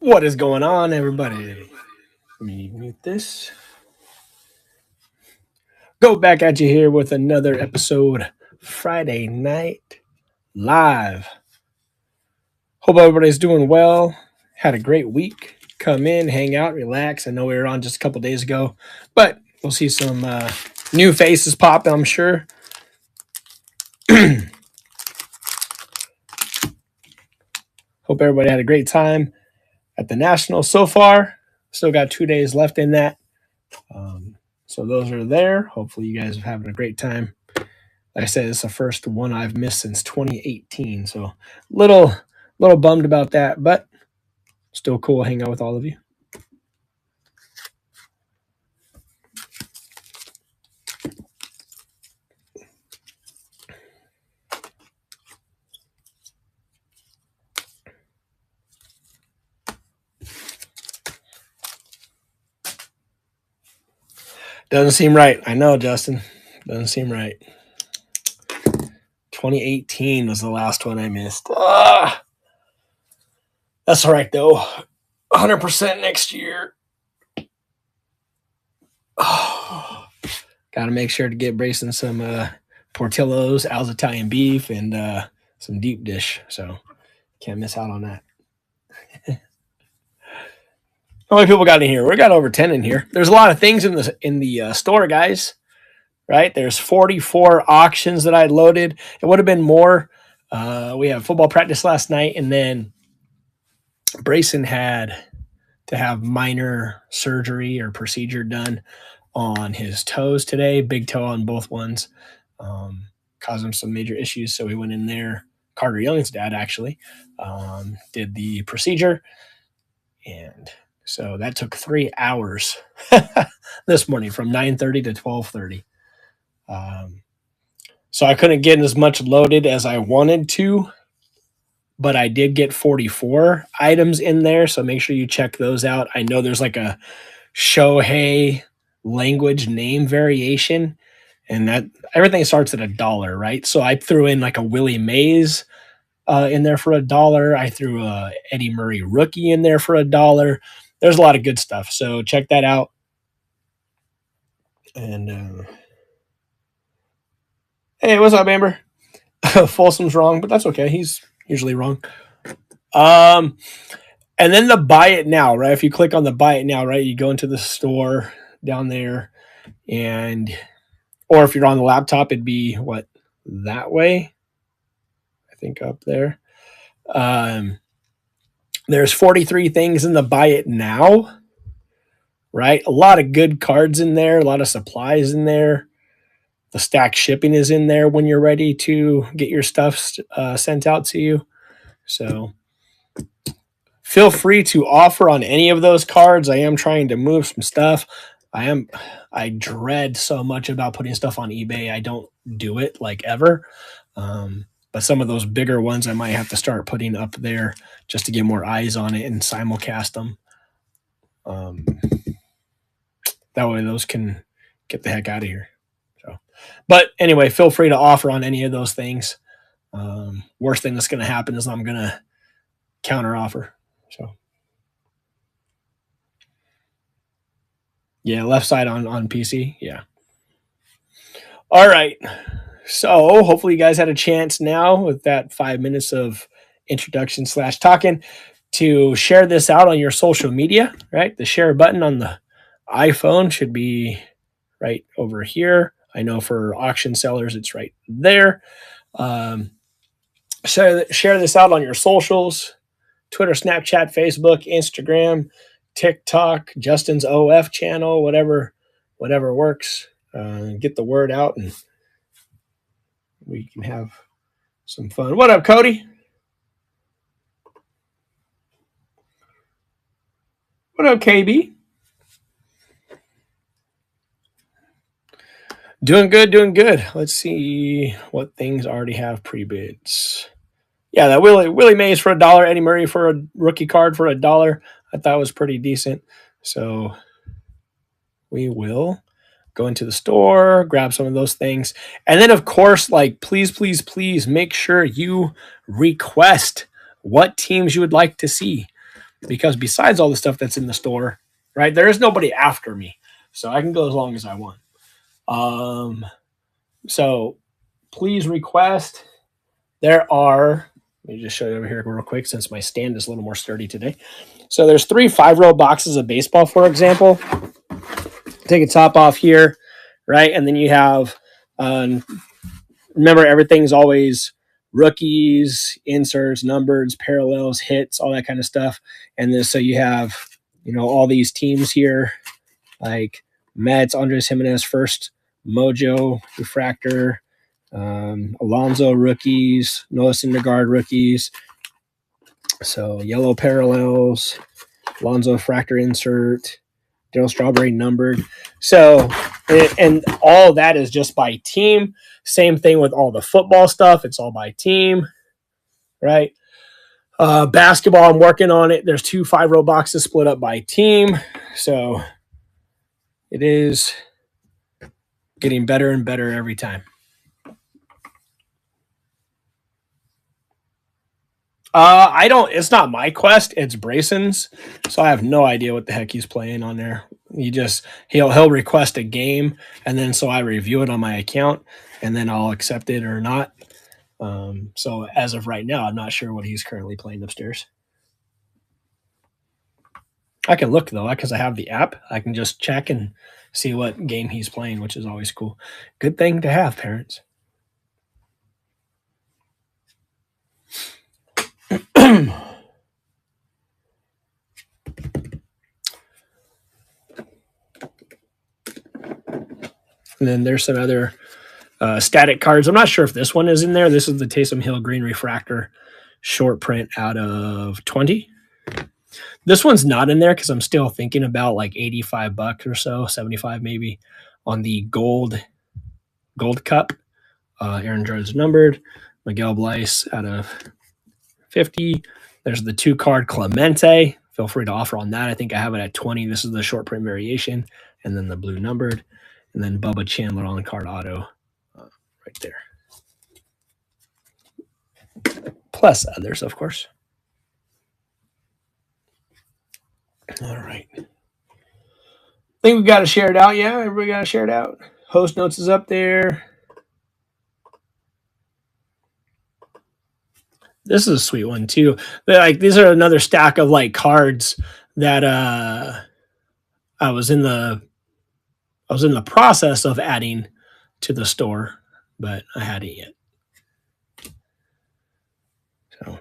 What is going on, everybody? Let me mute this. Go back at you here with another episode Friday night live. Hope everybody's doing well. Had a great week. Come in, hang out, relax. I know we were on just a couple days ago, but we'll see some new faces pop, I'm sure. Hope everybody had a great time at the National so far. Still got 2 days left in that. So those are there. Hopefully you guys are having a great time. Like I said, it's the first one I've missed since 2018. So little bummed about that, but still cool hanging out with all of you. Doesn't seem right. I know, Justin. Doesn't seem right. 2018 was the last one I missed. That's all right, though. 100% next year. Got to make sure to get Brayson some Portillo's, Al's Italian beef, and some deep dish. So can't miss out on that. How many people got in here? We got over 10 in here. There's a lot of things in the store, guys. Right? There's 44 auctions that I loaded. It would have been more. We had football practice last night, and then Brayson had to have minor surgery or procedure done on his toes today. Big toe on both ones. Caused him some major issues, so we went in there. Carter Young's dad actually did the procedure, and so that took 3 hours this morning from 9:30 to 12:30. So I couldn't get as much loaded as I wanted to, but I did get 44 items in there. So make sure you check those out. I know there's like a Shohei language name variation, and that everything starts at $1, right? So I threw in like a Willie Mays in there for $1. I threw a Eddie Murray rookie in there for $1. There's a lot of good stuff. So check that out. And hey, what's up, Amber? Folsom's wrong, but that's okay. He's usually wrong. And then the buy it now, right? If you click on the buy it now, right, you go into the store down there, and or if you're on the laptop, it'd be what, that way? I think up there. There's 43 things in the buy it now, right? A lot of good cards in there, a lot of supplies in there. The stack shipping is in there when you're ready to get your stuff sent out to you. So feel free to offer on any of those cards. I am trying to move some stuff. I dread so much about putting stuff on eBay. I don't do it like ever. But some of those bigger ones I might have to start putting up there just to get more eyes on it and simulcast them. That way those can get the heck out of here. So, but anyway, feel free to offer on any of those things. Worst thing that's going to happen is I'm going to counter offer. So yeah, left side on PC. Yeah. All right. So hopefully you guys had a chance now with that 5 minutes of introduction / talking to share this out on your social media, right? The share button on the iPhone should be right over here. I know for auction sellers, it's right there. Share this out on your socials, Twitter, Snapchat, Facebook, Instagram, TikTok, Justin's OF channel, whatever works. Get the word out and we can have some fun. What up, Cody? What up, KB? Doing good. Let's see what things already have pre-bids. Yeah, that Willie Mays for $1, Eddie Murray for a rookie card for $1. I thought was pretty decent. So we will go into the store, grab some of those things. And then, of course, like, please make sure you request what teams you would like to see. because besides all the stuff that's in the store, right, there is nobody after me. So I can go as long as I want. So please request. There are, let me just show you over here real quick since my stand is a little more sturdy today. So there's 3 5-row boxes of baseball, for example. Take a top off here, right? And then you have, remember, everything's always rookies, inserts, numbers, parallels, hits, all that kind of stuff. And then so you have, all these teams here, like Mets, Andres Jimenez, first Mojo refractor, Alonso rookies, Noah Syndergaard rookies. So yellow parallels, Alonso fractor insert, Daryl Strawberry numbered. So, and all that is just by team. Same thing with all the football stuff. It's all by team, right? Basketball, I'm working on it. There's 2 5-row boxes split up by team. So it is getting better and better every time. It's not my quest, it's Brayson's. So I have no idea what the heck he's playing on there. He'll request a game, and then so I review it on my account, and then I'll accept it or not. So as of right now, I'm not sure what he's currently playing upstairs. I can look though, because I have the app. I can just check and see what game he's playing, which is always cool. Good thing to have, parents. And then there's some other static cards. I'm not sure if this one is in there. This is the Taysom Hill Green Refractor short print out of 20. This one's not in there because I'm still thinking about like $85 or so, 75 maybe, on the gold cup. Aaron Jones numbered. Miguel Bleis out of 50. There's the 2-card Clemente. Feel free to offer on that. I think I have it at 20. This is the short print variation. And then the blue numbered. And then Bubba Chandler on card auto right there. Plus others, of course. All right. I think we've got to share it out. Yeah, everybody got to share it out. Host notes is up there. This is a sweet one too. Like these are another stack of like cards that I was in the process of adding to the store, but I hadn't yet. So,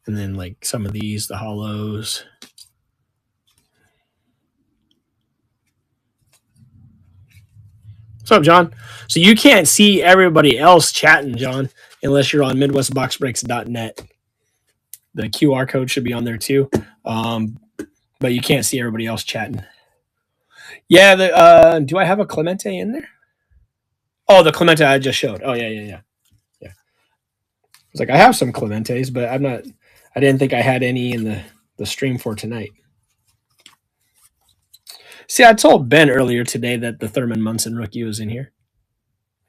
and then like some of these, the hollows. What's up, John? So you can't see everybody else chatting, John, unless you're on MidwestBoxBreaks.net. The QR code should be on there too, but you can't see everybody else chatting. Yeah, do I have a Clemente in there? Oh, the Clemente I just showed. Oh, yeah. I was like, I have some Clementes, but I didn't think I had any in the stream for tonight. See, I told Ben earlier today that the Thurman Munson rookie was in here.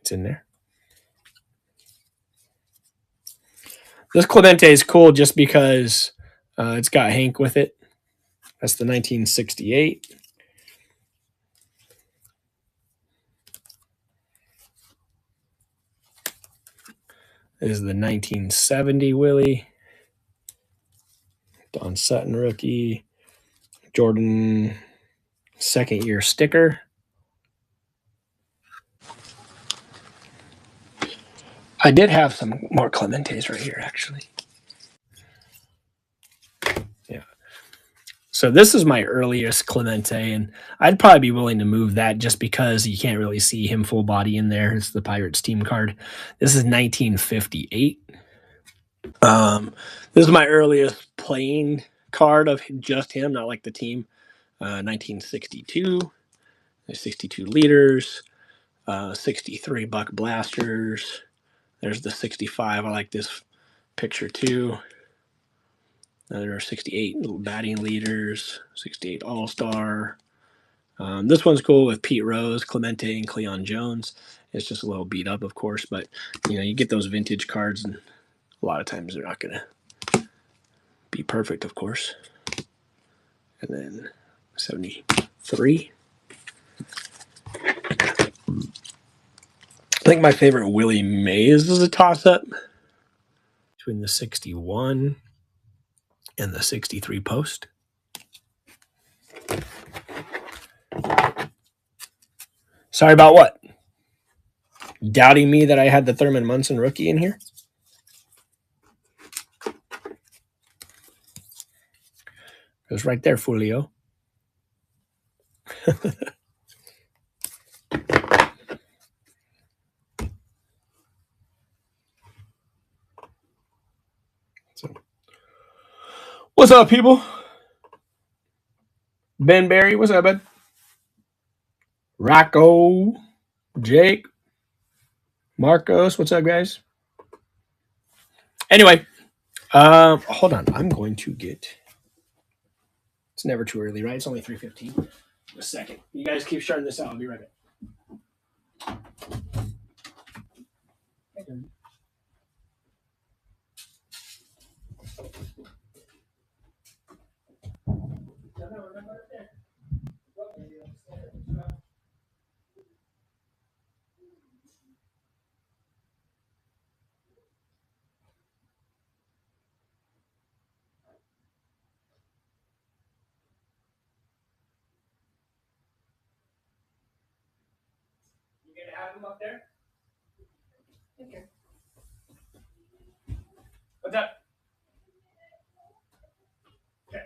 It's in there. This Clemente is cool just because it's got Hank with it. That's the 1968. This is the 1970 Willie. Don Sutton rookie. Jordan second year sticker. I did have some more Clementes right here, actually. Yeah. So this is my earliest Clemente, and I'd probably be willing to move that just because you can't really see him full body in there. It's the Pirates team card. This is 1958. This is my earliest playing card of just him, not like the team. 1962. There's 62 liters. 63 Buck Blasters. There's the 65. I like this picture too. There are 68 batting leaders, 68 All-Star. This one's cool with Pete Rose, Clemente, and Cleon Jones. It's just a little beat up, of course, but you get those vintage cards, and a lot of times they're not going to be perfect, of course. and then 73. I think my favorite Willie Mays is a toss-up between the 61 and the 63 post. Sorry about what? Doubting me that I had the Thurman Munson rookie in here? It was right there, Fulio. So, what's up, people? Ben Barry, what's up, bud? Rocco, Jake, Marcos, what's up, guys? Anyway, hold on. I'm going to get. It's never too early, right? It's only 3:15. A second. You guys keep starting this out. I'll be right back. You gonna have them up there? Okay. What's up? Okay.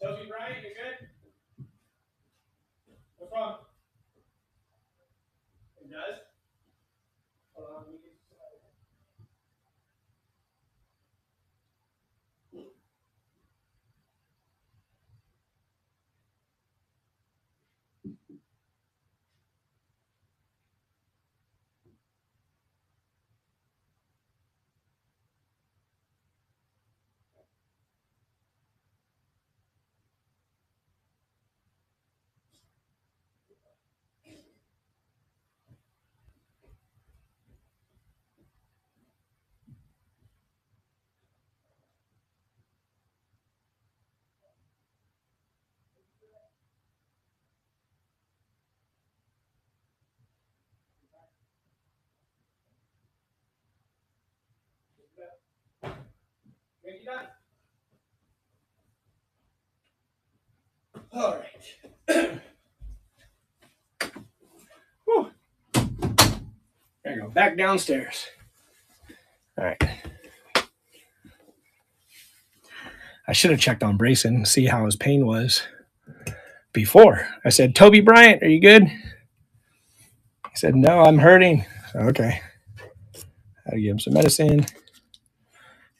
Sophie Bryant, you good? What's wrong? It does? Hold on, let me get you done. All right. Whew. There you go. Back downstairs. All right. I should have checked on Brayson and see how his pain was before. I said, Toby Bryant, are you good? He said, no, I'm hurting. Okay. Had to give him some medicine.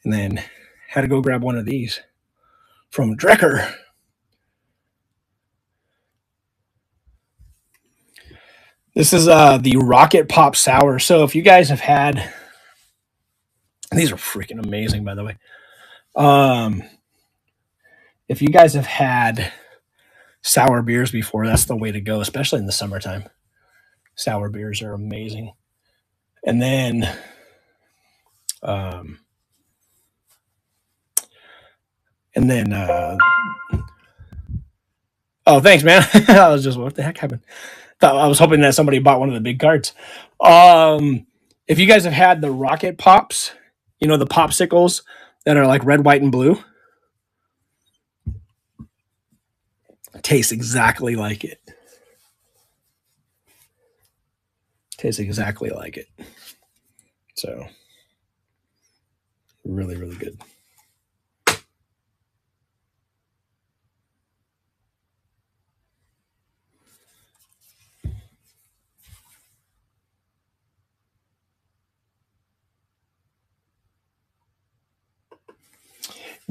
And then had to go grab one of these from Drecker. This is the Rocket Pop Sour. So if you guys have had, these are freaking amazing, by the way. If you guys have had sour beers before, that's the way to go, especially in the summertime. Sour beers are amazing. And then, um, oh, thanks, man. I was just, what the heck happened? I was hoping that somebody bought one of the big cards. If you guys have had the Rocket Pops, you know, the popsicles that are like red, white, and blue, tastes exactly like it. Tastes exactly like it. So, really, really good.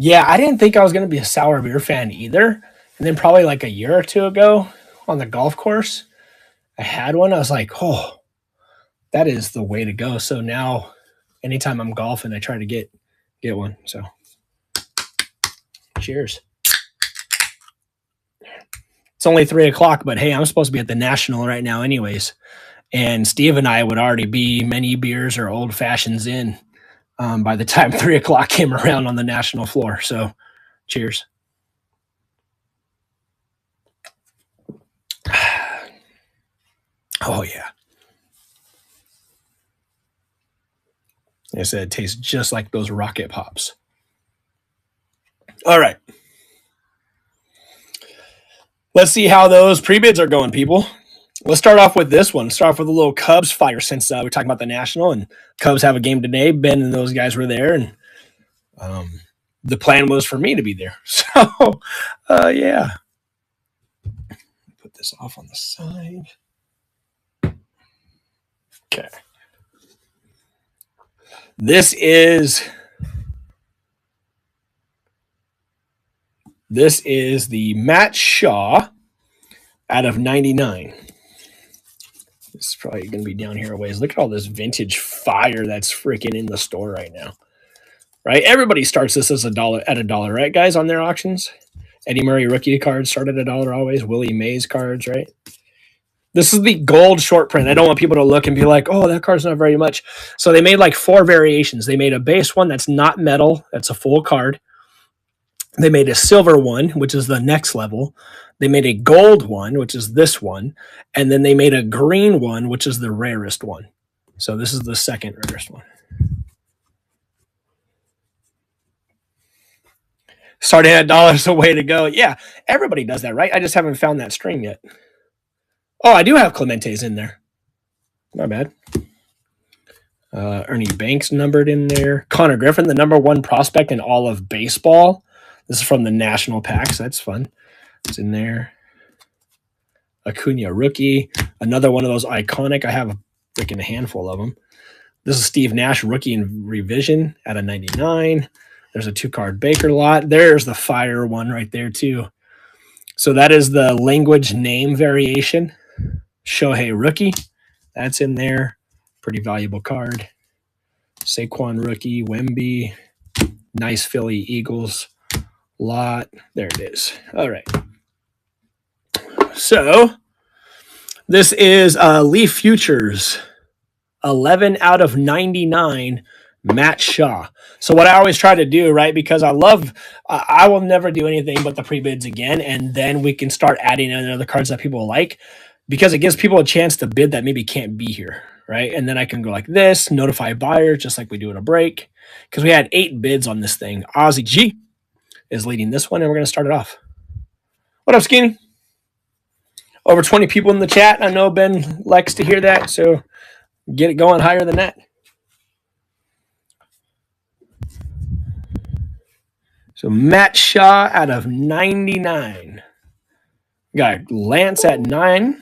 Yeah, I didn't think I was going to be a sour beer fan either. And then probably like a year or two ago on the golf course, I had one. I was like, oh, that is the way to go. So now anytime I'm golfing, I try to get one. So cheers. It's only 3 o'clock, but hey, I'm supposed to be at the National right now anyways. And Steve and I would already be many beers or old fashions in by the time 3 o'clock came around on the National floor. So cheers. Oh, yeah. Like I said, it tastes just like those Rocket Pops. All right. Let's see how those pre-bids are going, people. Let's start off with this one. Start off with a little Cubs fire since we're talking about the National, and Cubs have a game today. Ben and those guys were there, and the plan was for me to be there. So, yeah. Put this off on the side. Okay. This is the Matt Shaw out of 99. This is probably going to be down here a ways. Look at all this vintage fire that's freaking in the store right now. Right? Everybody starts this as $1, right, guys, on their auctions? Eddie Murray rookie cards start at $1 always. Willie Mays cards, right? This is the gold short print. I don't want people to look and be like, oh, that card's not very much. So they made like 4 variations. They made a base one that's not metal. That's a full card. They made a silver one, which is the next level. They made a gold one, which is this one. And then they made a green one, which is the rarest one. So this is the second rarest one. Starting at $1 is a way to go. Yeah, everybody does that, right? I just haven't found that string yet. Oh, I do have Clemente's in there. Not bad. Ernie Banks numbered in there. Connor Griffin, the #1 prospect in all of baseball. This is from the National Pack, so that's fun. It's in there. Acuna rookie. Another one of those iconic. I have a freaking handful of them. This is Steve Nash rookie in revision at a 99. There's a 2-card Baker lot. There's the fire one right there too. So that is the language name variation. Shohei rookie. That's in there. Pretty valuable card. Saquon rookie. Wemby. Nice Philly Eagles lot. There it is. All right. So this is Leaf Futures 11 out of 99 Matt Shaw. So what I always try to do, right, because I will never do anything but the pre-bids again, and then we can start adding in other cards that people like, because it gives people a chance to bid that maybe can't be here, right? And then I can go like this, notify buyers, just like we do in a break, because we had 8 bids on this thing. Ozzy G is leading this one, and we're going to start it off. What up, Skinny? Over 20 people in the chat. I know Ben likes to hear that, so get it going higher than that. So Matt Shaw out of 99. Got Lance at 9.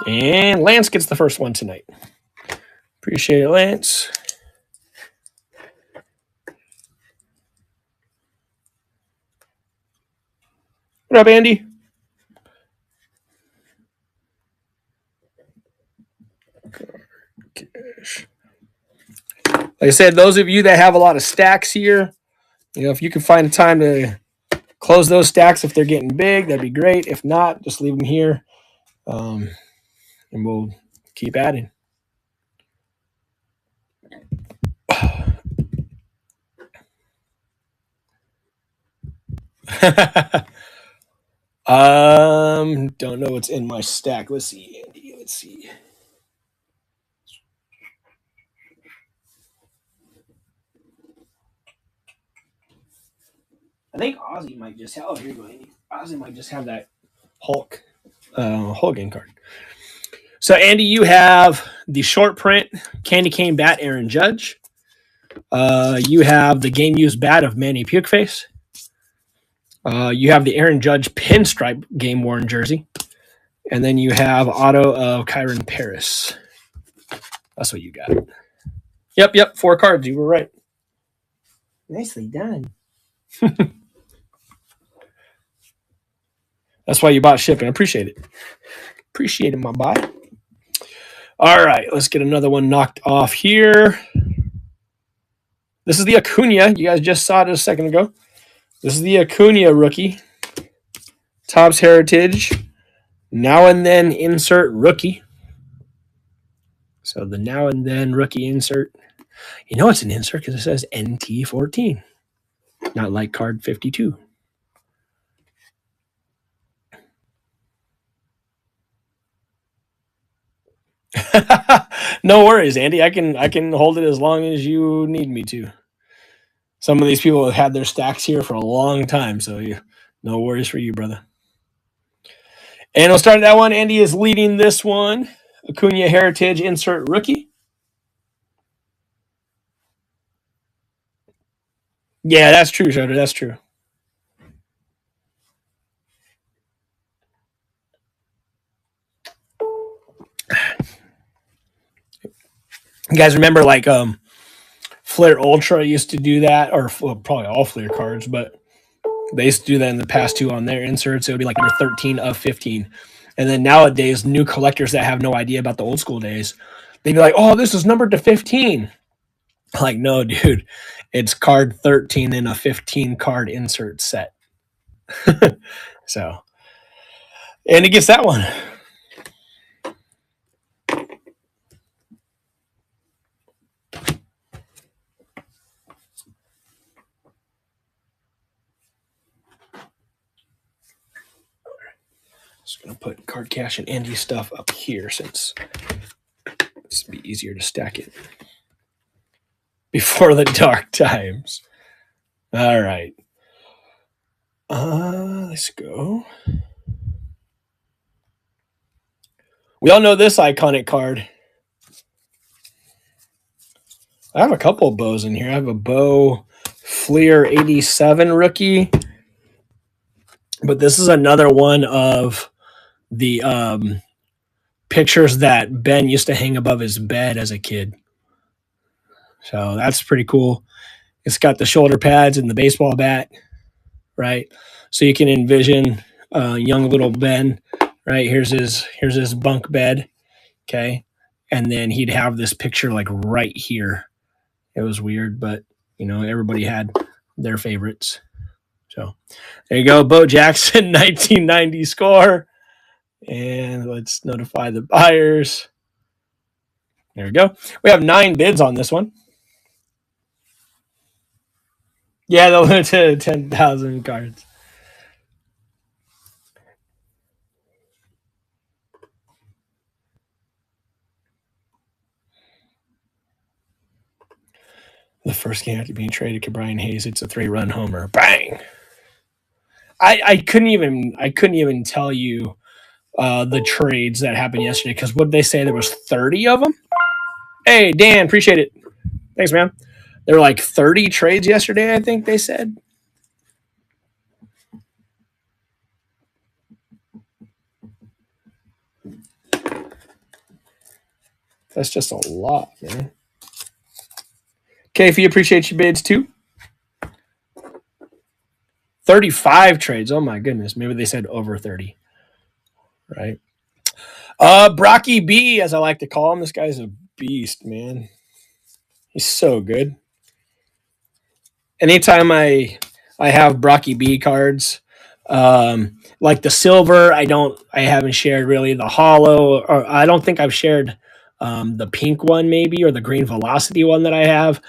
And Lance gets the first one tonight. Appreciate it, Lance. What up, Andy? Like I said, those of you that have a lot of stacks here, if you can find time to close those stacks if they're getting big, that'd be great. If not, just leave them here, and we'll keep adding. Don't know what's in my stack. Let's see, Andy. Let's see. I think Ozzy might just have. Oh, here you go, Andy. Ozzy might just have that Hulk Hogan card. So, Andy, you have the short print candy cane bat Aaron Judge. You have the game used bat of Manny Pukeface. You have the Aaron Judge pinstripe game worn jersey. And then you have auto of Kyron Paris. That's what you got. Yep. 4 cards. You were right. Nicely done. That's why you bought shipping. I appreciate it. Appreciate it, my boy. All right, let's get another one knocked off here. This is the Acuna. You guys just saw it a second ago. This is the Acuna rookie. Topps Heritage. Now and then insert rookie. So the now and then rookie insert. You know it's an insert because it says NT14, not like card 52. No worries, Andy. I can hold it as long as you need me to. Some of these people have had their stacks here for a long time, so no worries for you, brother. And we'll start that one. Andy is leading this one. Acuna Heritage insert rookie. Yeah, that's true, Schroeder. That's true. You guys remember like Flair Ultra used to do that, or probably all Flair cards, but they used to do that in the past too on their inserts. It would be like number 13 of 15. And then nowadays, new collectors that have no idea about the old school days, they'd be like, oh, this is numbered to 15. Like, no, dude, it's card 13 in a 15 card insert set. So, and he gets that one. Just going to put card cash and Andy stuff up here since it's be easier to stack it before the dark times. All right. Let's go. We all know this iconic card. I have a couple of bows in here. I have a Bo Fleer 87 rookie. But this is another one of the pictures that Ben used to hang above his bed as a kid. So that's pretty cool. It's got the shoulder pads and the baseball bat, right? So you can envision young little Ben, right? Here's his bunk bed, okay? And then he'd have this picture like right here. It was weird, but everybody had their favorites. So there you go, Bo Jackson, 1990 score. And let's notify the buyers. There we go. We have 9 bids on this one. Yeah, they'll limit to 10,000 cards. The first game after being traded to Brian Hayes, it's a 3-run homer. Bang! I couldn't even tell you the trades that happened yesterday because what did they say? There was 30 of them. Hey Dan, appreciate it. Thanks, man. There were like 30 trades yesterday. I think they said. That's just a lot, man. Kfee, appreciate your bids too. 35 trades. Oh my goodness. Maybe they said over 30. Right. Brocky B, as I like to call him. This guy's a beast, man. He's so good. Anytime I have Brocky B cards, like the silver, I haven't shared really. The hollow, or I don't think I've shared the pink one maybe, or the green velocity one that I have,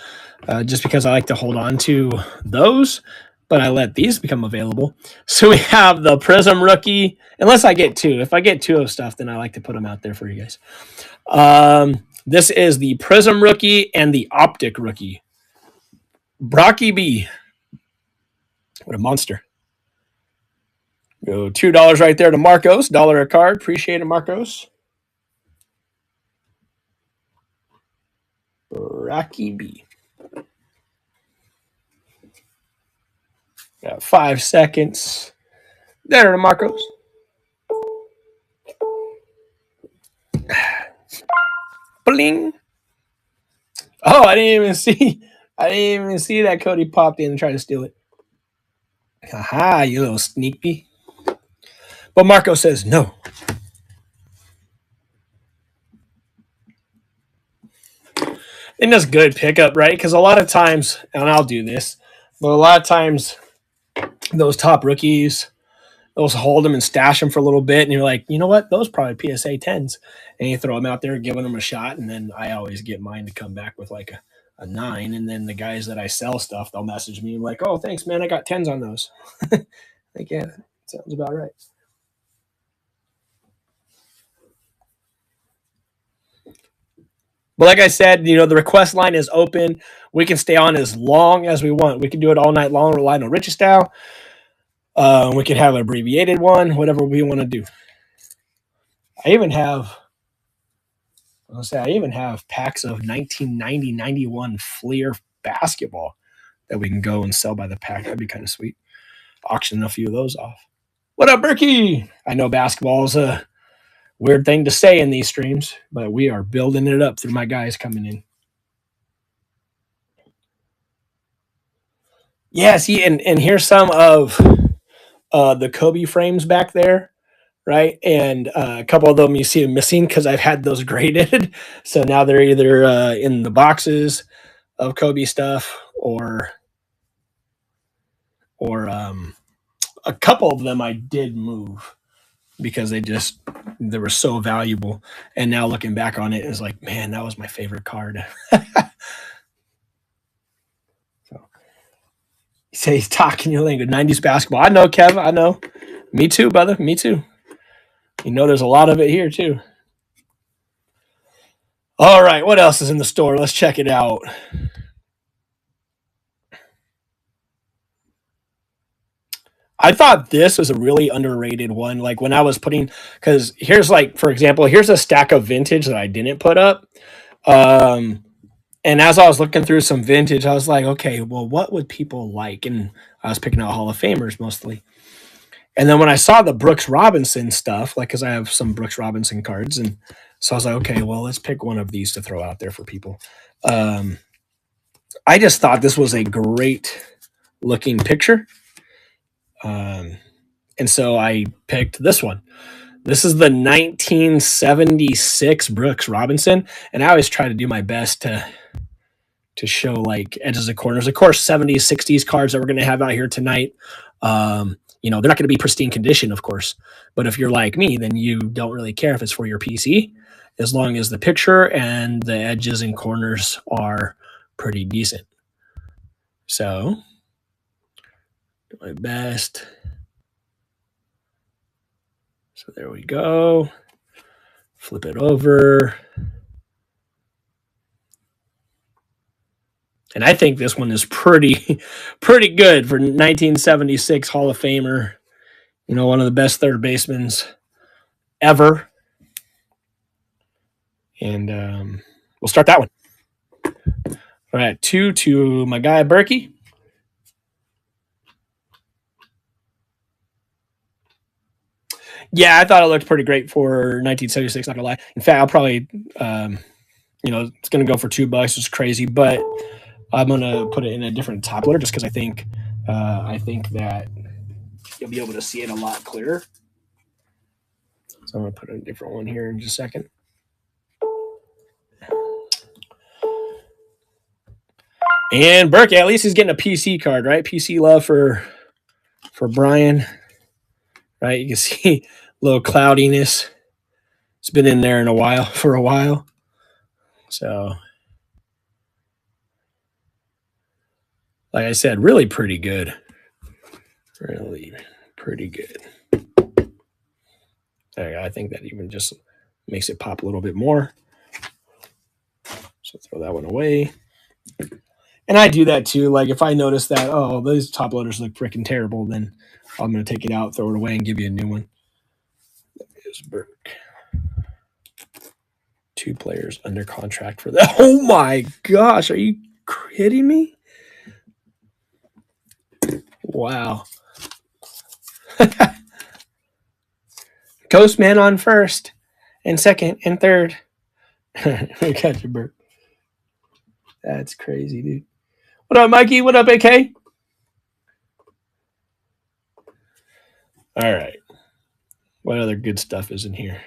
just because I like to hold on to those. But I let these become available. So we have the Prism rookie, unless I get 2. If I get 2 of stuff, then I like to put them out there for you guys. This is the Prism rookie and the Optic rookie. Brocky B. What a monster. Go $2 right there to Marcos. $1 a card. Appreciate it, Marcos. Brocky B. Got 5 seconds. There to Marcos. Bling. Oh, I didn't even see. I didn't even see that Cody popped in and tried to steal it. Haha, you little sneaky. But Marco says no. And that's good pickup, right? Because a lot of times, and I'll do this, but a lot of times those top rookies, those hold them and stash them for a little bit, and you're like, you know what? Those probably PSA 10s. And you throw them out there, giving them a shot, and then I always get mine to come back with like a 9. And then the guys that I sell stuff, they'll message me like, oh, thanks, man. I got 10s on those. Like, yeah, sounds about right. But like I said, the request line is open. We can stay on as long as we want. We can do it all night long, Lionel Richie style. We can have an abbreviated one, whatever we want to do. I even have, I even have packs of 1990-91 Fleer basketball that we can go and sell by the pack. That'd be kind of sweet. Auction a few of those off. What up, Berkey? I know basketball is a weird thing to say in these streams, but we are building it up through my guys coming in. Yeah, see, and here's some of the Kobe frames back there, right? And a couple of them you see them missing because I've had those graded. So now they're either in the boxes of Kobe stuff or a couple of them I did move because they were so valuable. And now looking back on it, it's like, man, that was my favorite card. So you say he's talking your language. 90s basketball. I know, Kev. I know. Me too, brother. Me too. There's a lot of it here too. All right, what else is in the store? Let's check it out. I thought this was a really underrated one. Like when I was putting, because here's like, for example, here's a stack of vintage that I didn't put up. Um, and as I was looking through some vintage, I was like, okay, well, what would people like? And I was picking out Hall of Famers mostly. And then when I saw the Brooks Robinson stuff, like, because I have some Brooks Robinson cards, and so I was like, okay, well, let's pick one of these to throw out there for people. I just thought this was a great looking picture. Um, and so I picked this one. This is the 1976 Brooks Robinson, and I always try to do my best to show like edges and corners. Of course, 70s, 60s cards that we're going to have out here tonight. They're not going to be pristine condition, of course. But if you're like me, then you don't really care if it's for your PC, as long as the picture and the edges and corners are pretty decent. So, do my best. So there we go. Flip it over. And I think this one is pretty good for 1976 Hall of Famer. One of the best third basemen ever. And we'll start that one. All right, 2 to my guy Berkey. Yeah, I thought it looked pretty great for 1976. Not gonna lie. In fact, I'll probably, it's gonna go for $2. It's crazy, but I'm gonna put it in a different top loader just because I think that you'll be able to see it a lot clearer. So I'm gonna put a different one here in just a second. And Berkey, at least he's getting a PC card, right? PC love for Brian, right? You can see a little cloudiness. It's been in there for a while. So, like I said, really pretty good. Really pretty good. I think that even just makes it pop a little bit more. So throw that one away. And I do that too. Like if I notice that, oh, those top loaders look freaking terrible, then I'm going to take it out, throw it away, and give you a new one. There's Burke. 2 players under contract for that. Oh my gosh. Are you kidding me? Wow. Ghostman on first and second and third. We got you, Burke. That's crazy, dude. What up, Mikey? What up, AK? All right. What other good stuff is in here?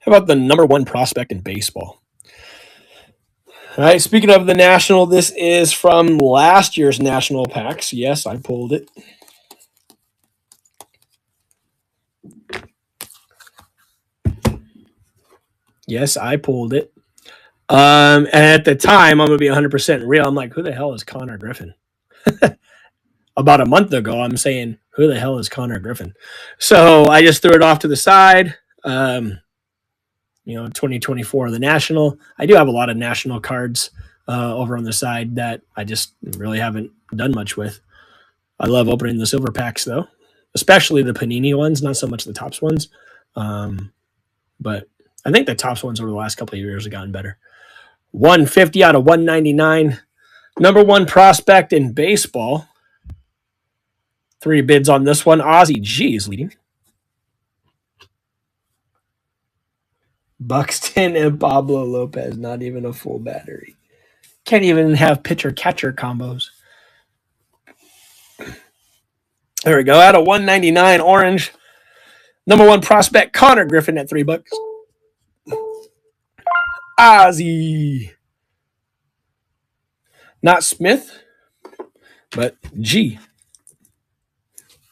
How about the number one prospect in baseball? All right. Speaking of the national, this is from last year's national packs. Yes, I pulled it. Yes, I pulled it. And at the time, I'm gonna be 100% real. I'm like, who the hell is Connor Griffin? About a month ago, I'm saying, who the hell is Connor Griffin? So I just threw it off to the side. 2024, the national. I do have a lot of national cards over on the side that I just really haven't done much with. I love opening the silver packs though, especially the Panini ones, not so much the tops ones. But I think the tops ones over the last couple of years have gotten better. 150 out of 199. Number one prospect in baseball. 3 bids on this one. Ozzie G is leading. Buxton and Pablo Lopez, not even a full battery. Can't even have pitcher catcher combos. There we go. Out of 199, orange. Number one prospect, Connor Griffin at $3. Ozzy. Not Smith, but G.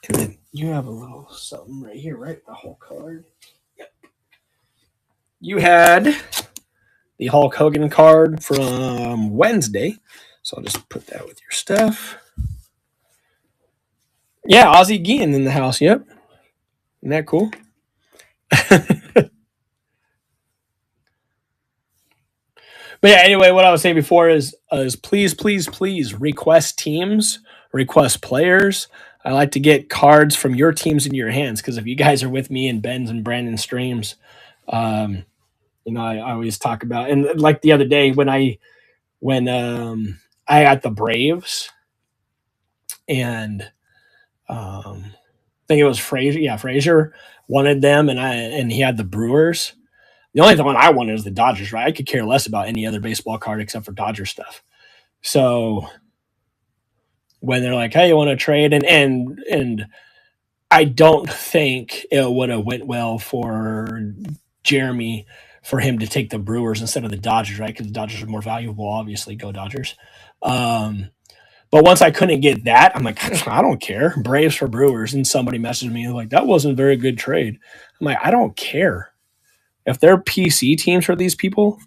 And then you have a little something right here, right? The whole card. Yep. You had the Hulk Hogan card from Wednesday. So I'll just put that with your stuff. Yeah, Ozzie Guillen in the house. Yep. Isn't that cool? But yeah, anyway, what I was saying before is please, please, please request teams, request players. I like to get cards from your teams in your hands because if you guys are with me in Ben's and Brandon's streams, um, I always talk about and like the other day when I got the Braves and I think it was Frazier. Yeah, Frazier wanted them, and he had the Brewers. The only one I wanted was the Dodgers, right? I could care less about any other baseball card except for Dodger stuff. So when they're like, "Hey, you want to trade?" and I don't think it would have went well for Jeremy for him to take the Brewers instead of the Dodgers, right? Because the Dodgers are more valuable. Obviously, go Dodgers. But once I couldn't get that, I'm like, I don't care. Braves for Brewers, and somebody messaged me like, "That wasn't a very good trade." I'm like, I don't care if they're PC teams for these people.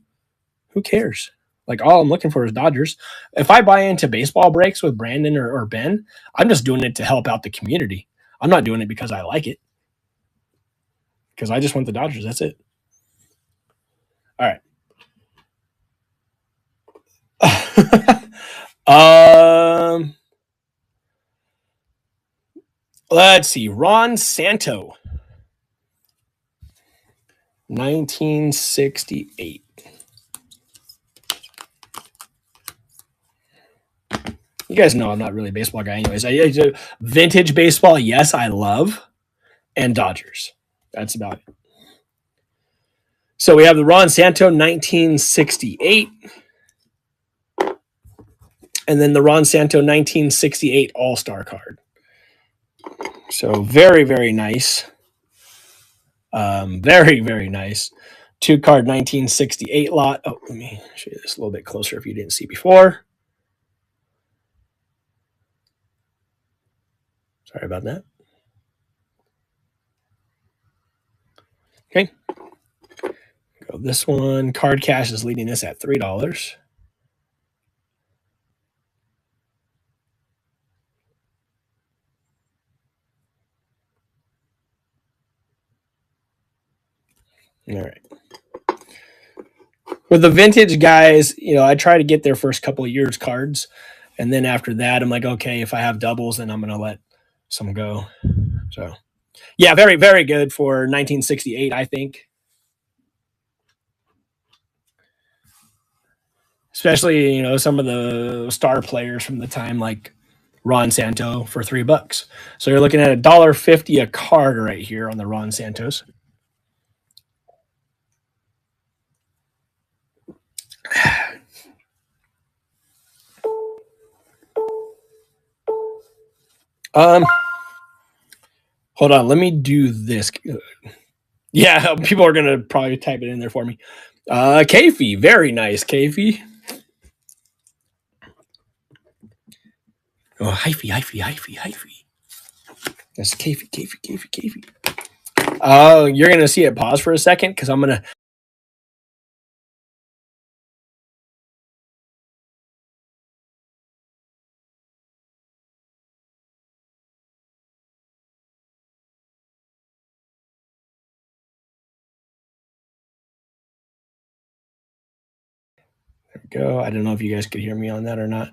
Who cares? Like all I'm looking for is Dodgers. If I buy into baseball breaks with Brandon or Ben, I'm just doing it to help out the community. I'm not doing it because I like it. Because I just want the Dodgers. That's it. All right. Let's see. Ron Santo, 1968. You guys know I'm not really a baseball guy, anyways. Vintage baseball, yes, I love, and Dodgers. That's about it. So we have the Ron Santo 1968, and then the Ron Santo 1968 All Star card. So very, very nice. Very, very nice. 2-card 1968 lot. Oh, let me show you this a little bit closer if you didn't see before. Sorry about that. Okay. Go this one. Card Cash is leading this at $3. All right. With the vintage guys, I try to get their first couple of years cards. And then after that, I'm like, okay, if I have doubles, then I'm going to let some go. So, yeah, very, very good for 1968, I think. Especially, some of the star players from the time, like Ron Santo for $3. So you're looking at $1.50 a card right here on the Ron Santos. Um, hold on, let me do this. Yeah, people are gonna probably type it in there for me. Kafie, very nice, Kafie. Oh, hyphy. That's Kafie. You're gonna see it pause for a second because I'm gonna go. I don't know if you guys could hear me on that or not.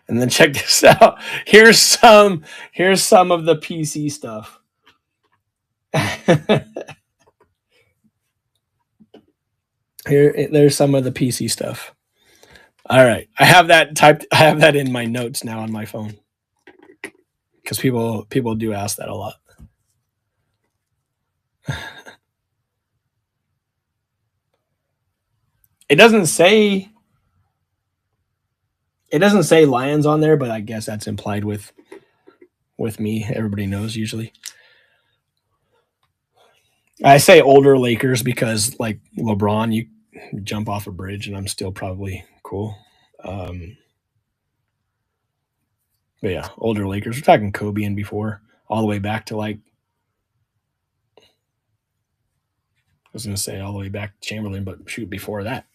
And then check this out. Here's some of the PC stuff. There's some of the PC stuff. All right, I have that typed. I have that in my notes now on my phone because people do ask that a lot. It doesn't say Lions on there, but I guess that's implied with me. Everybody knows usually. I say older Lakers because like LeBron, you jump off a bridge and I'm still probably cool. Um, but yeah, older Lakers. We're talking Kobe and before, all the way back to like I was gonna say all the way back to Chamberlain, but shoot, before that,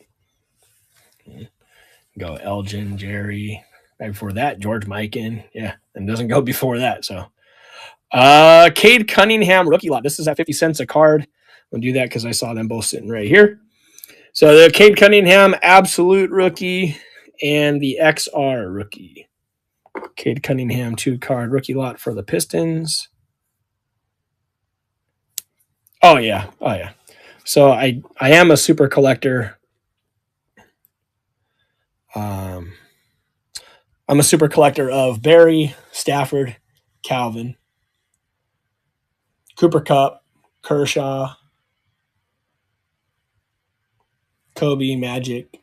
go Elgin, Jerry. Right before that, George Mikan. Yeah, and doesn't go before that. So, Cade Cunningham rookie lot. This is at 50 cents a card. We'll do that because I saw them both sitting right here. So the Cade Cunningham absolute rookie and the XR rookie. Cade Cunningham 2-card rookie lot for the Pistons. Oh yeah. So I am a super collector. I'm a super collector of Barry, Stafford, Calvin, Cooper Cup, Kershaw, Kobe, Magic.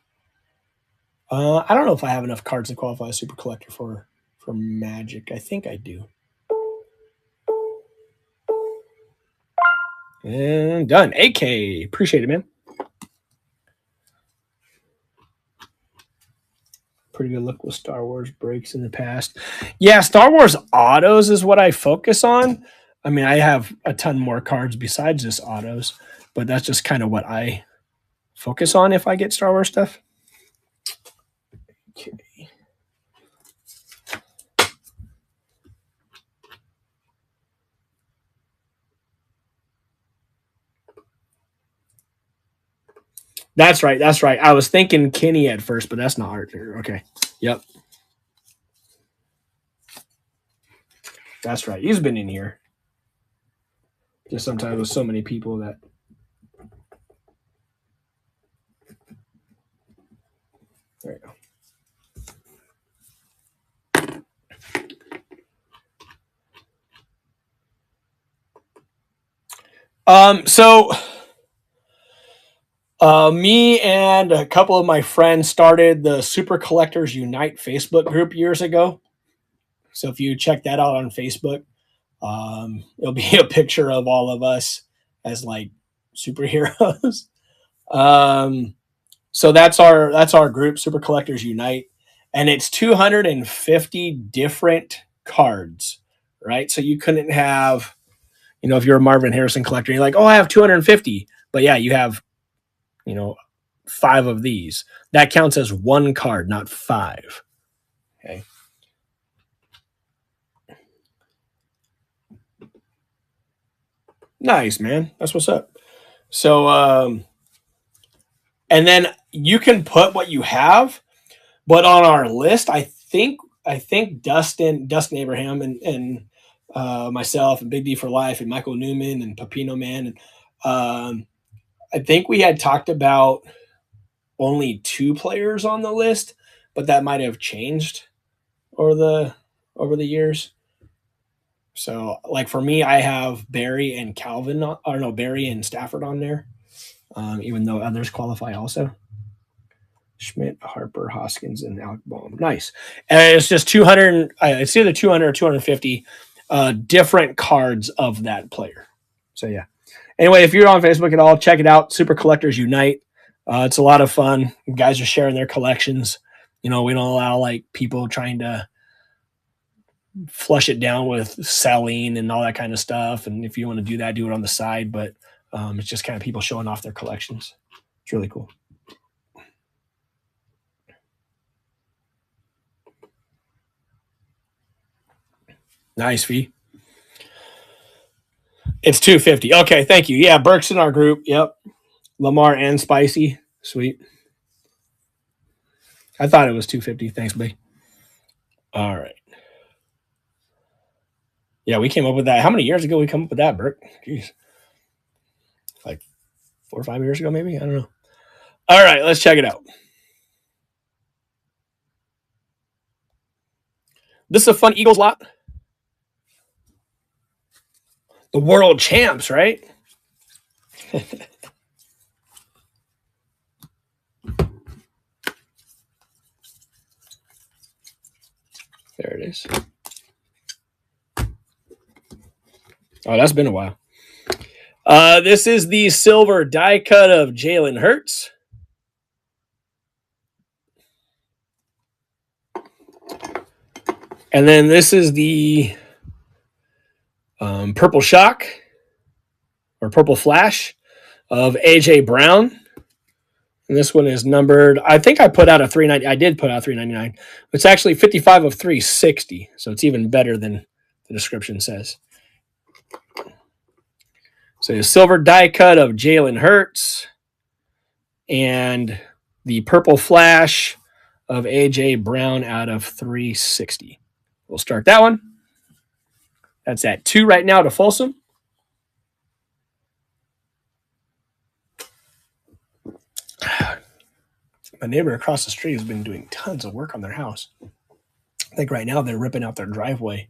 I don't know if I have enough cards to qualify as super collector for Magic. I think I do. And done. AK. Appreciate it, man. Pretty good look with Star Wars breaks in the past. Yeah, Star Wars autos is what I focus on. I mean, I have a ton more cards besides just autos, but that's just kind of what I focus on if I get Star Wars stuff. Okay. That's right. I was thinking Kenny at first, but that's not Arthur. Okay. Yep. That's right. He's been in here. Just sometimes with so many people that. There you go. So me and a couple of my friends started the Super Collectors Unite Facebook group years ago. So if you check that out on Facebook, it'll be a picture of all of us as like superheroes. So that's our group, Super Collectors Unite, and it's 250 different cards, right? So you couldn't have, if you're a Marvin Harrison collector, you're like, oh, I have 250, but yeah, you have, 5 of these. That counts as one card, not 5. Okay. Nice, man. That's what's up. So, and then you can put what you have, but on our list, I think Dustin Abraham and myself and Big D for Life and Michael Newman and Pepino Man and I think we had talked about only 2 players on the list, but that might have changed over over the years. So, like for me, I have Barry and Calvin, or no, Barry and Stafford on there, even though others qualify also. Schmidt, Harper, Hoskins, and Alec Baum. Nice. And it's just 200. It's either 200 or 250 different cards of that player. So, yeah. Anyway, if you're on Facebook at all, check it out. Super Collectors Unite. It's a lot of fun. Guys are sharing their collections. We don't allow like people trying to flush it down with selling and all that kind of stuff. And if you want to do that, do it on the side. But it's just kind of people showing off their collections. It's really cool. Nice, V. It's 250. Okay, thank you. Yeah, Burke's in our group. Yep. Lamar and Spicy. Sweet. I thought it was 250. Thanks, buddy. All right. Yeah, we came up with that. How many years ago we come up with that, Burke? Jeez. Like 4 or 5 years ago, maybe? I don't know. All right, let's check it out. This is a fun Eagles lot. The world champs, right? There it is. Oh, that's been a while. This is the silver die cut of Jalen Hurts. And then this is the purple shock or purple flash of A.J. Brown. And this one is numbered. I think I put out a 390. I did put out 399. It's actually 55 of 360. So it's even better than the description says. So the silver die cut of Jalen Hurts and the purple flash of A.J. Brown out of 360. We'll start that one. That's at 2 right now to Folsom. My neighbor across the street has been doing tons of work on their house. I think right now they're ripping out their driveway.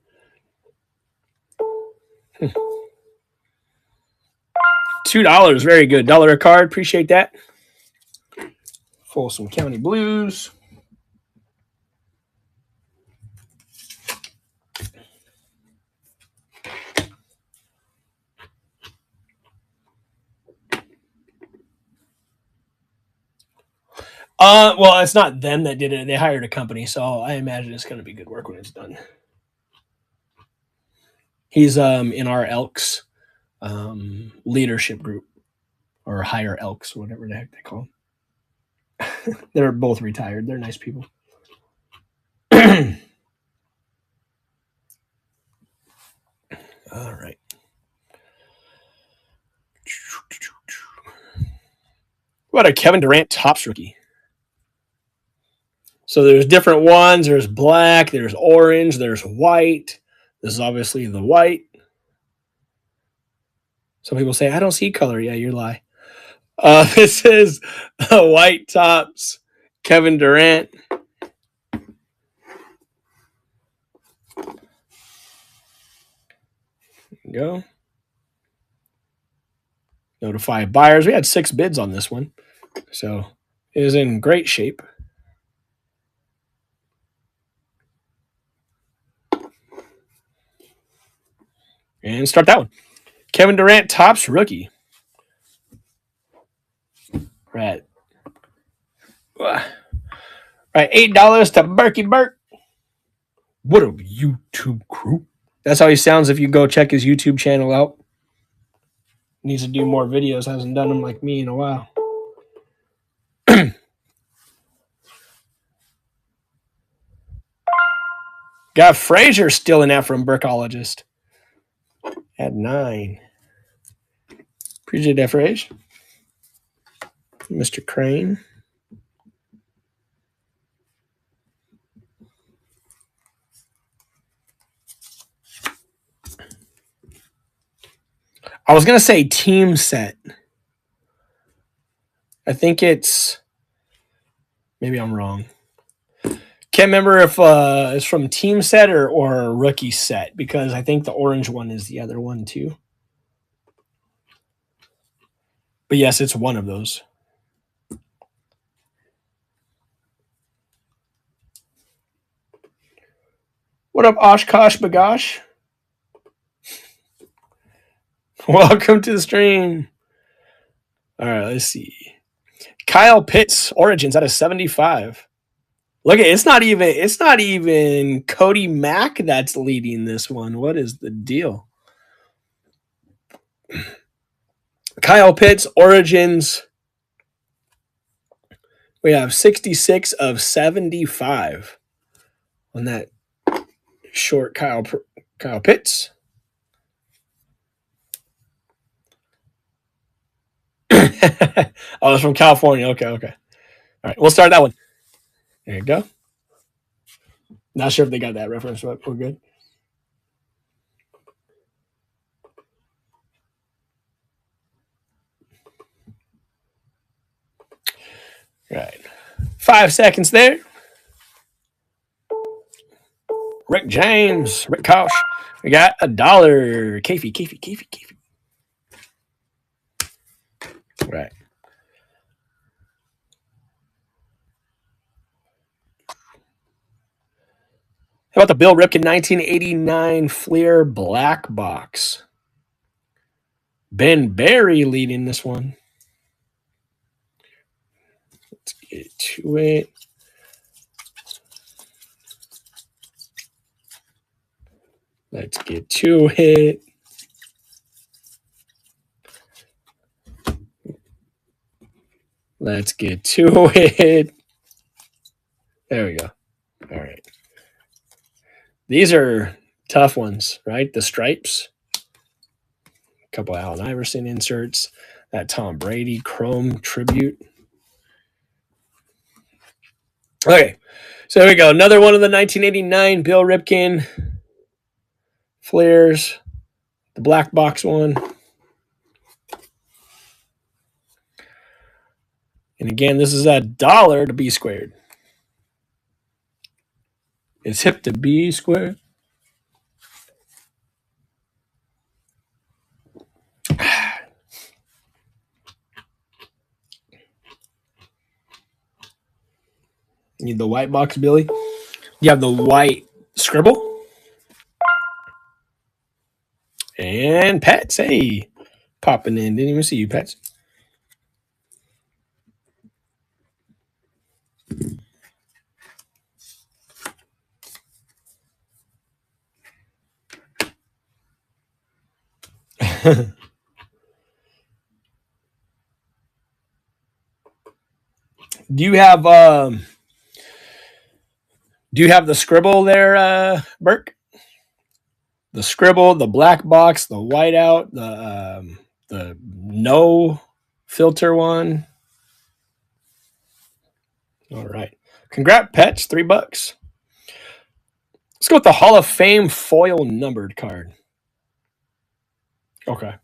$2, very good. $1 a card, appreciate that. Folsom County Blues. Well, it's not them that did it. They hired a company, so I imagine it's going to be good work when it's done. He's in our Elks leadership group, or higher Elks, whatever the heck they call them. They're both retired. They're nice people. All right. What a Kevin Durant Topps rookie. So there's different ones. There's black, there's orange, there's white. This is obviously the white. Some people say, I don't see color. Yeah, you lie. This is a white Topps Kevin Durant. Go. Notify buyers. We had 6 bids on this one. So it is in great shape. And start that one. Kevin Durant Topps rookie. Right. Right. $8 to Berkey Burke. What a YouTube crew. That's how he sounds if you go check his YouTube channel out. Needs to do more videos. Hasn't done them like me in a while. Got Frazier still in that from Burkologist at 9. Appreciate that, Frazier. Mr. Crane. I was going to say team set. I think it's, maybe I'm wrong. Can't remember if it's from team set or rookie set, because I think the orange one is the other one too. But yes, it's one of those. What up, Oshkosh Bagosh? Welcome to the stream. All right, let's see. Kyle Pitts, Origins out of 75. Look at it's not even Cody Mack that's leading this one. What is the deal? Kyle Pitts, Origins. We have 66 of 75 on that short Kyle Pitts. Oh, it's from California. Okay. All right, we'll start that one. There you go. Not sure if they got that reference, but we're good. All right. 5 seconds there. Rick James, Rick Kosh. We got $1. Keefe. Right. How about the Bill Ripken 1989 Fleer Black Box? Ben Berry leading this one. Let's get to it. Let's get to it. Let's get to it. There we go. All right. These are tough ones, right? The stripes. A couple of Allen Iverson inserts. That Tom Brady Chrome tribute. Okay. So there we go. Another one of the 1989 Bill Ripken Flares. The black box one. And again, this is $1 to B squared. It's hip to B squared. Need the white box, Billy? You have the white scribble. And Pets, hey, popping in. Didn't even see you, Pets. Do you have the scribble there, Burke? The scribble, the black box, the whiteout, the no filter one. All right. Congrats, Pets. $3. Let's go with the Hall of Fame foil numbered card. Okay.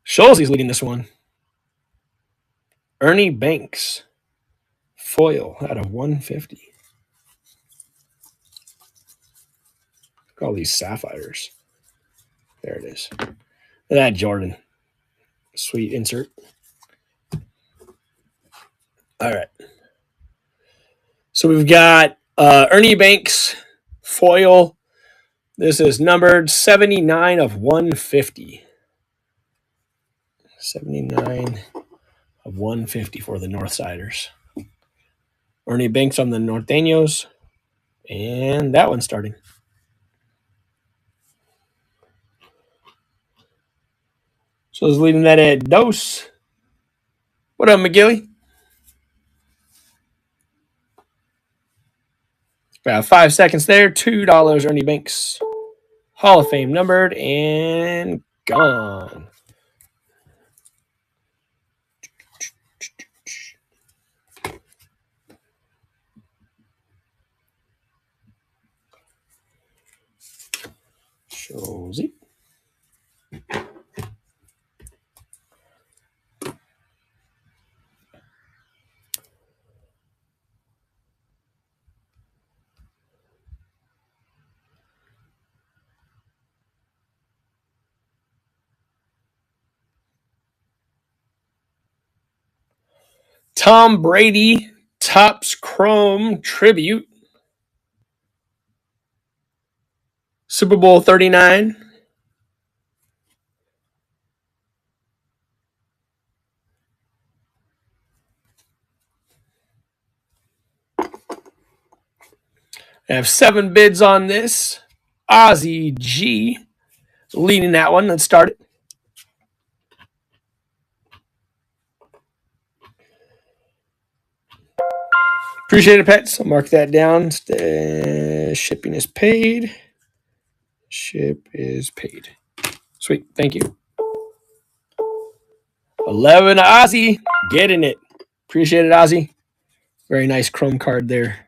Schulze's leading this one. Ernie Banks. Foil out of 150. Look at all these sapphires. There it is. Look at that, Jordan. Sweet insert. All right. So we've got Ernie Banks foil. This is numbered 79 of 150. 79 of 150 for the Northsiders. Ernie Banks on the Norteños. And that one's starting. So I was leading that at Dose. What up, McGilly? Got 5 seconds there. $2, Ernie Banks. Hall of Fame numbered and gone. Shows it. Tom Brady Topps Chrome Tribute. Super Bowl 39. I have 7 bids on this. Ozzy G leading that one. Let's start it. Appreciate it, pets. I'll mark that down. Shipping is paid. Ship is paid. Sweet. Thank you. 11 Ozzy. Getting it. Appreciate it, Ozzy. Very nice chrome card there.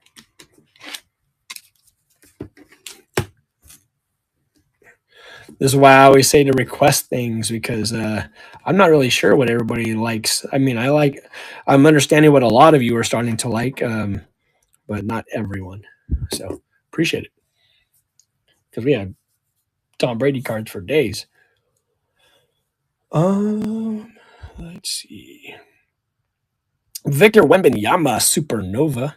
This is why I always say to request things, because I'm not really sure what everybody likes. I mean, I'm understanding what a lot of you are starting to like, but not everyone. So appreciate it, because we have Tom Brady cards for days. Let's see. Victor Wembanyama Supernova.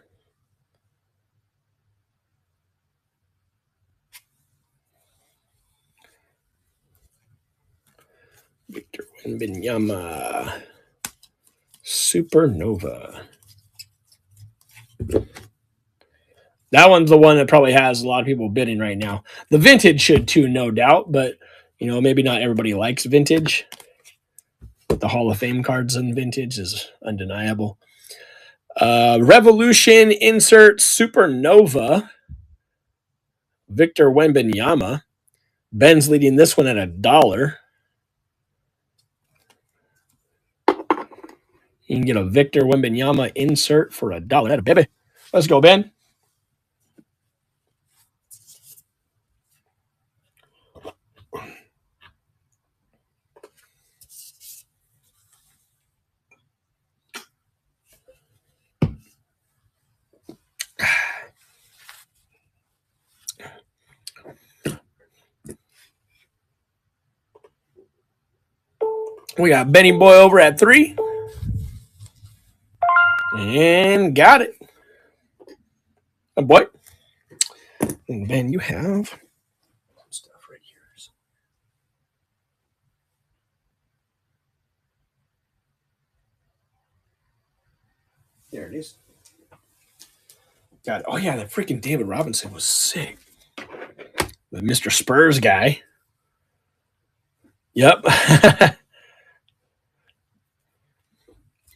Victor Wembanyama Supernova. That one's the one that probably has a lot of people bidding right now. The vintage should too, no doubt, but maybe not everybody likes vintage. But the Hall of Fame cards in vintage is undeniable. Revolution insert Supernova. Victor Wembanyama. Ben's leading this one at $1. You can get a Victor Wembanyama insert for $1. That a baby. Let's go, Ben. We got Benny Boy over at 3. And got it. Oh, boy. And Ben, you have stuff right here. There it is. Got it. Oh, yeah, that freaking David Robinson was sick. The Mr. Spurs guy. Yep.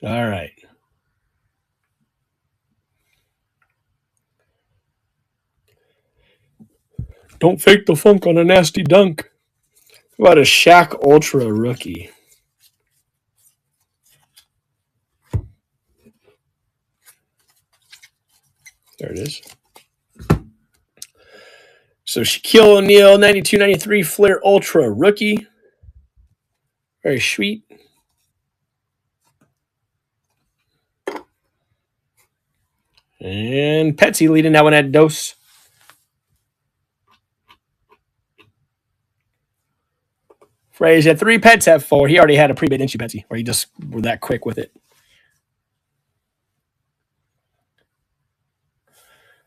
All right. Don't fake the funk on a nasty dunk. How about a Shaq Ultra rookie? There it is. So Shaquille O'Neal, 92-93 Flair Ultra rookie. Very sweet. And Petsy leading that one at Dose. Frazier had 3, Pets have 4. He already had a pre-bid, didn't you, Petsy? Or you just were that quick with it?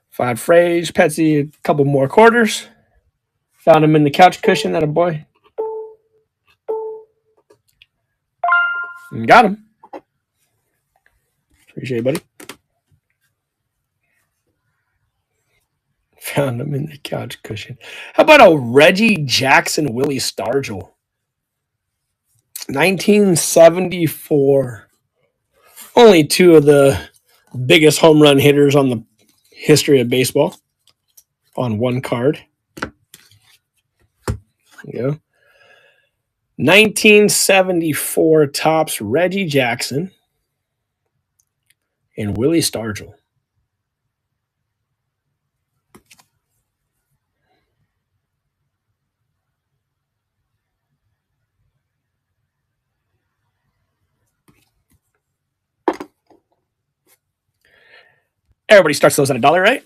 5 Frazier, Petsy, a couple more quarters. Found him in the couch cushion, that a boy. And got him. Appreciate it, buddy. Found him in the couch cushion. How about a Reggie Jackson Willie Stargell? 1974. Only 2 of the biggest home run hitters on the history of baseball on one card. There you go. 1974 Topps Reggie Jackson and Willie Stargell. Everybody starts those at $1, right?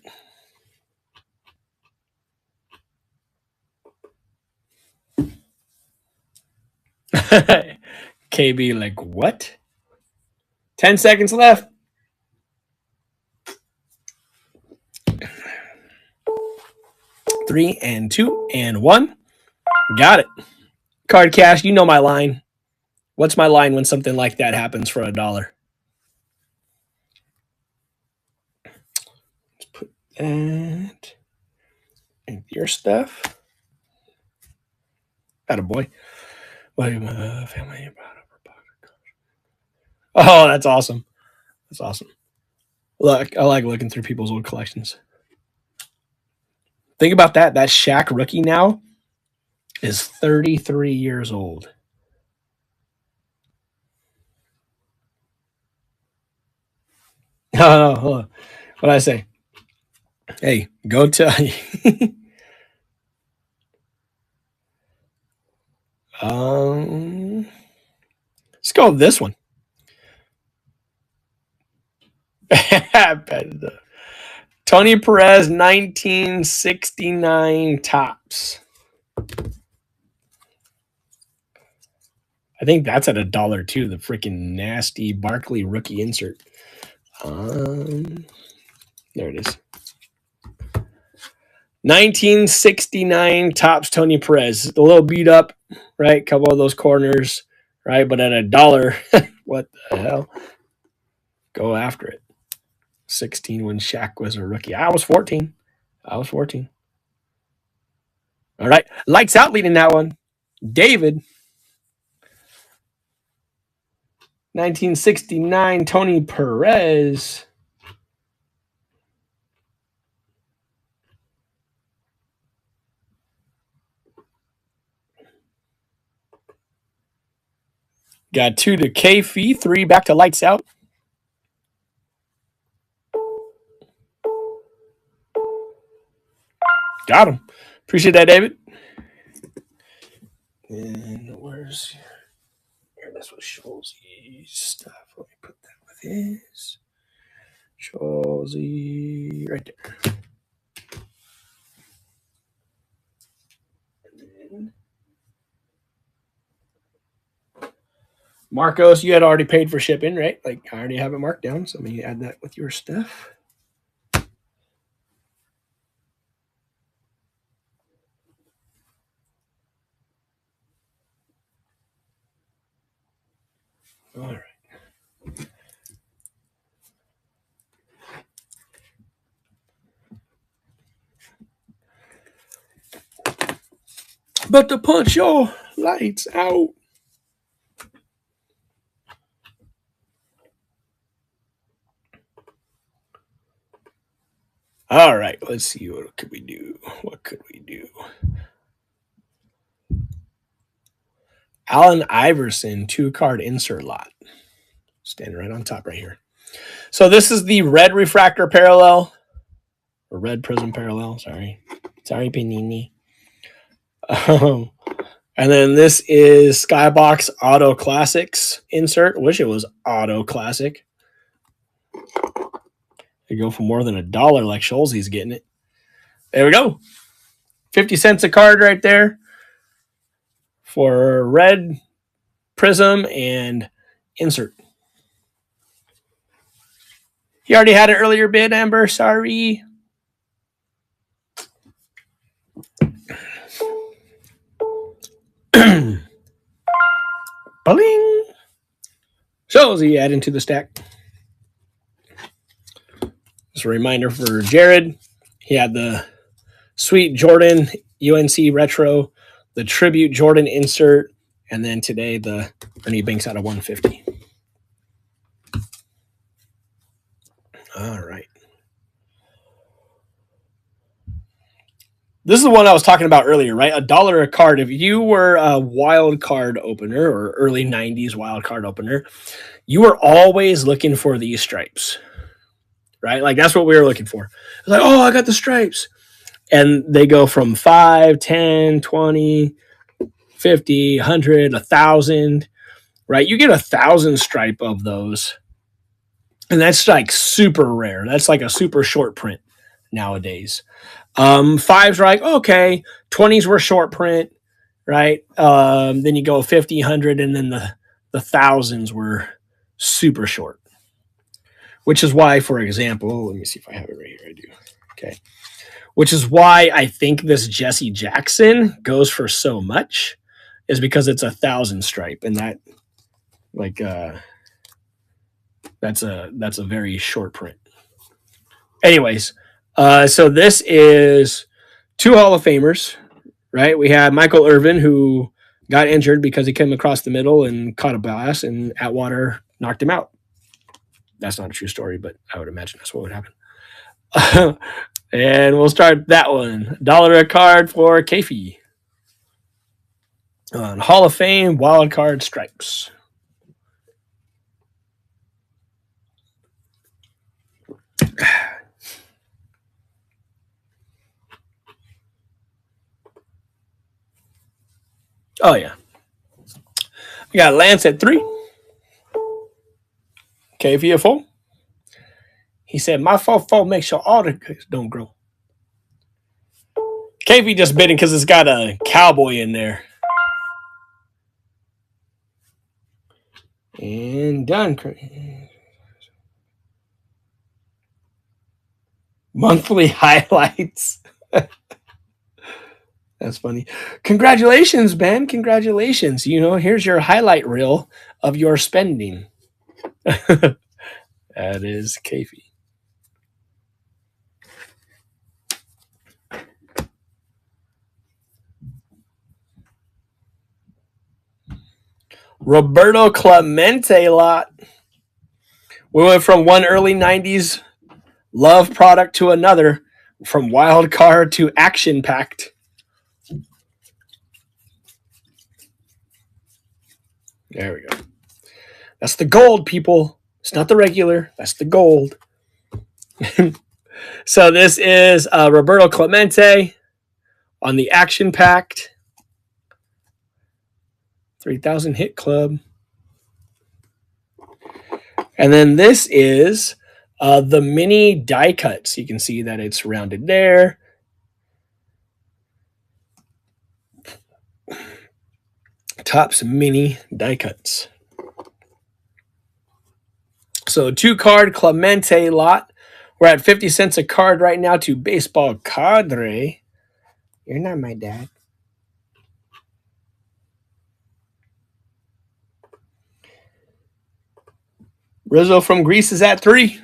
KB, like, what? 10 seconds left. 3 and 2 and 1. Got it. Card Cash, you know my line. What's my line when something like that happens for $1? Let's put that in your stuff. Attaboy. Family. Oh, that's awesome. That's awesome. Look, I like looking through people's old collections. Think about that. That Shaq rookie now is 33 years old. No, hold on. What did I say? Hey, go to. Let's go with this one. Tony Perez, 1969 tops. I think that's at $1 too. The freaking nasty Barkley rookie insert. There it is. 1969 tops Tony Perez. A little beat up, right? Couple of those corners, right? But at $1, what the hell? Go after it. 16 when Shaq was a rookie. I was 14. All right. Lights out leading that one. David. 1969 Tony Perez. Got 2 to K-Fee, 3 back to lights out. Got him. Appreciate that, David. And where's this was Scholes's stuff. Let me put that with his. Scholesy right there. Marcos, you had already paid for shipping, right? Like I already have it marked down, so let me add that with your stuff. All right. But to punch your lights out. All right, let's see what could we do. Allen Iverson 2-card insert lot. Standing right on top right here. So this is the red refractor parallel. Or red prism parallel, sorry. Sorry, Panini. And then this is Skybox Auto Classics insert. Wish it was Auto Classic. They go for more than $1 like Scholes's getting it. There we go. 50 cents a card right there for red prism and insert. He already had an earlier bid, Amber. Sorry. Bling. Scholesy add into the stack. Just a reminder for Jared. He had the sweet Jordan UNC retro, the tribute Jordan insert, and then today the Ernie Banks out of 150. All right. This is the one I was talking about earlier, right? $1 a card. If you were a wild card opener or early 90s wild card opener, you were always looking for these stripes, right? Like that's what we were looking for. It's like, oh, I got the stripes. And they go from 5, 10, 20, 50, 100, 1,000, right? You get 1,000 stripe of those. And that's like super rare. That's like a super short print nowadays. 5s are like, okay. 20s were short print, right? Then you go 50, 100, and then the 1,000s were super short. Which is why, for example, let me see if I have it right here. I do. Okay. Which is why I think this Jesse Jackson goes for so much, is because it's 1,000 stripe, and that like that's a very short print. Anyways, so this is two Hall of Famers, right? We had Michael Irvin, who got injured because he came across the middle and caught a blast, and Atwater knocked him out. That's not a true story, but I would imagine that's what would happen. And we'll start that one. $1 a card for Kafey. On Hall of Fame wild card stripes. Oh yeah. We got Lance at 3. Kafey at 4. He said, my 4-4 makes sure all the cooks don't grow. Kafey just bidding because it's got a cowboy in there. And done. Monthly highlights. That's funny. Congratulations, Ben. Congratulations. You know, here's your highlight reel of your spending. That is Kafey. Roberto Clemente lot. We went from one early 90s love product to another, from wild card to action packed. There we go. That's the gold, people. It's not the regular. That's the gold. So this is Roberto Clemente on the action packed 3,000 hit club. And then this is the mini die cuts. You can see that it's rounded there. Topps mini die cuts. So 2-card Clemente lot. We're at 50 cents a card right now to Baseball Cadre. You're not my dad. Rizzo from Greece is at 3.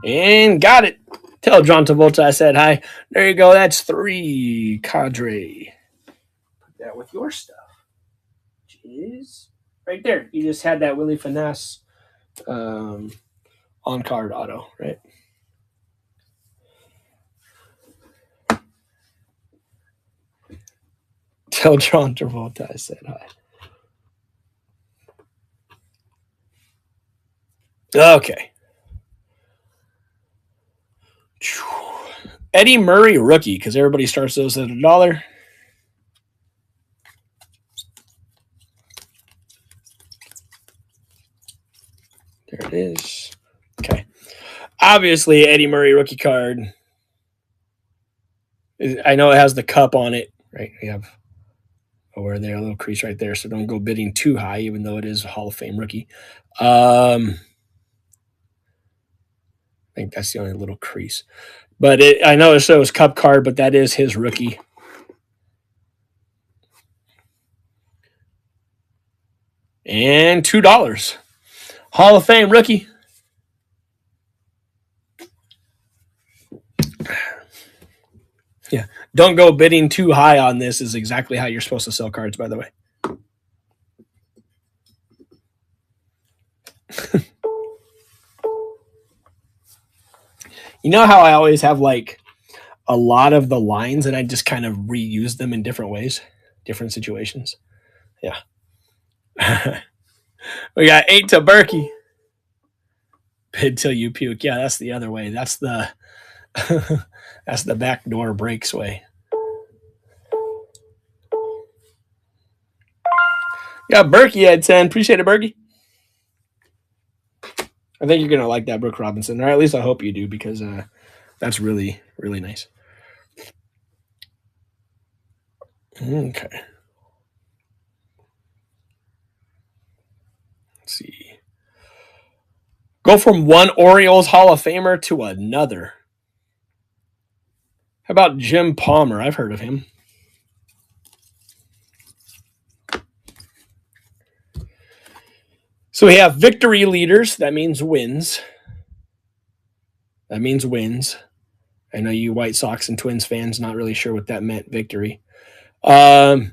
And got it. Tell John Travolta I said hi. There you go. That's 3, Cadre. Put that with your stuff. Which is right there. You just had that Willie Finesse on-card auto, right? Tell John Travolta I said hi. Okay. Eddie Murray rookie, because everybody starts those at $1. There it is. Okay. Obviously, Eddie Murray rookie card. I know it has the cup on it, right? We have over there, a little crease right there, so don't go bidding too high, even though it is a Hall of Fame rookie. I think that's the only little crease. But I know it shows cup card, but that is his rookie. And $2. Hall of Fame rookie. Yeah. Don't go bidding too high on this is exactly how you're supposed to sell cards, by the way. You know how I always have like a lot of the lines and I just kind of reuse them in different ways, different situations? Yeah. We got 8 to Berkey. Bid till you puke. Yeah, that's the other way. That's the that's the backdoor breaks way. Yeah, Berkey at 10. Appreciate it, Berkey. I think you're gonna like that Brooke Robinson, or at least I hope you do, because that's really, really nice. Okay. Go from one Orioles Hall of Famer to another. How about Jim Palmer? I've heard of him. So we have victory leaders. That means wins. That means wins. I know you White Sox and Twins fans not really sure what that meant, victory. So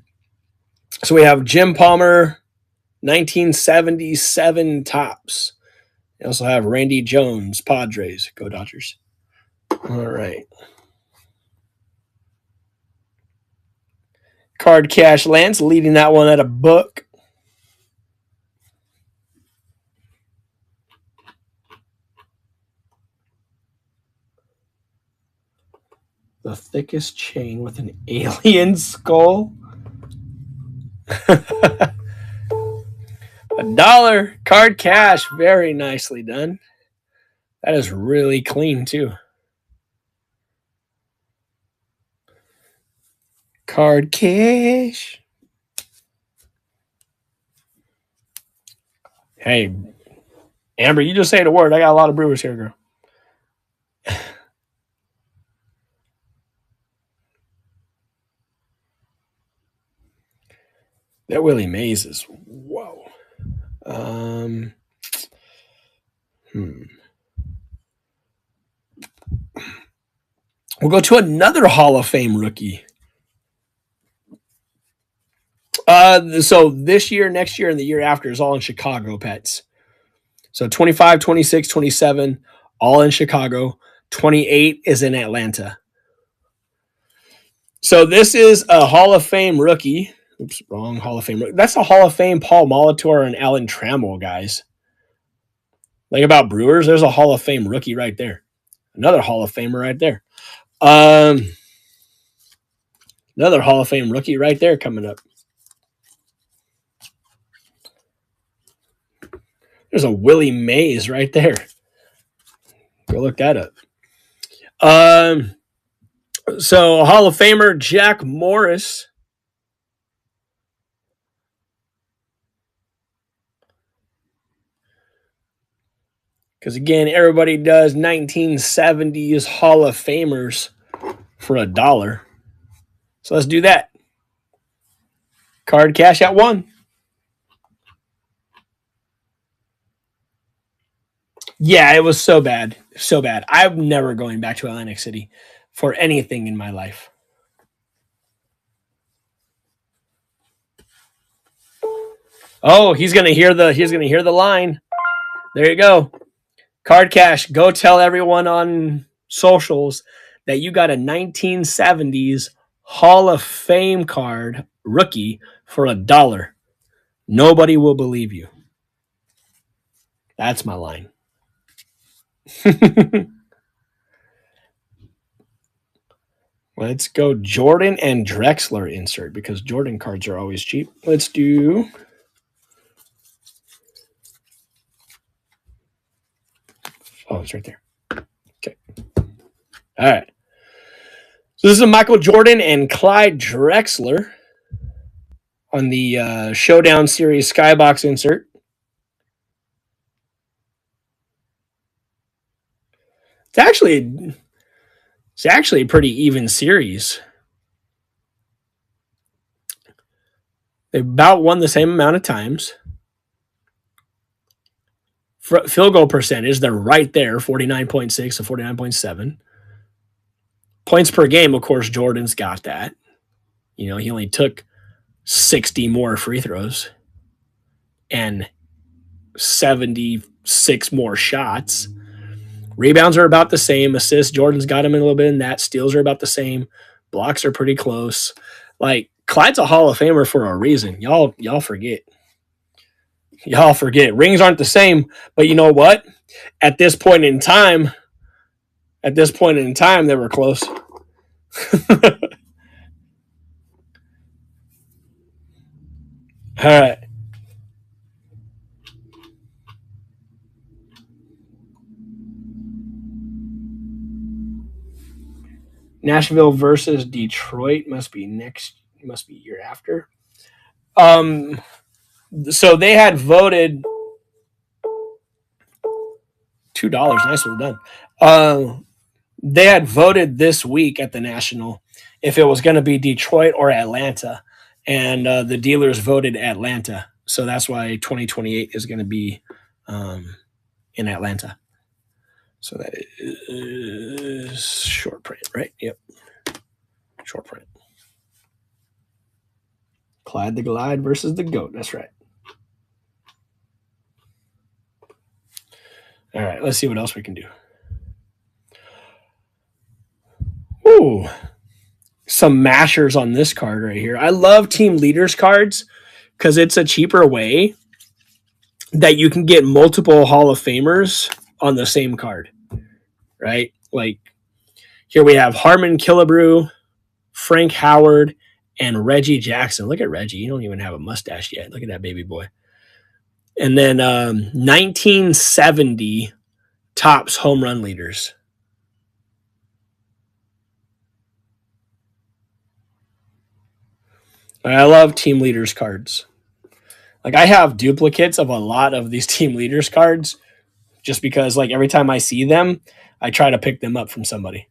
we have Jim Palmer, 1977 tops. We also have Randy Jones, Padres. Go Dodgers. All right. Card Cash Lance leading that one at a book. The thickest chain with an alien skull. $1. Card Cash. Very nicely done. That is really clean, too. Card Cash. Hey, Amber, you just say the word. I got a lot of Brewers here, girl. That Willie Mays is whoa. We'll go to another Hall of Fame rookie. So this year, next year, and the year after is all in Chicago, Pets. So 25, 26, 27, all in Chicago. 28 is in Atlanta. So this is a Hall of Fame rookie. Oops, wrong Hall of Fame rookie. That's a Hall of Fame Paul Molitor and Alan Trammell, guys. Like about Brewers, there's a Hall of Fame rookie right there. Another Hall of Famer right there. Another Hall of Fame rookie right there coming up. There's a Willie Mays right there. Go look that up. So Hall of Famer Jack Morris. Because again, everybody does 1970s Hall of Famers for $1. So let's do that. Card Cash at 1. Yeah, it was so bad. So bad. I'm never going back to Atlantic City for anything in my life. Oh, he's gonna hear the line. There you go. Card Cash, go tell everyone on socials that you got a 1970s Hall of Fame card rookie for $1. Nobody will believe you. That's my line. Let's go Jordan and Drexler insert because Jordan cards are always cheap. Let's do. Oh, it's right there. Okay. All right. So this is Michael Jordan and Clyde Drexler on the Showdown Series Skybox insert. It's actually a pretty even series. They about won the same amount of times. Field goal percentage, they're right there, 49.6 to 49.7. Points per game, of course, Jordan's got that. You know, he only took 60 more free throws and 76 more shots. Rebounds are about the same. Assists, Jordan's got him a little bit in that. Steals are about the same. Blocks are pretty close. Like, Clyde's a Hall of Famer for a reason. Y'all forget. Y'all forget. Rings aren't the same, but you know what? At this point in time, they were close. All right. Nashville versus Detroit must be year after. So they had voted $2. Nicely done. They had voted this week at the National if it was going to be Detroit or Atlanta, and the dealers voted Atlanta. So that's why 2028 is going to be in Atlanta. So that is short print, right? Yep. Short print. Clyde the Glide versus the Goat. That's right. All right, let's see what else we can do. Ooh, some mashers on this card right here. I love team leaders cards because it's a cheaper way that you can get multiple Hall of Famers on the same card, right? Like here we have Harmon Killebrew, Frank Howard, and Reggie Jackson. Look at Reggie. You don't even have a mustache yet. Look at that baby boy. And then 1970 Topps home run leaders. I love team leaders cards. Like I have duplicates of a lot of these team leaders cards just because like every time I see them, I try to pick them up from somebody.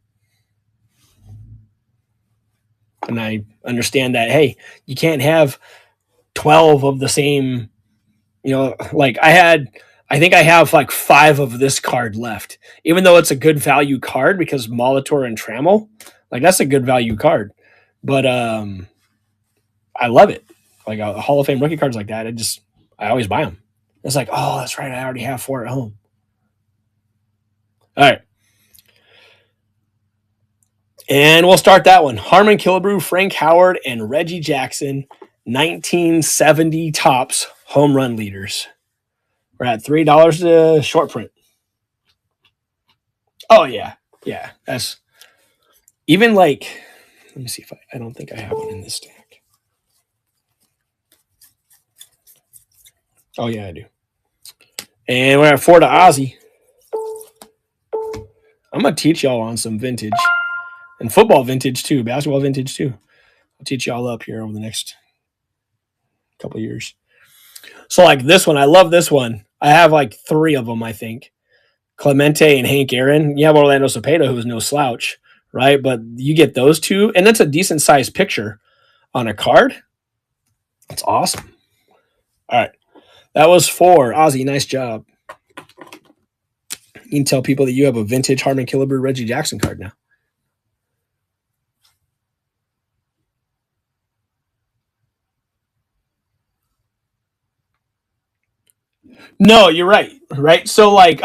And I understand that, hey, you can't have 12 of the same, like I think I have like 5 of this card left, even though it's a good value card because Molitor and Trammell, like that's a good value card. But I love it. Like a Hall of Fame rookie cards like that, I always buy them. It's like, oh, that's right. I already have 4 at home. All right. And we'll start that one. Harmon Killebrew, Frank Howard, and Reggie Jackson, 1970 Topps home run leaders. We're at $3 to short print. Oh, yeah. Yeah. That's even like, let me see if I don't think I have one in this stack. Oh, yeah, I do. And we're at 4 to Ozzy. I'm going to teach y'all on some vintage and football vintage too, basketball vintage too. I'll teach y'all up here over the next couple of years. So like this one, I love this one. I have like 3 of them, I think. Clemente and Hank Aaron. You have Orlando Cepeda, who's no slouch, right? But you get those 2, and that's a decent sized picture on a card. That's awesome. All right. That was 4. Ozzy, nice job. You can tell people that you have a vintage Harmon Killebrew Reggie Jackson card now. No, you're right. Right. So like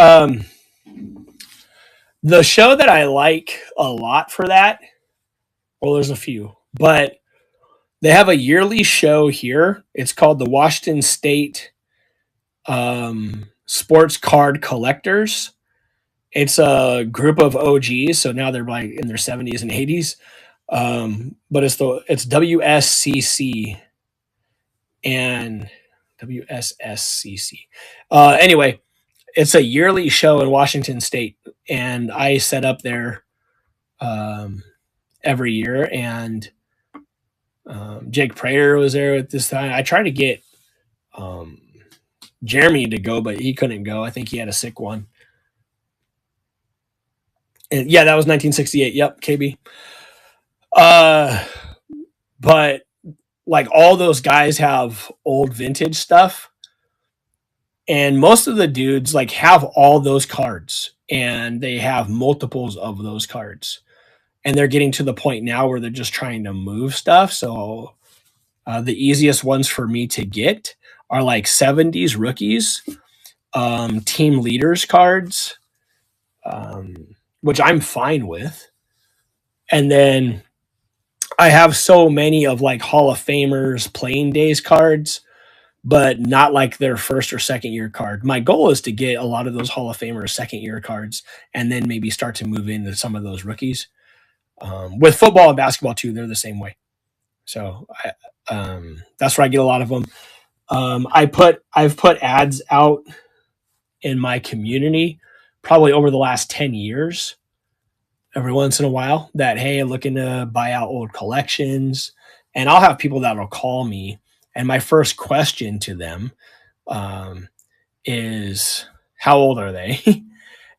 the show that I like a lot for that, well, there's a few, but they have a yearly show here. It's called the Washington State Sports Card Collectors. It's a group of OGs, so now they're like in their 70s and 80s. But it's WSCC and WSSCC. Anyway, it's a yearly show in Washington State, and I set up there every year. And Jake Prater was there at this time. I tried to get Jeremy to go, but he couldn't go. I think he had a sick one. And yeah, that was 1968. Yep, KB. But like all those guys have old vintage stuff, and most of the dudes like have all those cards, and they have multiples of those cards, and they're getting to the point now where they're just trying to move stuff. So the easiest ones for me to get are like 70s rookies, team leaders cards, which I'm fine with. And then I have so many of like Hall of Famers playing days cards, but not like their first or second year card. My goal is to get a lot of those Hall of Famers second year cards and then maybe start to move into some of those rookies. With football and basketball too, they're the same way. So that's where I get a lot of them. I've put ads out in my community probably over the last 10 years, every once in a while, that, hey, I'm looking to buy out old collections. And I'll have people that will call me. And my first question to them is, how old are they?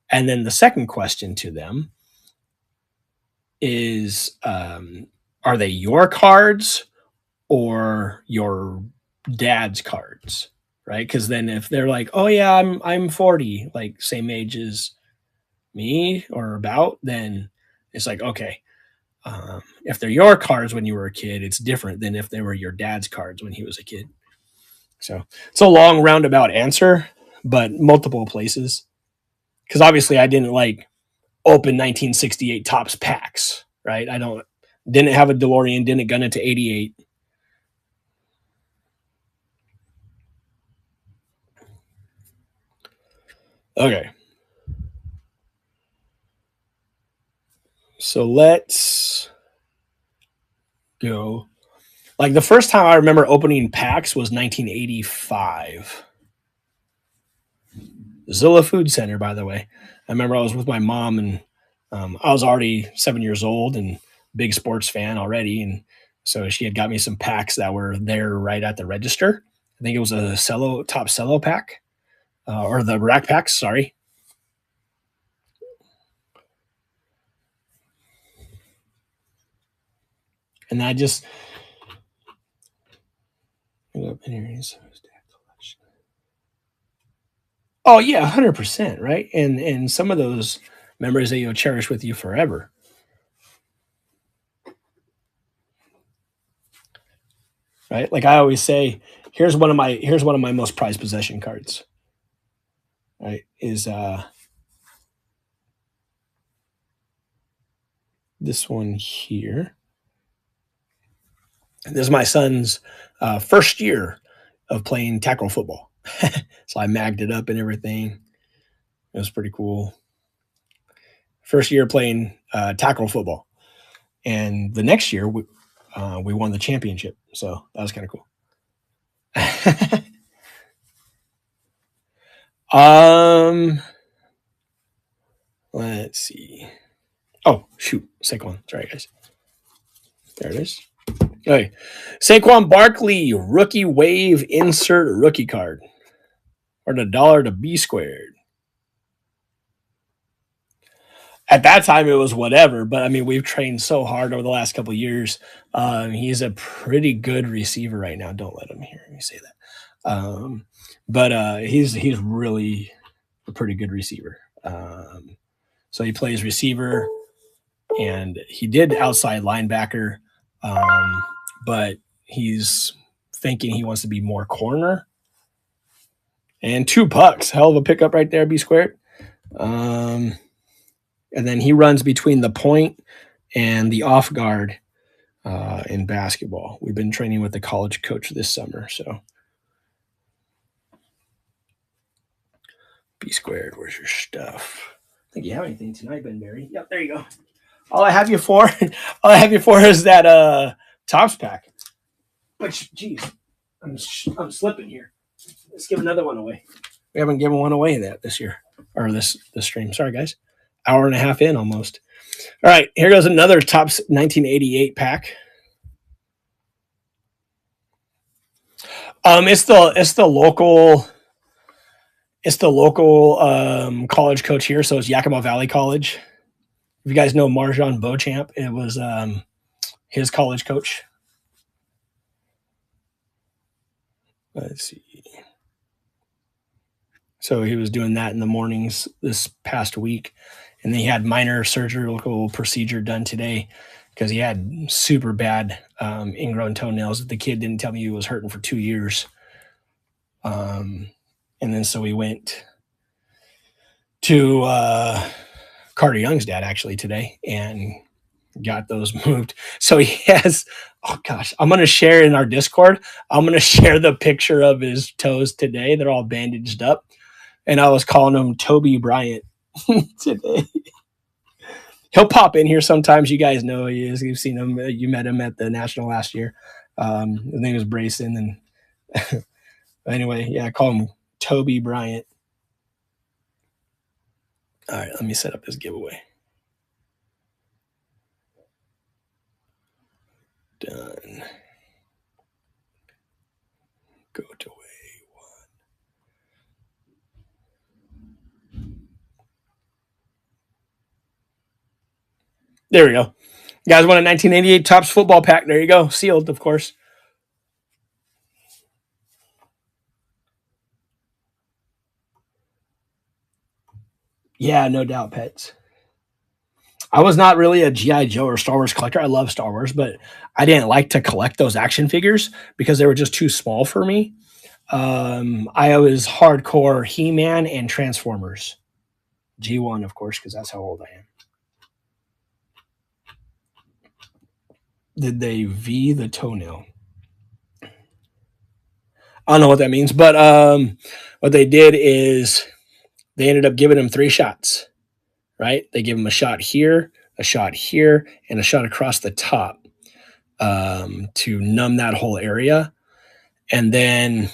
And then the second question to them is, are they your cards or your dad's cards? Right? Because then if they're like, oh yeah, I'm 40, like same age as me or about, then it's like, okay. If they're your cards when you were a kid, it's different than if they were your dad's cards when he was a kid. So it's a long roundabout answer, but multiple places. Because obviously I didn't like open 1968 Topps packs, right? I didn't have a DeLorean, didn't gun it to 88. Okay. So let's go. Like the first time I remember opening packs was 1985. Zilla Food Center, by the way. I remember I was with my mom, and I was already 7 years old and big sports fan already. And so she had got me some packs that were there right at the register. I think it was a top cello pack, or the rack packs, sorry. And I just, oh yeah, 100%, right? And some of those memories that you'll cherish with you forever. Right? Like I always say, here's one of my most prized possession cards. Right? Is this one here. This is my son's first year of playing tackle football. So I magged it up and everything. It was pretty cool. First year playing tackle football. And the next year, we won the championship. So that was kind of cool. Let's see. Oh, shoot. Saquon. Sorry, guys. There it is. Okay. Saquon Barkley, rookie wave insert rookie card. Or the dollar to be squared. At that time, it was whatever, but I mean, we've trained so hard over the last couple of years. He's a pretty good receiver right now. Don't let him hear me say that. But he's really a pretty good receiver. So he plays receiver, and he did outside linebacker, but he's thinking he wants to be more corner. And $2, hell of a pickup right there, B squared. And then he runs between the point and the off guard in basketball. We've been training with the college coach this summer. So B squared, where's your stuff? I think you have anything tonight, Ben Berry. Yep, there you go. All I have you for, all I have you for is that Topps pack. Which, geez, I'm slipping here. Let's give another one away. We haven't given one away that this year or this stream. Sorry, guys. Hour and a half in almost. All right, here goes another Topps 1988 pack. It's the local college coach here, so it's Yakima Valley College. If you guys know Marjan Beauchamp, it was his college coach. Let's see. So he was doing that in the mornings this past week, and then he had minor surgical procedure done today because he had super bad ingrown toenails that the kid didn't tell me he was hurting for 2 years. And then so we went to Carter Young's dad actually today and got those moved. So he has, oh gosh, I'm going to share in our Discord. I'm going to share the picture of his toes today. They're all bandaged up. And I was calling him Toby Bryant today. He'll pop in here sometimes. You guys know he is. You've seen him. You met him at the National last year. His name is Brayson. And anyway, yeah, I call him Toby Bryant. All right, let me set up this giveaway. Done. Go to way one. There we go. You guys won a 1988 Topps football pack. There you go. Sealed, of course. Yeah, no doubt, pets. I was not really a G.I. Joe or Star Wars collector. I love Star Wars, but I didn't like to collect those action figures because they were just too small for me. I was hardcore He-Man and Transformers. G1, of course, because that's how old I am. Did they V the toenail? I don't know what that means, but what they did is they ended up giving him 3 shots, right? They gave him a shot here, and a shot across the top to numb that whole area. And then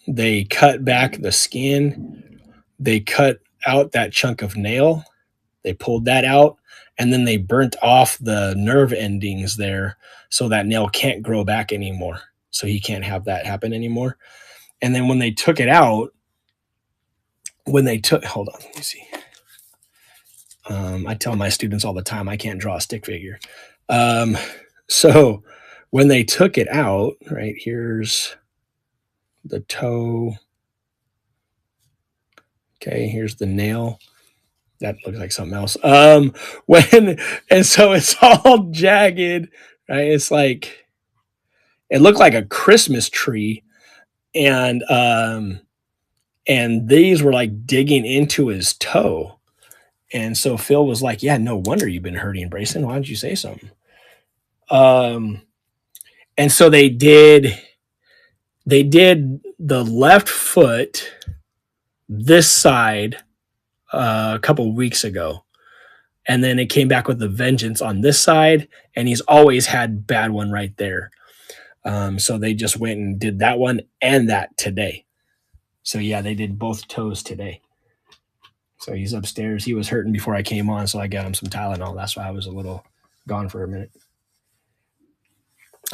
they cut back the skin. They cut out that chunk of nail. They pulled that out, and then they burnt off the nerve endings there so that nail can't grow back anymore. So he can't have that happen anymore. And then when they took it out, hold on, let me see. I tell my students all the time I can't draw a stick figure. So when they took it out, right, here's the toe. Okay, here's the nail. That looks like something else. And so it's all jagged, right? It's like it looked like a Christmas tree, and these were like digging into his toe. And so Phil was like, "Yeah, no wonder you've been hurting, Brayson. Why don't you say something?" And so they did the left foot this side a couple weeks ago, and then it came back with the vengeance on this side, and he's always had bad one right there. So they just went and did that one and that today. So yeah, they did both toes today. So he's upstairs. He was hurting before I came on, so I got him some Tylenol. That's why I was a little gone for a minute.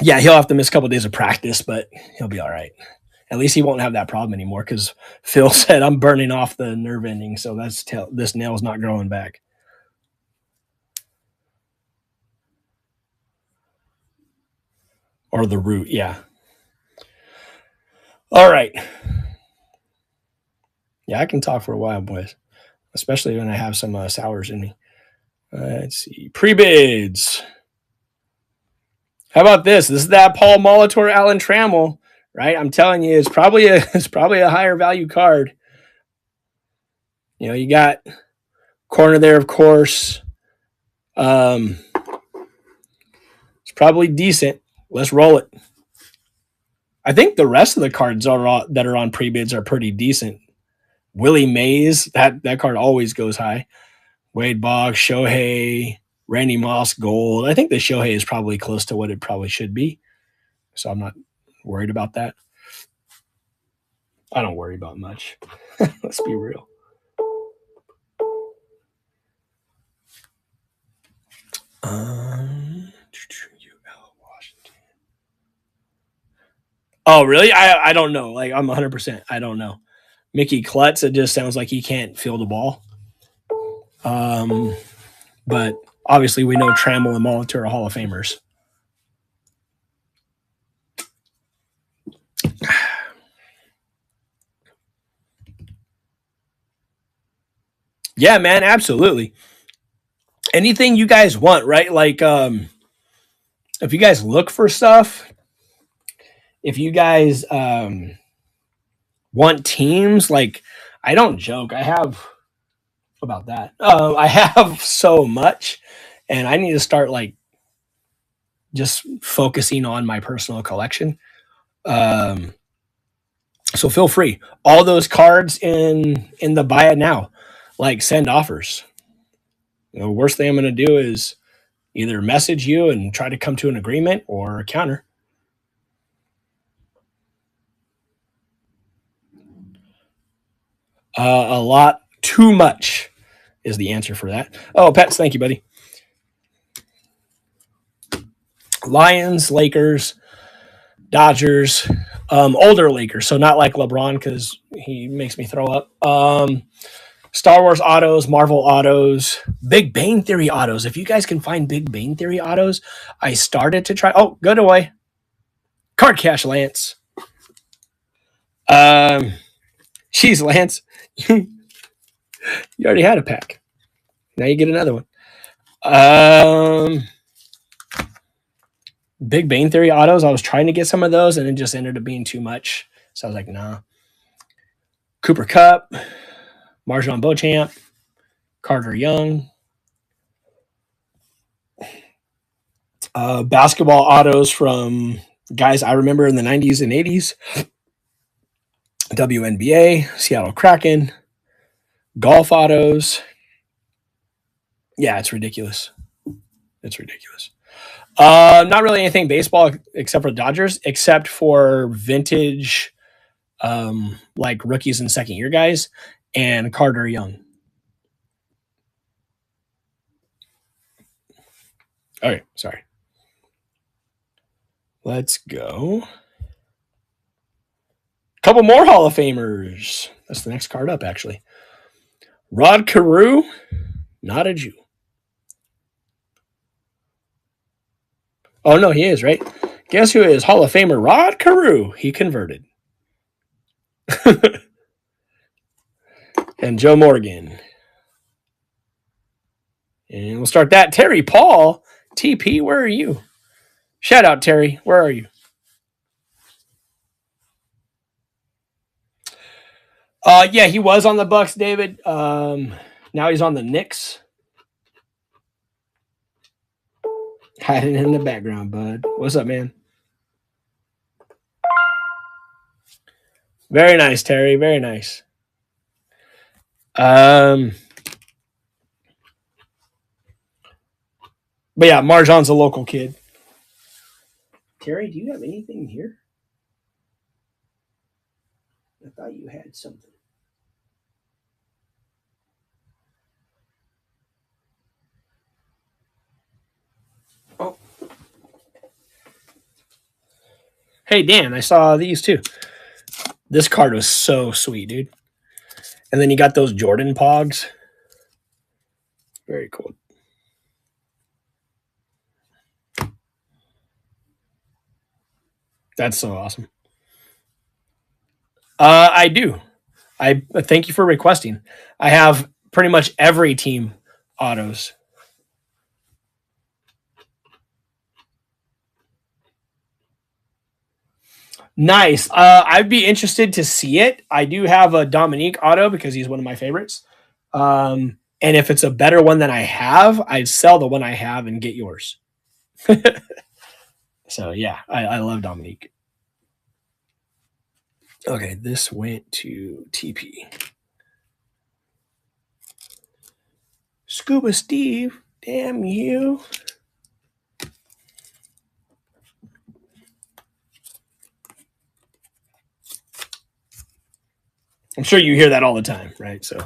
Yeah, he'll have to miss a couple of days of practice, but he'll be all right. At least he won't have that problem anymore because Phil said I'm burning off the nerve ending, so this nail is not growing back. Or the root, yeah. All right. Yeah, I can talk for a while, boys, especially when I have some sours in me. Let's see. Pre-bids. How about this? This is that Paul Molitor Alan Trammell, right? I'm telling you, it's probably a higher value card. You know, you got corner there, of course. It's probably decent. Let's roll it. I think the rest of the cards that are on pre-bids are pretty decent. Willie Mays, that card always goes high. Wade Boggs, Shohei, Randy Moss, gold. I think the Shohei is probably close to what it probably should be. So I'm not worried about that. I don't worry about much. Let's be real. Oh, really? I don't know. Like, I'm 100%. I don't know. Mickey Klutz, it just sounds like he can't feel the ball. But obviously we know Trammell and Molitor are Hall of Famers. Yeah, man, absolutely. Anything you guys want, right? Like, if you guys look for stuff, if you guys want teams, like, I don't joke. I have about that. I have so much, and I need to start like just focusing on my personal collection. So feel free. All those cards in the buy it now, like send offers. The worst thing I'm going to do is either message you and try to come to an agreement or counter. A lot, too much is the answer for that. Oh, Pets, thank you, buddy. Lions, Lakers, Dodgers, older Lakers, so not like LeBron because he makes me throw up. Star Wars autos, Marvel autos, Big Bang Theory autos. If you guys can find Big Bang Theory autos, I started to try. Oh, good away. Card cash, Lance. Um, Jeez, Lance. You already had a pack. Now you get another one. Big Bang Theory autos. I was trying to get some of those, and it just ended up being too much. So I was like, nah. Cooper Cup, Marjon Beauchamp, Carter Young. Basketball autos from guys I remember in the 90s and 80s. WNBA, Seattle Kraken, golf autos. Yeah, it's ridiculous. It's ridiculous. Not really anything baseball except for the Dodgers, except for vintage, like rookies and second year guys, and Carter Young. Okay, sorry. Let's go. Couple more Hall of Famers. That's the next card up, actually. Rod Carew, not a Jew. Oh, no, he is, right? Guess who is Hall of Famer Rod Carew? He converted. And Joe Morgan. And we'll start that. Terry Paul, TP, where are you? Shout out, Terry. Where are you? Yeah, he was on the Bucks, David. Now he's on the Knicks. Hiding in the background, bud. What's up, man? Very nice, Terry. Very nice. But yeah, Marjon's a local kid. Terry, do you have anything here? I thought you had something. Oh. Hey, Dan, I saw these too. This card was so sweet, dude. And then you got those Jordan Pogs. Very cool. That's so awesome. I do. I thank you for requesting. I have pretty much every team autos. Nice. I'd be interested to see it. I do have a Dominique auto because he's one of my favorites. And if it's a better one than I have, I'd sell the one I have and get yours. So yeah, I love Dominique. Okay, this went to TP. Scuba Steve, damn you. I'm sure you hear that all the time, right? So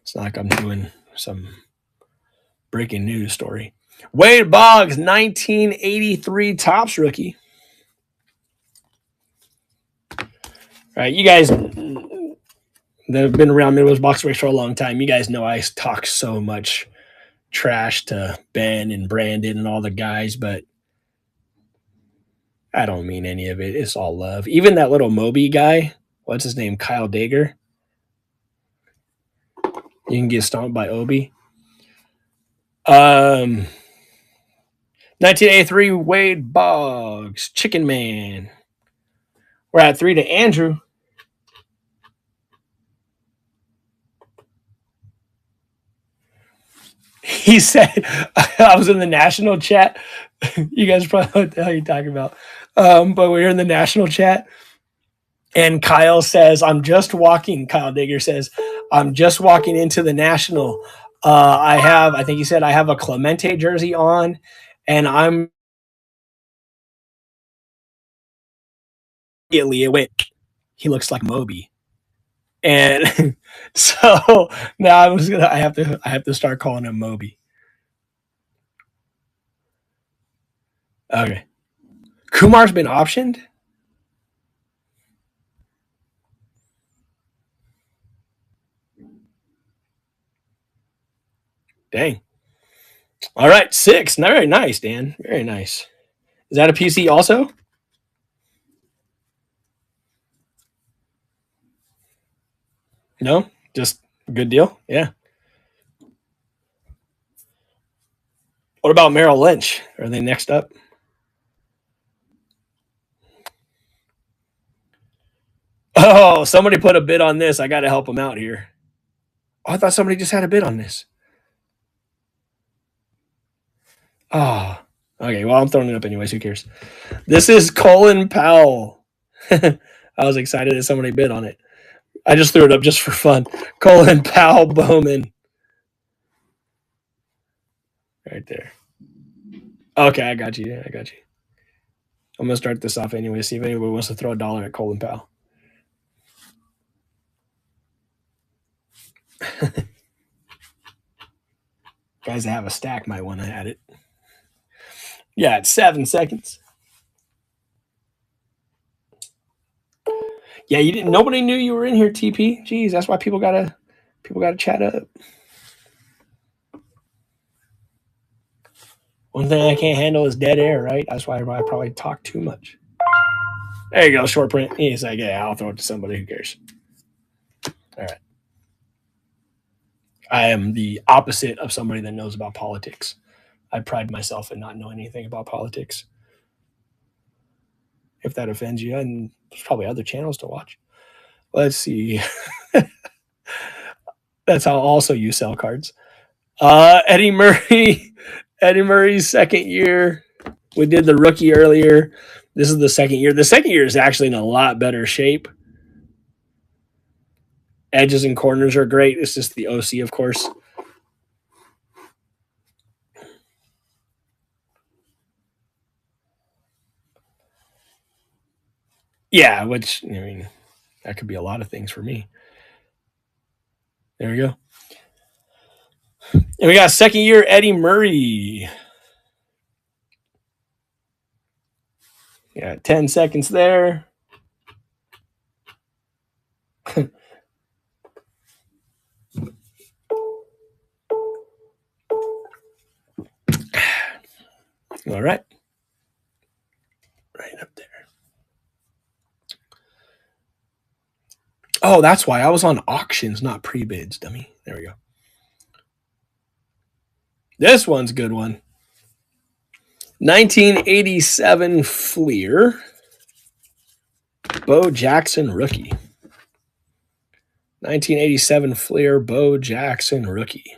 it's not like I'm doing some breaking news story. Wade Boggs, 1983 Topps rookie. All right, you guys that have been around Midwest Box Breaks for a long time, you guys know I talk so much trash to Ben and Brandon and all the guys, but I don't mean any of it. It's all love. Even that little Moby guy, what's his name? Kyle Dager. You can get stomped by Obi. 1983 Wade Boggs, Chicken Man. We're at 3 to Andrew. He said, I was in the national chat. You guys probably know what the hell you're talking about. But we're in the national chat. And Kyle says, Kyle Digger says, I'm just walking into the national. I think he said, I have a Clemente jersey on, and it went, he looks like Moby. And so now I have to start calling him Moby. Okay. Kumar's been optioned? Dang. All right, 6. Very nice, Dan. Very nice. Is that a PC also? No, just a good deal. Yeah. What about Merrill Lynch? Are they next up? Oh, somebody put a bid on this. I got to help them out here. Oh, I thought somebody just had a bid on this. Oh, okay. Well, I'm throwing it up anyways. Who cares? This is Colin Powell. I was excited that somebody bid on it. I just threw it up just for fun. Colin Powell Bowman. Right there. Okay, I got you. Yeah, I got you. I'm going to start this off anyway. See if anybody wants to throw $1 at Colin Powell. Guys that have a stack might want to add it. Yeah, it's 7 seconds. Yeah, you didn't. Nobody knew you were in here, TP. Jeez, that's why people gotta chat up. One thing I can't handle is dead air, right? That's why I probably talk too much. There you go, short print. He's like, yeah, I'll throw it to somebody. Who cares? All right. I am the opposite of somebody that knows about politics. I pride myself in not knowing anything about politics. If that offends you, and there's probably other channels to watch. Let's see. That's how also you sell cards. Eddie Murray. Eddie Murray's second year. We did the rookie earlier. This is the second year. The second year is actually in a lot better shape. Edges and corners are great. It's just the OC, of course. Yeah, which, I mean, that could be a lot of things for me. There we go. And we got second year Eddie Murray. Yeah, 10 seconds there. All right. Right up there. Oh, that's why I was on auctions, not pre-bids, dummy. There we go. This one's a good one. 1987 Fleer. Bo Jackson rookie. 1987 Fleer Bo Jackson rookie.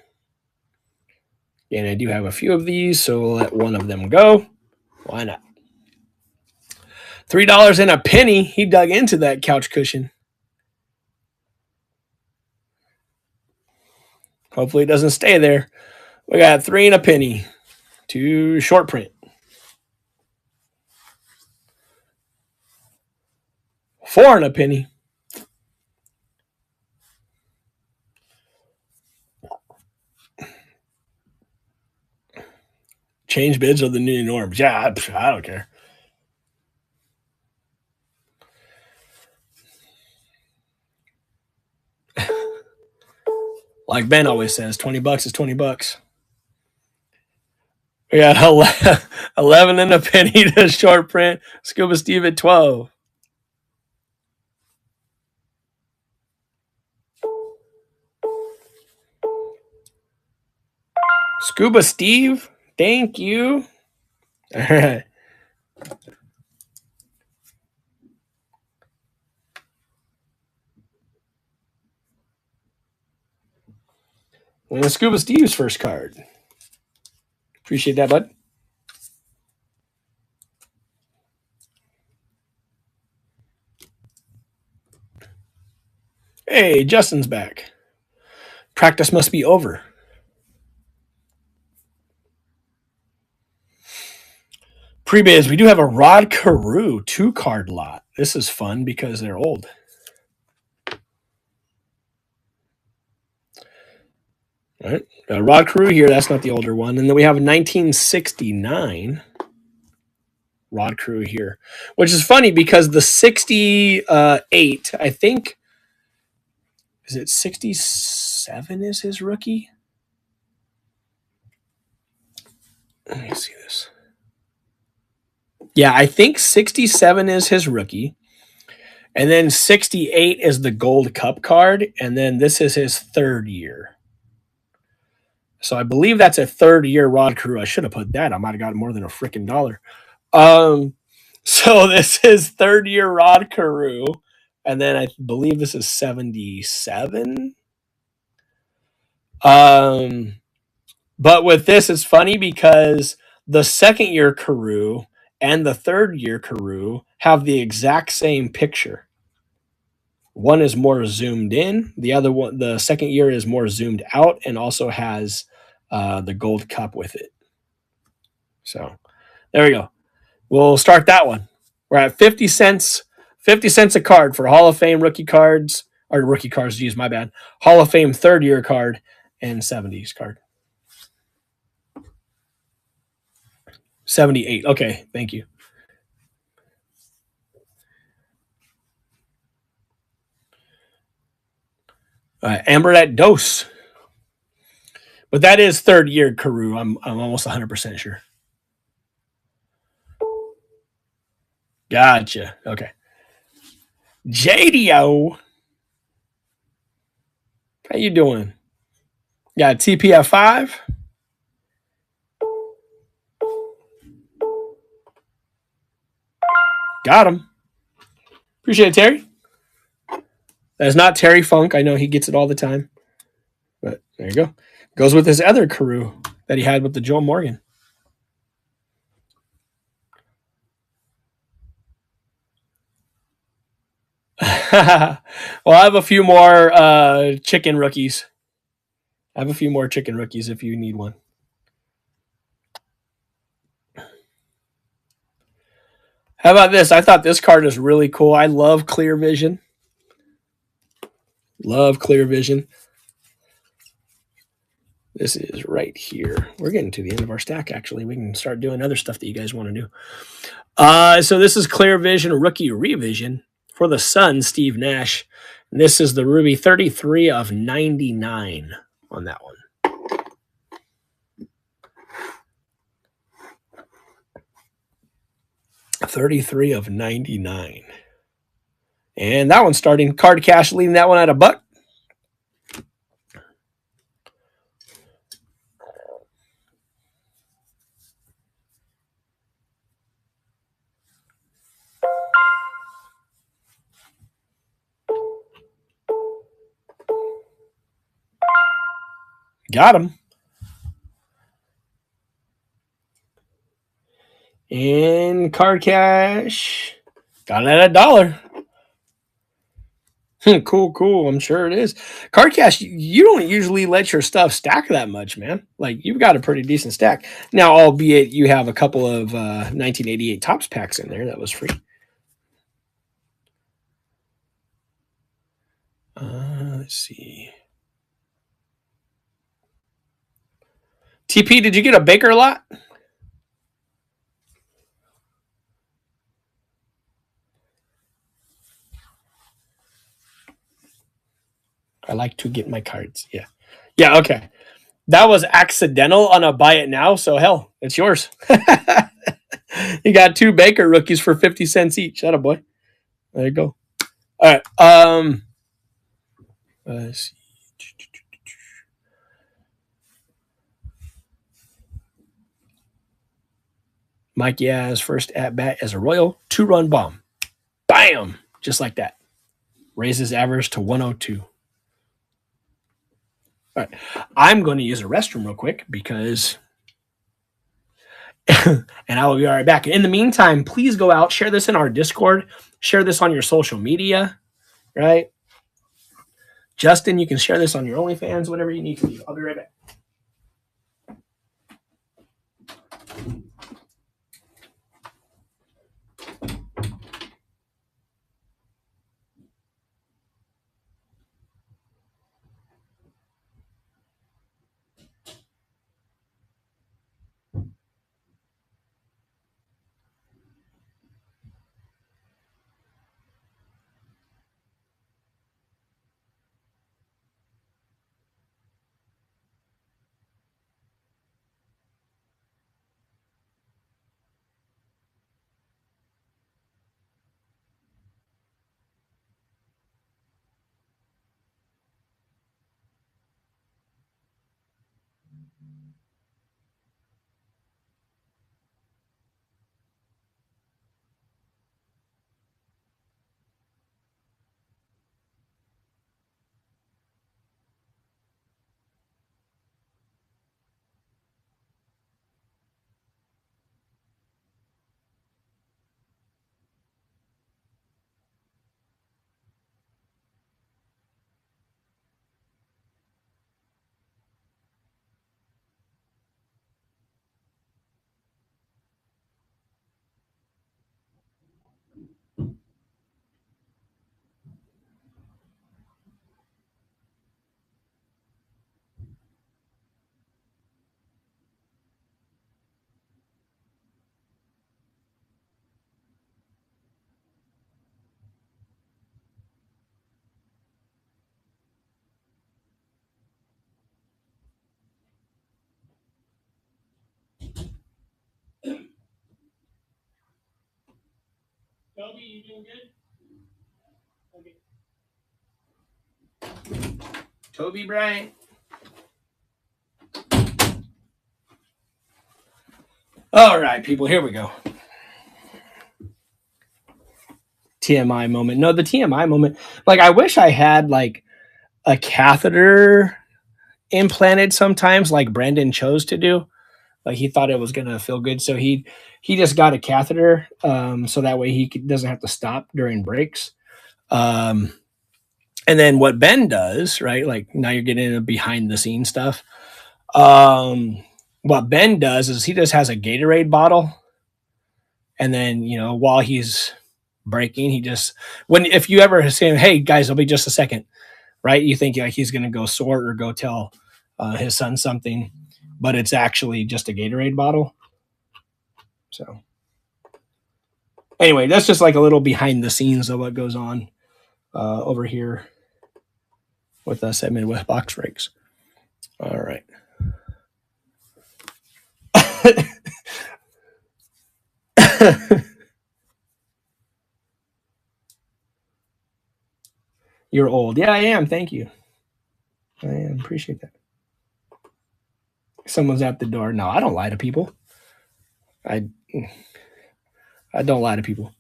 And I do have a few of these, so we'll let one of them go. Why not? $3 and a penny. He dug into that couch cushion. Hopefully it doesn't stay there. We got 3 and a penny to short print. 4 and a penny. Change bids are the new norms. Yeah, I don't care. Like Ben always says, $20 is $20. We got 11 and a penny to short print. Scuba Steve at 12. Scuba Steve, thank you. All right. And Scuba Steve's first card. Appreciate that, bud. Hey, Justin's back. Practice must be over. Pre-bids, we do have a Rod Carew 2-card lot. This is fun because they're old. All right. Rod Carew here, that's not the older one. And then we have a 1969 Rod Carew here, which is funny because the 68, I think, is it 67 is his rookie? Let me see this. Yeah, I think 67 is his rookie. And then 68 is the Gold Cup card. And then this is his third year. So I believe that's a third year Rod Carew. I should have put that. I might have gotten more than a freaking dollar. So this is third year Rod Carew. And then I believe this is 77. But with this, it's funny because the second year Carew and the third year Carew have the exact same picture. One is more zoomed in. The other one, the second year, is more zoomed out and also has the Gold Cup with it. So there we go. We'll start that one. We're at 50 cents. 50 cents a card for Hall of Fame rookie cards, or rookie cards, geez, my bad. Hall of Fame third year card and 70s card. 78. Okay, thank you. Amber at Dose. But that is third year Carew. I'm almost 100% sure. Gotcha. Okay. JDO. How you doing? Got TPF 5. Got him. Appreciate it, Terry. That's not Terry Funk. I know he gets it all the time. But there you go. Goes with his other Carew that he had with the Joe Morgan. Well, I have a few more chicken rookies. I have a few more chicken rookies if you need one. How about this? I thought this card is really cool. I love Clear Vision. Love Clear Vision. This is right here. We're getting to the end of our stack, actually. We can start doing other stuff that you guys want to do. So this is Clear Vision Rookie Revision for the Suns, Steve Nash. And this is the Ruby 33 of 99 on that one. $33 of 99. And that one's starting. Card Cash leading that one at $1. Got him. And Card Cash got it at $1. Cool. I'm sure it is. Card Cash, you don't usually let your stuff stack that much, man. Like, you've got a pretty decent stack. Now, albeit you have a couple of 1988 Topps packs in there. That was free. Let's see. TP, did you get a Baker lot? I like to get my cards. Yeah, okay. That was accidental on a buy it now, so hell, it's yours. You got 2 Baker rookies for 50 cents each. That a boy. There you go. All right. Let's see. Mike Yaz first at bat as a Royal, 2-run bomb. Bam! Just like that. Raises average to 102. All right. I'm going to use a restroom real quick because and I will be right back. In the meantime, please go out, share this in our Discord, share this on your social media, right? Justin, you can share this on your OnlyFans, whatever you need to do. I'll be right back. Toby, you doing good? Okay. Toby Bryant. All right, people, here we go. TMI moment. No, the TMI moment. Like, I wish I had like a catheter implanted sometimes, like Brandon chose to do. Like he thought it was gonna feel good, so he just got a catheter, so that way doesn't have to stop during breaks. Um, and then what Ben does, right? Like now you're getting into behind the scenes stuff. What Ben does is he just has a Gatorade bottle, and then while he's breaking, he just when if you ever say, "Hey guys, I'll be just a second," right? You think like he's gonna go sort or go tell his son something, but it's actually just a Gatorade bottle. So anyway, that's just like a little behind the scenes of what goes on over here with us at Midwest Box Breaks. All right. You're old. Yeah, I am. Thank you. I am. Appreciate that. Someone's at the door. No, I don't lie to people. I I don't lie to people.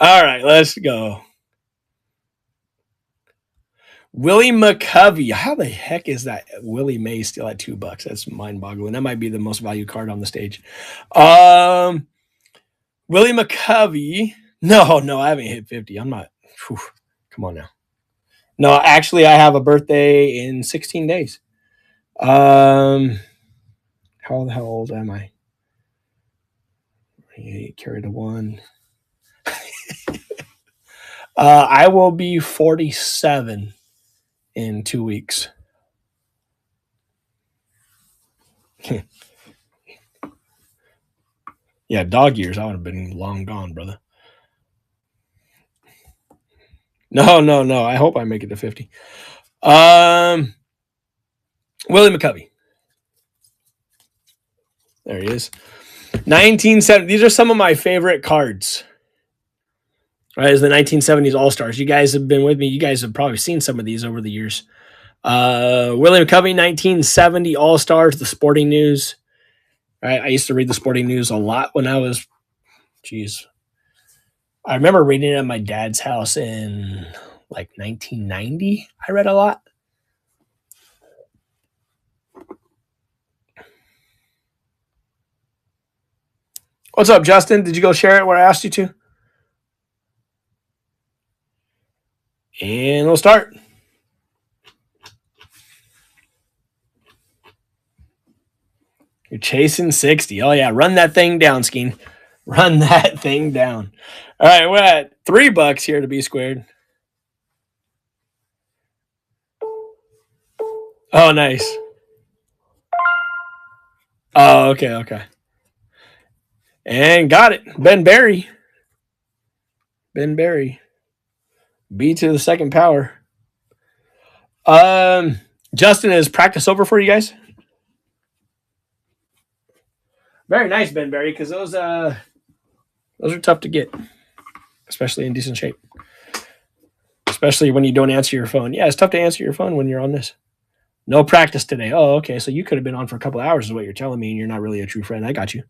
All right, let's go. Willie McCovey. How the heck is that Willie Mays still at $2? That's mind boggling. That might be the most value card on the stage. Um, Willie McCovey. No, I haven't hit 50. I'm not. Whew, come on now. No, actually, I have a birthday in 16 days. How old am I? Carry the one. I will be 47 in 2 weeks. Yeah, dog years. I would have been long gone, brother. No. I hope I make it to 50. Willie McCovey. There he is. 1970. These are some of my favorite cards. Right, as the 1970s All Stars. You guys have been with me. You guys have probably seen some of these over the years. Willie McCovey, 1970 All Stars, the Sporting News. Right, I used to read the Sporting News a lot when I was, I remember reading it at my dad's house in like 1990. I read a lot. What's up, Justin? Did you go share it where I asked you to? And we'll start. You're chasing 60. Oh, yeah. Run that thing down, Skeen. Run that thing down. All right. We're at $3 here to be squared. Oh, nice. Oh, okay. And got it. Ben Barry. B to the second power. Justin, is practice over for you guys? Very nice, Ben Barry, because those are tough to get, especially in decent shape. especially when you don't answer your phone. Yeah, it's tough to answer your phone when you're on this. No practice today. Oh, okay. So you could have been on for a couple of hours is what you're telling me, and you're not really a true friend. I got you.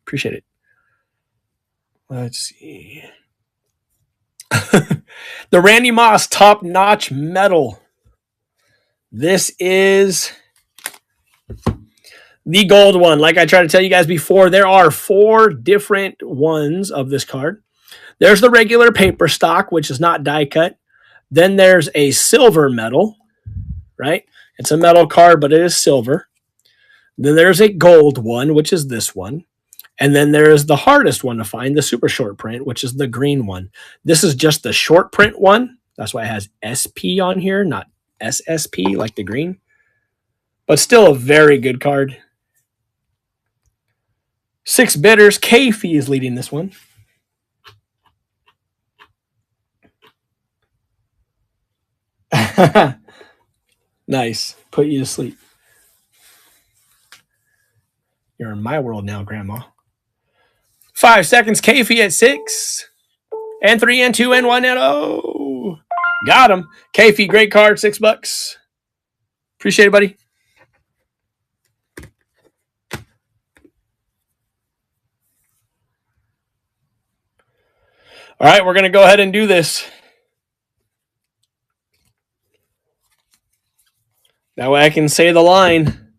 Appreciate it. Let's see. The Randy Moss Top Notch Medal. This is the gold one. Like I tried to tell you guys before, there are 4 different ones of this card. There's the regular paper stock, which is not die cut. Then there's a silver medal, right? It's a metal card, but it is silver. Then there's a gold one, which is this one. And then there is the hardest one to find, the super short print, which is the green one. This is just the short print one. That's why it has SP on here, not SSP like the green. But still a very good card. 6 bidders. Kfee is leading this one. Nice. Put you to sleep. You're in my world now, Grandma. 5 seconds. Kfee at 6. And 3 and 2 and 1 and 0. Got him. Kfee, great card. $6. Appreciate it, buddy. All right, we're going to go ahead and do this. That way I can say the line.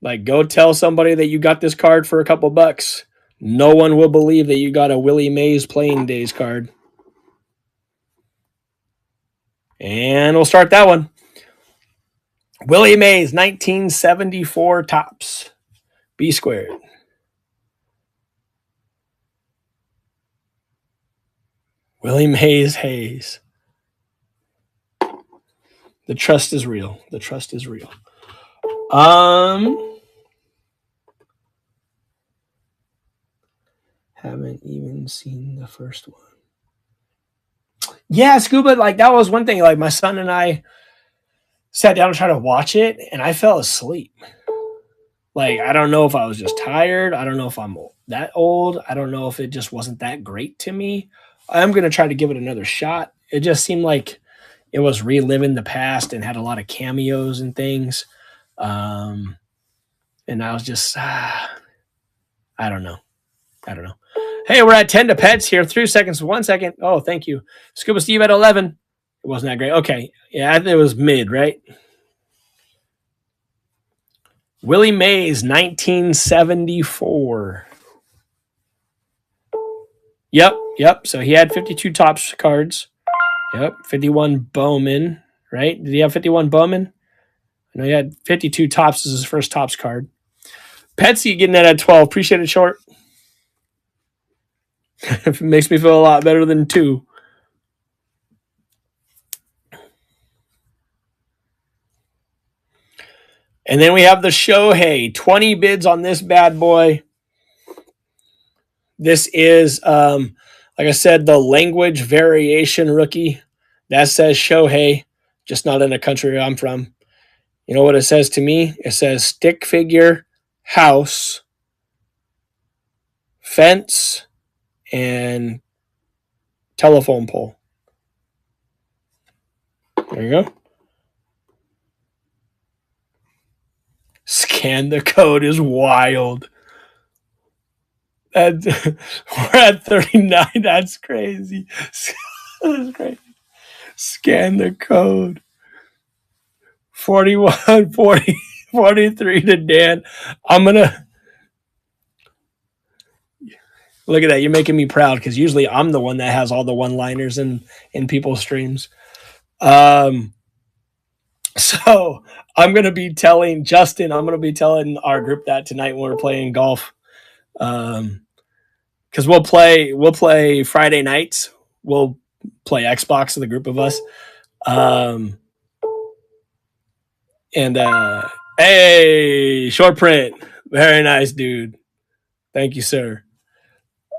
Like, go tell somebody that you got this card for a couple bucks. No one will believe that you got a Willie Mays Playing Days card. And we'll start that one. Willie Mays, 1974 Topps. B squared. Willie Mays Hayes. The trust is real. The trust is real. Haven't even seen the first one. Yeah, Scuba, like that was one thing. Like my son and I sat down and tried to watch it, and I fell asleep. Like, I don't know if I was just tired. I don't know if I'm that old. I don't know if it just wasn't that great to me. I'm going to try to give it another shot. It just seemed like it was reliving the past and had a lot of cameos and things. And I was just, I don't know. Hey, we're at 10 to pets here. 3 seconds, 1 second. Oh, thank you. Scuba Steve at 11. It wasn't that great. Okay. Yeah, it was mid, right? Willie Mays, 1974. Yep. So he had 52 Topps cards. Yep. 51 Bowman, right? Did he have 51 Bowman? No, he had 52 Topps as his first Topps card. Petsy getting that at 12. Appreciate it, Short. It makes me feel a lot better than 2. And then we have the Shohei. 20 bids on this bad boy. This is, like I said, the language variation rookie. That says Shohei, just not in the country I'm from. You know what it says to me? It says stick figure, house, fence, and telephone pole. There you go. Scan the code is wild. We're at 39. That's crazy. That's crazy. Scan the code. 41, 40, 43 to Dan. I'm going to look at that. You're making me proud because usually I'm the one that has all the one-liners in people's streams. So I'm going to be telling Justin, I'm going to be telling our group that tonight when we're playing golf. Because we'll play Friday nights. We'll play Xbox, the group of us. Hey, short print. Very nice, dude. Thank you, sir.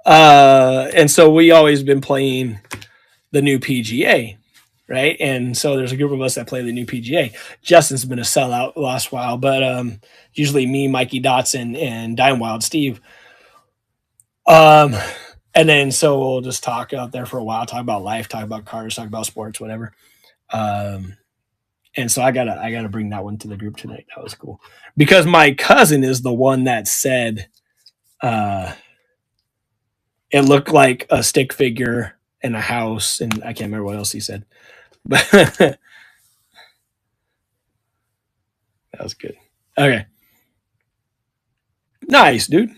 And so we always been playing the new PGA, right? And so there's a group of us that play the new PGA. Justin's been a sellout the last while, but usually me, Mikey Dotson, and Dime Wild Steve. And then so we'll just talk out there for a while, talk about life, talk about cars, talk about sports, whatever. And so I gotta bring that one to the group tonight. That was cool because my cousin is the one that said it looked like a stick figure in a house, and I can't remember what else he said, but that was good. Okay, nice, dude.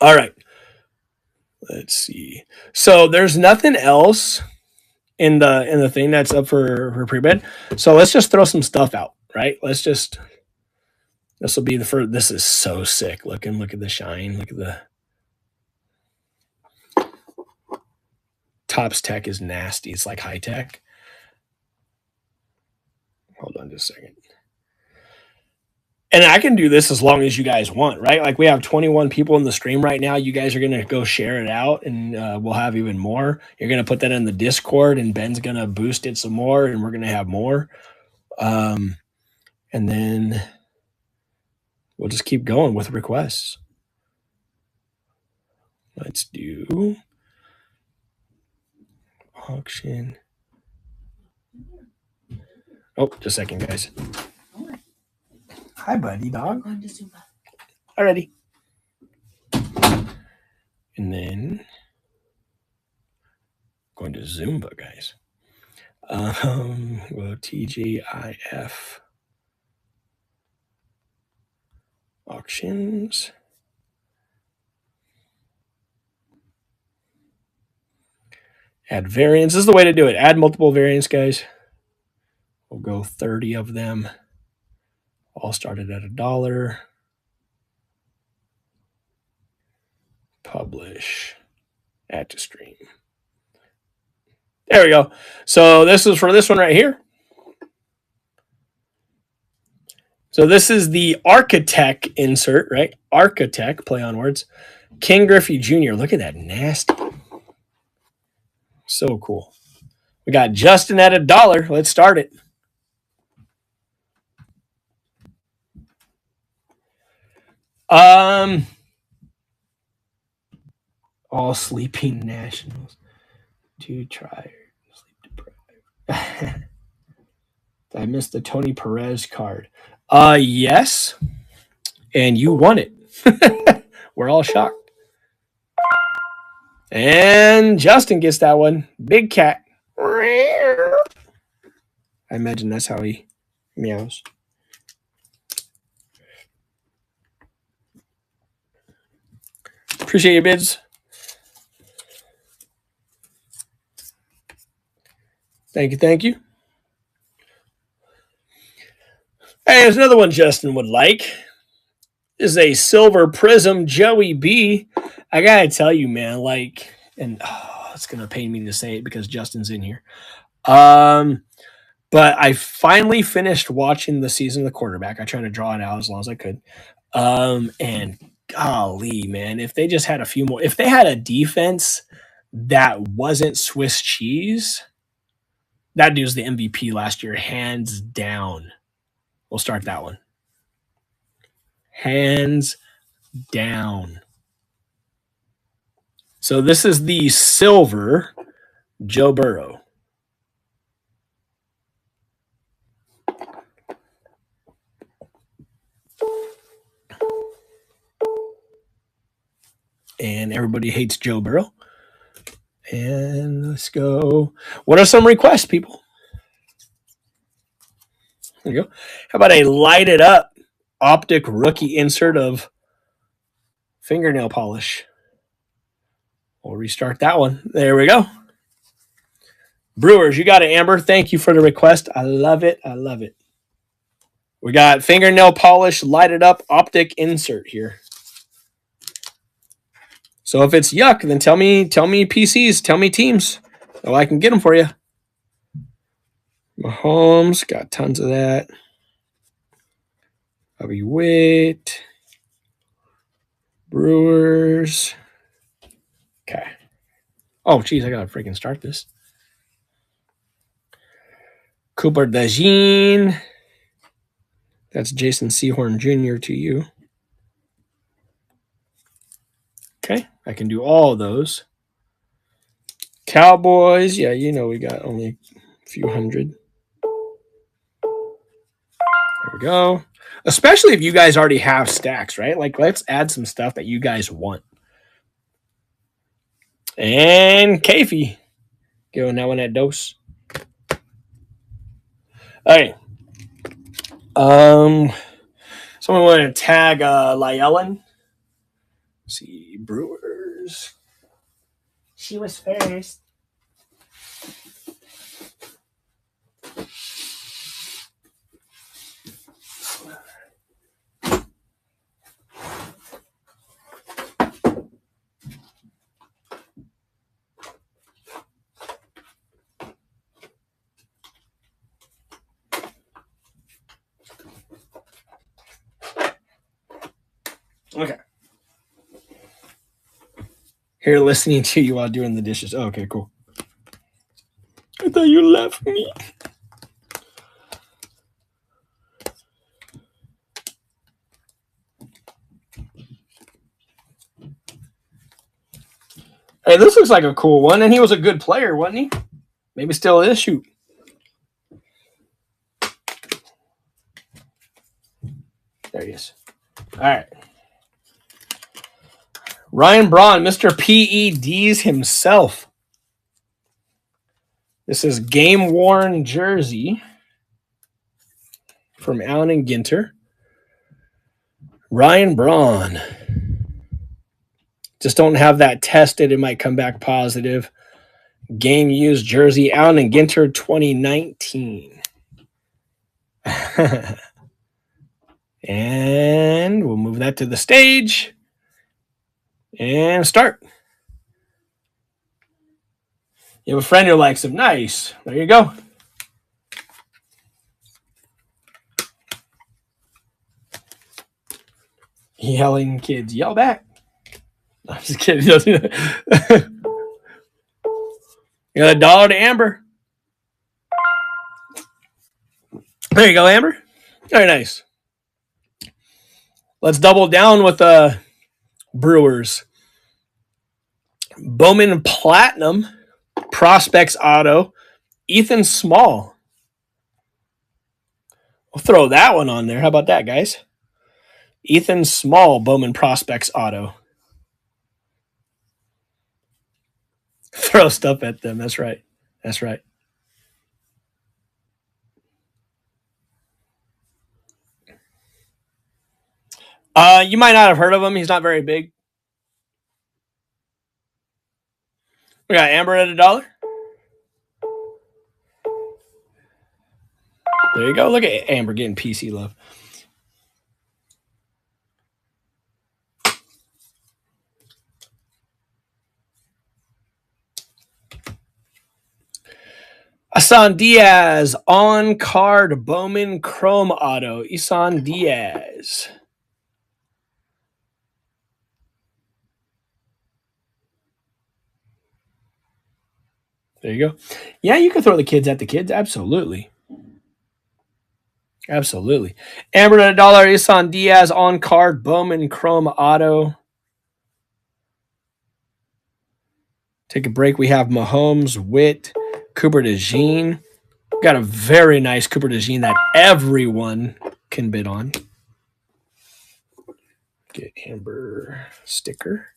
All right, let's see. So there's nothing else in the thing that's up for pre-bid. So let's just throw some stuff out, right? Let's just this will be the first. This is so sick looking. Look at the shine. Look at the Topps tech is nasty. It's like high tech. Hold on just a second. And I can do this as long as you guys want, right? Like we have 21 people in the stream right now. You guys are going to go share it out and we'll have even more. You're going to put that in the Discord and Ben's going to boost it some more and we're going to have more. And then we'll just keep going with requests. Let's do auction. Oh, just a second, guys. Hi, buddy dog. Alrighty. And then going to Zumba, guys. Well, TGIF auctions. Add variants. This is the way to do it. Add multiple variants, guys. We'll go 30 of them. All started at $1. Publish. Add to stream. There we go. So this is for this one right here. So this is the Architect insert, right? Architect, play on words. King Griffey Jr. Look at that nasty. So cool. We got Justin at $1. Let's start it. All sleeping Nationals. Too tired. Sleep deprived. I missed the Tony Perez card. Yes. And you won it. We're all shocked. And Justin gets that one. Big cat. I imagine that's how he meows. Appreciate your bids. Thank you, thank you. Hey, there's another one Justin would like. This is a Silver Prism Joey B. I gotta tell you, man, like, and it's gonna pain me to say it because Justin's in here. But I finally finished watching the season of the quarterback. I tried to draw it out as long as I could. And golly, man, if they just had a few more, if they had a defense that wasn't Swiss cheese, that dude's the MVP last year, hands down. We'll start that one. Hands down. So this is the silver Joe Burrow. And everybody hates Joe Burrow. And let's go. What are some requests, people? There you go. How about a lighted up optic rookie insert of fingernail polish? We'll restart that one. There we go. Brewers, you got it, Amber. Thank you for the request. I love it. I love it. We got fingernail polish lighted up optic insert here. So if it's yuck, then tell me PCs, tell me teams, so I can get them for you. Mahomes got tons of that. Bobby Witt. Brewers. Okay. Oh, geez, I gotta freaking start this. Cooper DeJean. That's Jason Sehorn Jr. to you. I can do all of those. Cowboys, yeah, you know we got only a few hundred. There we go. Especially if you guys already have stacks, right? Like, let's add some stuff that you guys want. And Kafee. Giving that one at dose. All right. Someone want to tag Lyellen. Let's see, Brewers. She was first. Okay. Here listening to you while doing the dishes. Oh, okay, cool. I thought you left me. Hey, this looks like a cool one, and he was a good player, wasn't he? Maybe still is. Shoot. There he is. All right. Ryan Braun, Mr. PEDs himself. This is game worn jersey from Allen and Ginter. Ryan Braun. Just don't have that tested. It might come back positive. Game used jersey, Allen and Ginter 2019. And we'll move that to the stage and start. You have a friend who likes them. Nice. There you go. Yelling kids, yell back. I'm just kidding. You got $1 to Amber. There you go, Amber. Very nice. Let's double down with Brewers. Bowman Platinum, Prospects Auto, Ethan Small. We'll throw that one on there. How about that, guys? Ethan Small, Bowman Prospects Auto. Throw stuff at them. That's right. That's right. You might not have heard of him. He's not very big. We got Amber at $1. There you go. Look at Amber getting PC love. Isan Diaz, on-card Bowman Chrome Auto. Isan Diaz. There you go. Yeah, you can throw the kids at the kids. Absolutely. Absolutely. Amber at $1. Isan Diaz, on-card Bowman Chrome Auto. Take a break. We have Mahomes, Witt, Cooper DeJean. Got a very nice Cooper DeJean that everyone can bid on. Get Amber sticker.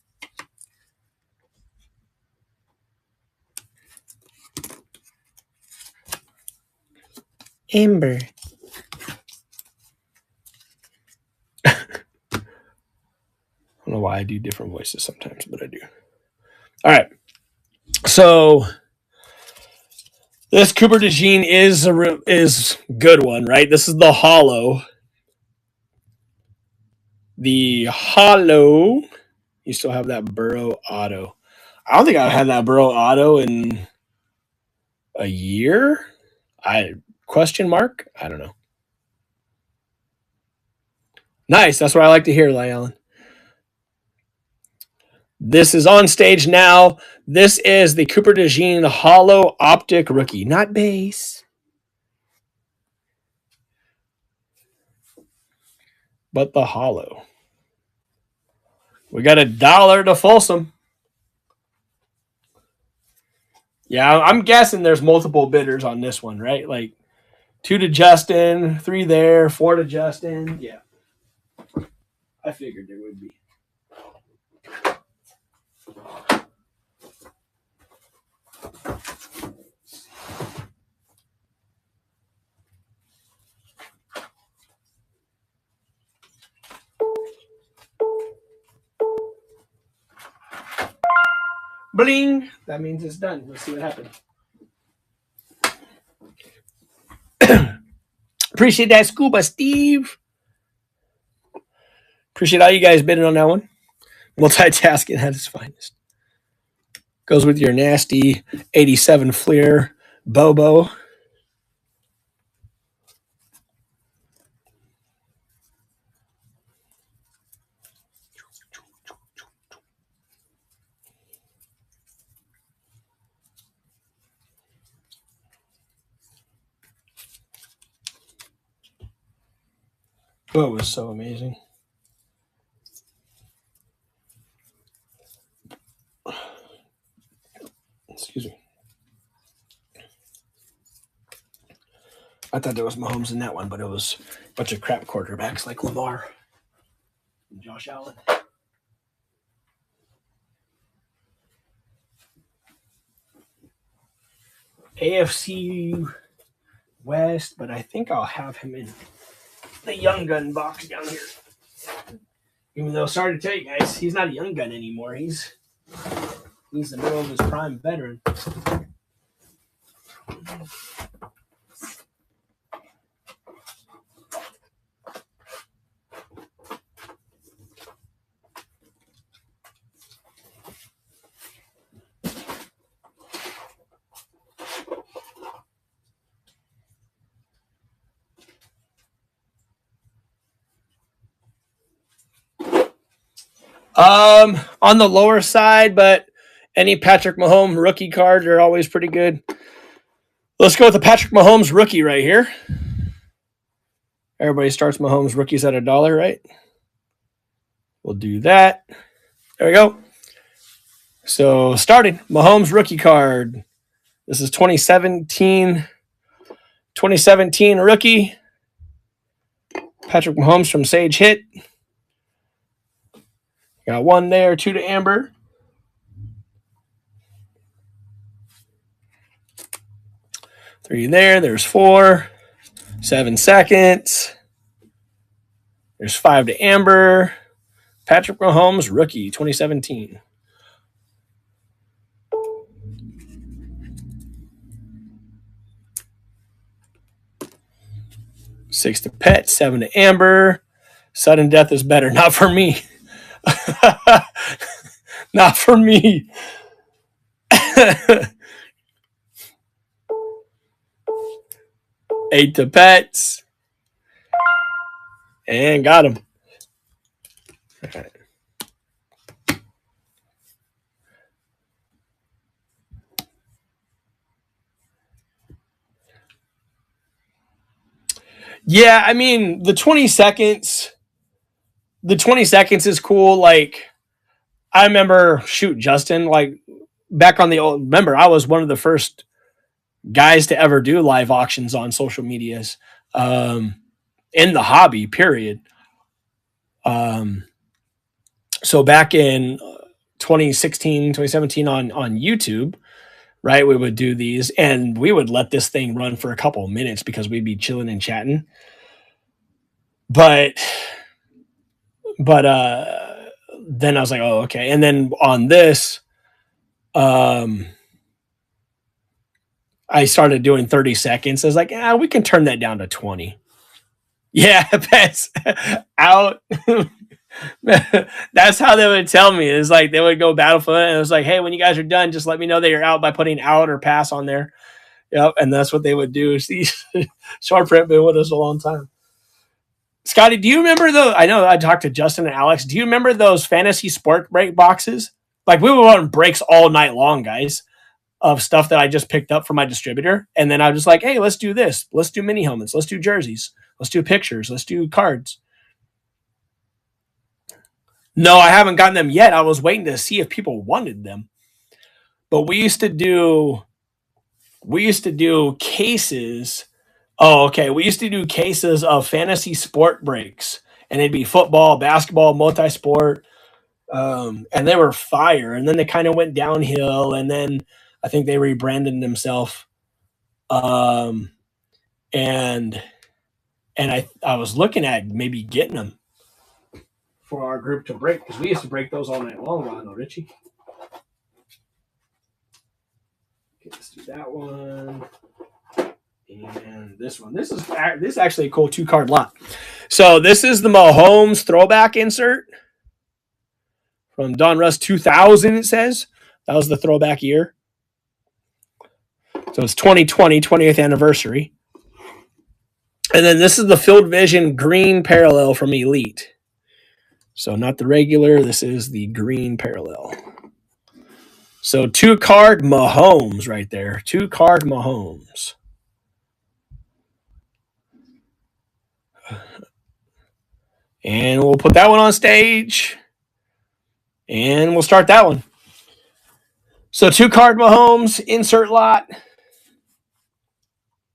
Amber. I don't know why I do different voices sometimes, but I do. All right. So this Cooper DeJean is good one, right? This is the hollow. The hollow. You still have that Burrow Auto. I don't think I've had that Burrow Auto in a year. Question mark? I don't know. Nice. That's what I like to hear, Lyellen. This is on stage now. This is the Cooper DeJean Hollow Optic Rookie, not base, but the hollow. We got $1 to Folsom. Yeah, I'm guessing there's multiple bidders on this one, right? Like 2 to Justin, 3 there, 4 to Justin. Yeah, I figured there would be. Bling! That means it's done. Let's see what happens. Appreciate that, Scuba Steve. Appreciate all you guys bidding on that one. Multitasking at its finest. Goes with your nasty 87 Fleer Bobo. Oh, it was so amazing. Excuse me. I thought there was Mahomes in that one, but it was a bunch of crap quarterbacks like Lamar and Josh Allen. AFC West, but I think I'll have him in the young gun box down here. Even though, sorry to tell you guys, he's not a young gun anymore. He's the middle of his prime veteran. On the lower side, but any Patrick Mahomes rookie cards are always pretty good. Let's go with the Patrick Mahomes rookie right here. Everybody starts Mahomes rookies at $1, right? We'll do that. There we go. So starting Mahomes rookie card. This is 2017 rookie. Patrick Mahomes from Sage Hit. Got 1 there, 2 to Amber. Three there. There's 4. 7 seconds. There's 5 to Amber. Patrick Mahomes, rookie, 2017. Six to Pet, 7 to Amber. Sudden death is better. Not for me. Not for me. 8 to Pets. And got him. All right. Yeah, I mean, the 20 seconds is cool. Like, I remember, Justin, like, back on the old, remember, I was one of the first guys to ever do live auctions on social medias, in the hobby, period. So back in 2016, 2017 on YouTube, right, we would do these and we would let this thing run for a couple of minutes because we'd be chilling and chatting. But then I was like, oh, okay. And then on this, I started doing 30 seconds. I was like, we can turn that down to 20. Yeah, Pets out. That's how they would tell me. It's like they would go Battlefield and it was like, hey, when you guys are done, just let me know that you're out by putting out or pass on there. Yep, and that's what they would do. See, short print been with us a long time. Scotty, do you remember those? I know I talked to Justin and Alex. Do you remember those fantasy sport break boxes? Like we would run breaks all night long, guys, of stuff that I just picked up from my distributor. And then I was just like, hey, let's do this. Let's do mini helmets. Let's do jerseys. Let's do pictures. Let's do cards. No, I haven't gotten them yet. I was waiting to see if people wanted them. But we used to do we used to do cases. Oh, okay. We used to do cases of fantasy sport breaks, and it'd be football, basketball, multi-sport, and they were fire. And then they kind of went downhill, and then I think they rebranded themselves. Um, and I was looking at maybe getting them for our group to break because we used to break those all night long. I know, Richie. Okay, let's do that one. And this one. This is actually a cool 2-card lot. So this is the Mahomes throwback insert from Donruss 2000. It says that was the throwback year. So it's 2020, 20th anniversary. And then this is the Field Vision green parallel from Elite. So not the regular. This is the green parallel. So 2-card Mahomes right there. 2-card Mahomes. And we'll put that one on stage. And we'll start that one. So 2-card Mahomes, insert lot,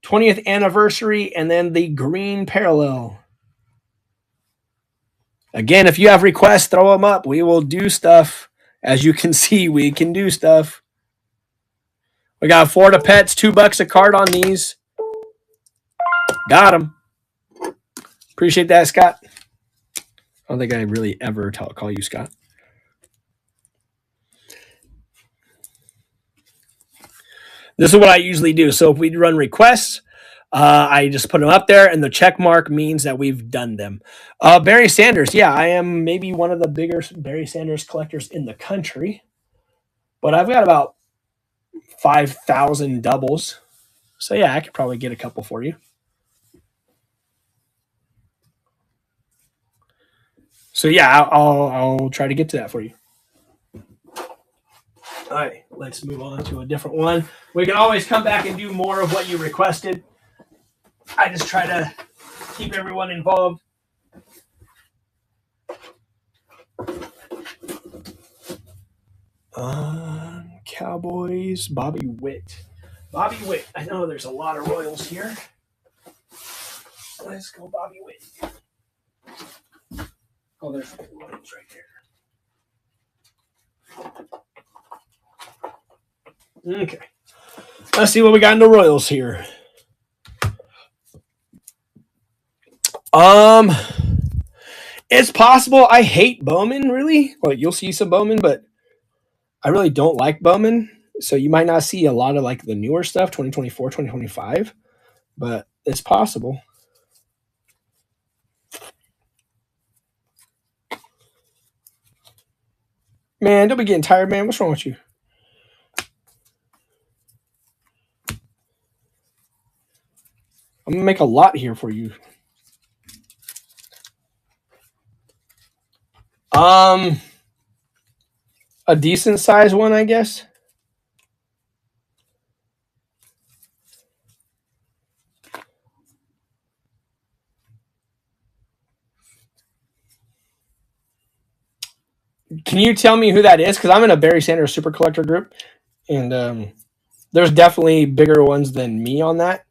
20th anniversary, and then the green parallel. Again, if you have requests, throw them up. We will do stuff. As you can see, we can do stuff. We got Florida Pets, $2 a card on these. Got them. Appreciate that, Scott. I don't think I really ever call you Scott. This is what I usually do. So if we run requests, I just put them up there, and the check mark means that we've done them. Barry Sanders. Yeah, I am maybe one of the bigger Barry Sanders collectors in the country. But I've got about 5,000 doubles. So, yeah, I could probably get a couple for you. So, yeah, I'll try to get to that for you. All right, let's move on to a different one. We can always come back and do more of what you requested. I just try to keep everyone involved. Cowboys, Bobby Witt. Bobby Witt. I know there's a lot of Royals here. Let's go Bobby Witt. Oh, there's the Royals right there. Okay. Let's see what we got in the Royals here. It's possible. I hate Bowman, really. Well, you'll see some Bowman, but I really don't like Bowman. So you might not see a lot of like the newer stuff, 2024, 2025, but it's possible. Man, don't be getting tired, man. What's wrong with you? I'm going to make a lot here for you. A decent size one, I guess. Can you tell me who that is? Because I'm in a Barry Sanders super collector group, and there's definitely bigger ones than me on that.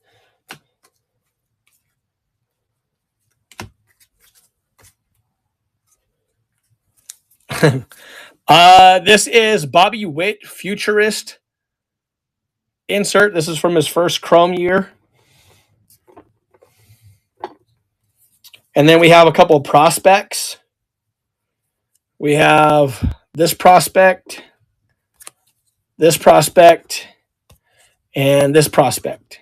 This is Bobby Witt, Futurist insert. This is from his first Chrome year. And then we have a couple of prospects. We have this prospect, and this prospect.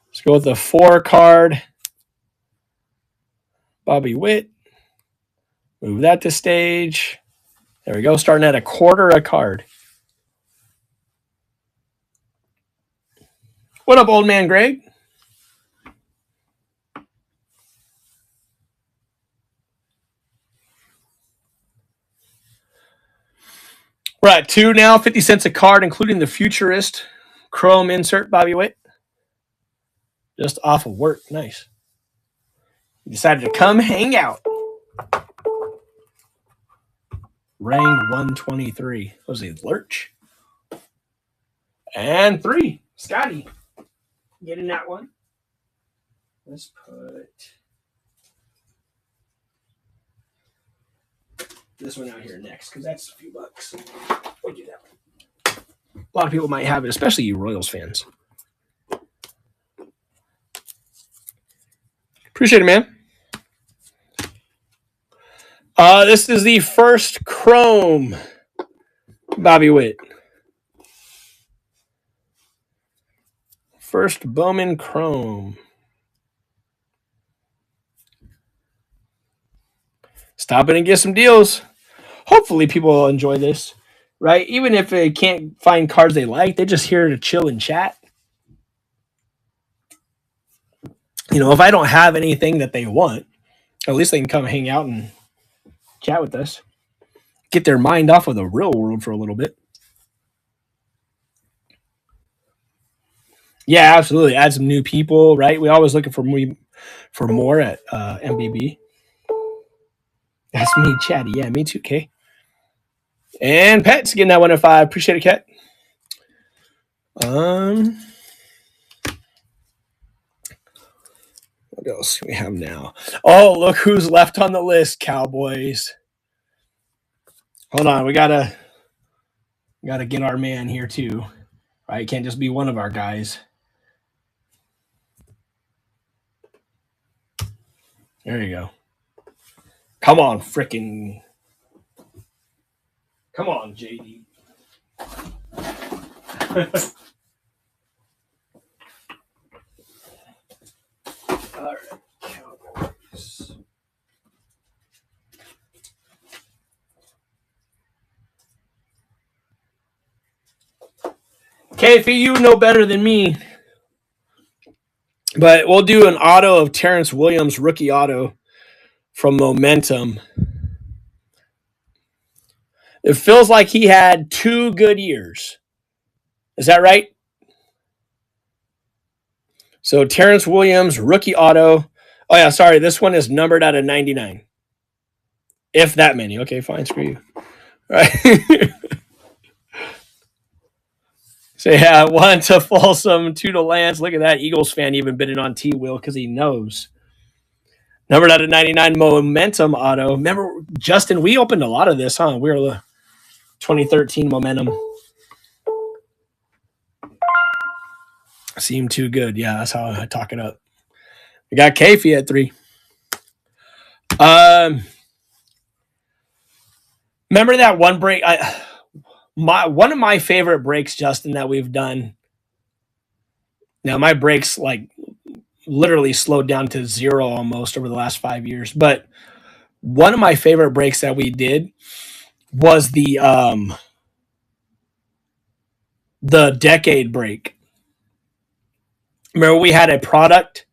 Let's go with the 4-card Bobby Witt. Move that to stage. There we go. Starting at $0.25 a card. What up, old man Greg? We're at 2 now, 50 cents a card, including the Futurist Chrome insert Bobby Witt. Just off of work. Nice. He decided to come hang out. Rang 123. What was he, Lurch? And 3. Scotty, get in that one. Let's put this one out here next because that's a few bucks. We'll do that one. A lot of people might have it, especially you Royals fans. Appreciate it, man. This is the first Chrome Bobby Witt. First Bowman Chrome. Stop in and get some deals. Hopefully people will enjoy this, right? Even if they can't find cards they like, they're just here to chill and chat. You know, if I don't have anything that they want, at least they can come hang out and chat with us. Get their mind off of the real world for a little bit. Yeah, absolutely. Add some new people, right? We always looking for more at MBB. That's me, Chatty. Yeah, me too, Kay. And Pet's getting that 105. Appreciate it, Cat. What else do we have now? Oh, look who's left on the list, Cowboys. Hold on, we gotta get our man here too. Right? It can't just be one of our guys. There you go. Come on, freaking. Come on, JD. All right, Cowboys. KFE, you know better than me. But we'll do an auto of Terrence Williams, rookie auto from Momentum. It feels like he had 2 good years. Is that right? So Terrence Williams, rookie auto. Oh, yeah, sorry. This one is numbered out of 99. If that many. Okay, fine. Screw you. All right. So, yeah, 1 to Folsom, 2 to Lance. Look at that. Eagles fan even bidding on T-Will because he knows. Numbered out of 99, Momentum auto. Remember, Justin, we opened a lot of this, huh? We were the 2013 Momentum. Seemed too good. Yeah, that's how I talk it up. We got Kafie at 3. Remember that one break? One of my favorite breaks, Justin, that we've done. Now my breaks like literally slowed down to 0 almost over the last 5 years. But one of my favorite breaks that we did was the decade break. Remember we had a product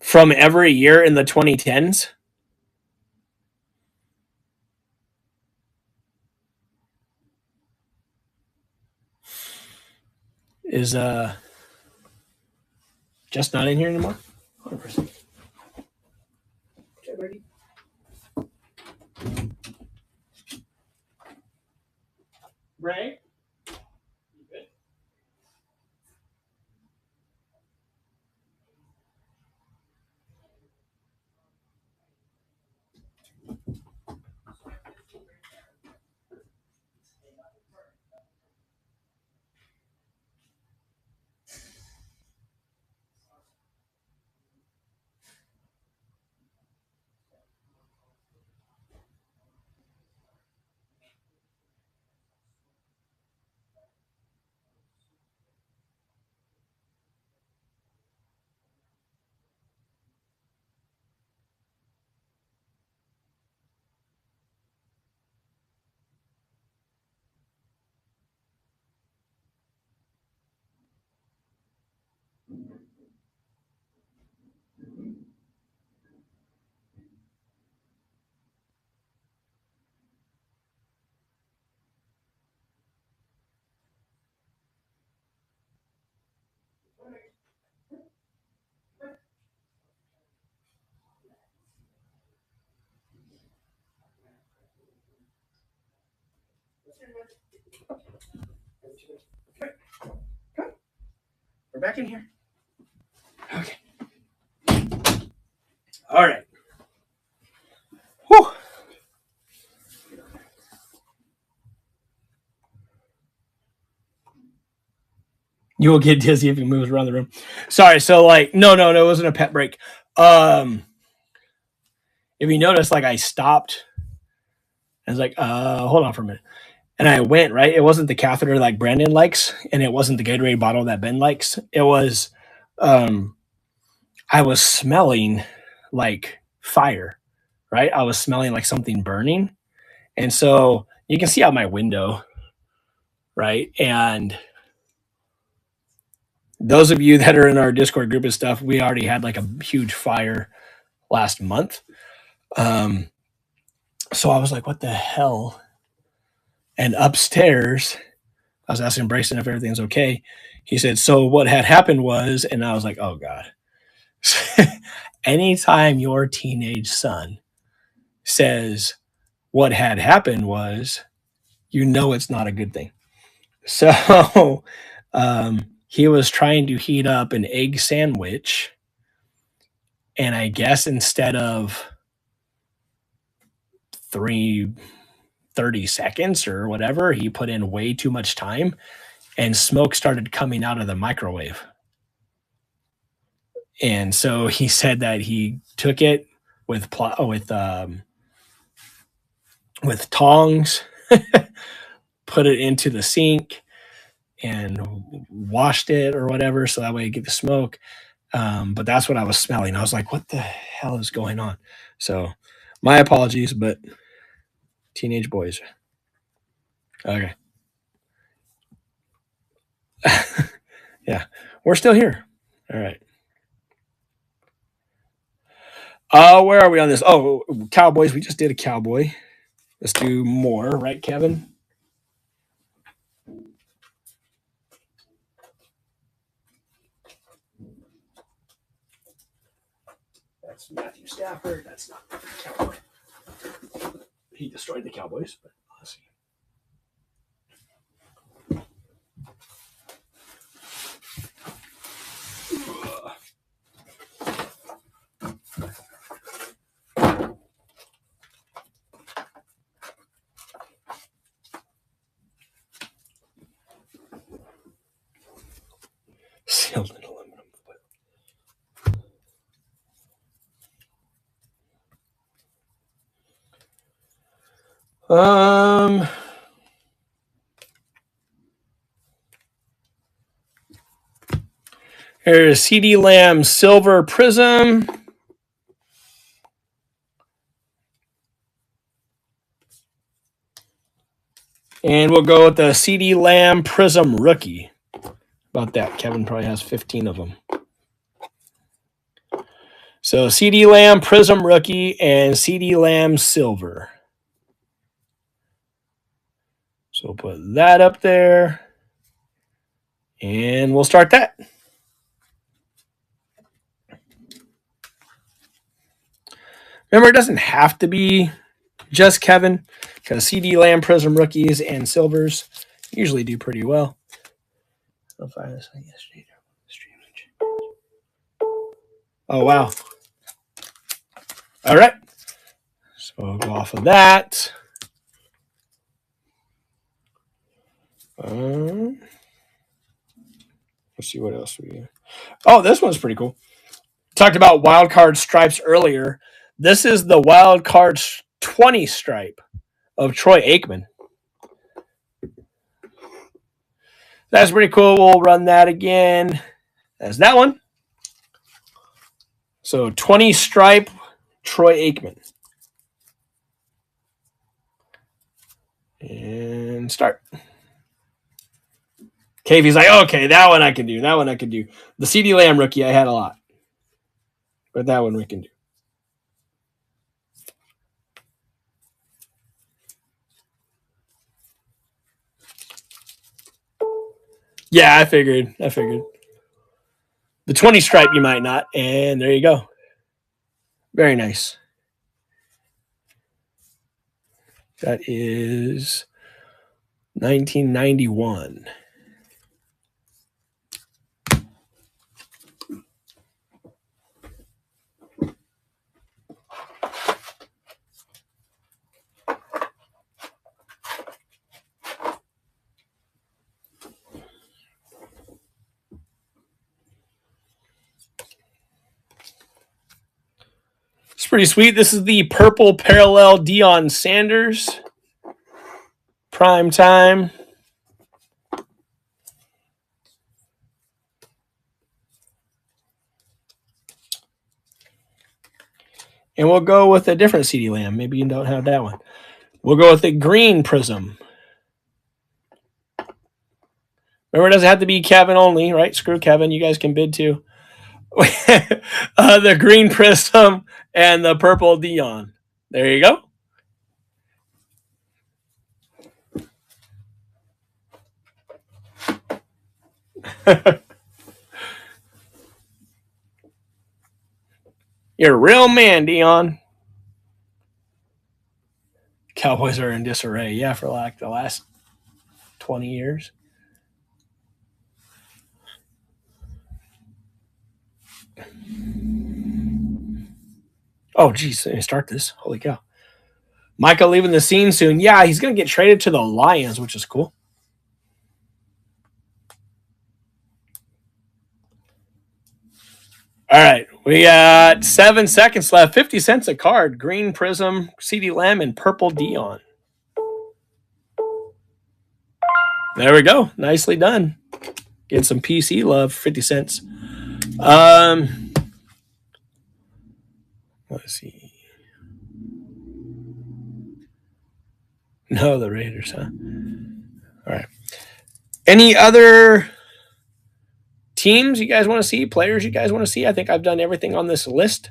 from every year in the 2010s. Is just not in here anymore? 100%. Okay, ready? Ray? We're back in here. Okay. All right. Whew. You will get dizzy if you move around the room. Sorry. So like, no, it wasn't a pet break. If you notice, like I stopped. I was like, hold on for a minute. And I went, right? It wasn't the catheter like Brandon likes, and it wasn't the Gatorade bottle that Ben likes. It was, I was smelling like fire, right? I was smelling like something burning. And so you can see out my window, right? And those of you that are in our Discord group and stuff, we already had like a huge fire last month. So I was like, what the hell? And upstairs, I was asking Bryson if everything's okay. He said, so what had happened was, and I was like, oh God. Anytime your teenage son says what had happened was, you know it's not a good thing. So he was trying to heat up an egg sandwich. And I guess instead of 30 seconds or whatever, he put in way too much time and smoke started coming out of the microwave. And so he said that he took it with tongs, put it into the sink and washed it or whatever, so that way you get the smoke. But that's what I was smelling. I was like, what the hell is going on? So my apologies, but teenage boys. Okay. Yeah, we're still here. All right. Where are we on this? Oh, Cowboys. We just did a cowboy. Let's do more, right, Kevin? That's Matthew Stafford. That's not Cowboy. He destroyed the Cowboys, but let's see. Sealed in aluminum foil. Here's CD Lamb Silver Prism. And we'll go with the CD Lamb Prism Rookie. About that. Kevin probably has 15 of them. So CD Lamb Prism Rookie and CD Lamb Silver. So we'll put that up there. And we'll start that. Remember, it doesn't have to be just Kevin, because CD Lamb Prism Rookies and Silvers usually do pretty well. I'll find this thing yesterday. Oh, wow. All right. So we'll go off of that. Let's see what else we. Oh, this one's pretty cool. Talked about wild card stripes earlier. This is the wild card 20 stripe of Troy Aikman. That's pretty cool. We'll run that again. That's that one. So 20 stripe Troy Aikman. And start. Kavey's like, okay, that one I can do. That one I can do. The CD Lamb rookie, I had a lot. But that one we can do. Yeah, I figured. The 20 stripe you might not. And there you go. Very nice. That is 1991. pretty sweet. This is the purple parallel Deion Sanders. Prime time. And we'll go with a different CeeDee Lamb. Maybe you don't have that one. We'll go with the green prism. Remember, it doesn't have to be Kevin only, right? Screw Kevin. You guys can bid too. The green prism and the purple Deion. There you go. You're a real man, Deion. Cowboys are in disarray. Yeah, for like the last 20 years. Oh, geez. Let me start this. Holy cow. Micah leaving the scene soon. Yeah, he's going to get traded to the Lions, which is cool. All right. We got 7 seconds left. 50 cents a card. Green prism, CeeDee Lamb, and purple Deion. There we go. Nicely done. Getting some PC love. 50 cents. Let's see. No, the Raiders, huh? All right. Any other teams you guys want to see? Players you guys want to see? I think I've done everything on this list.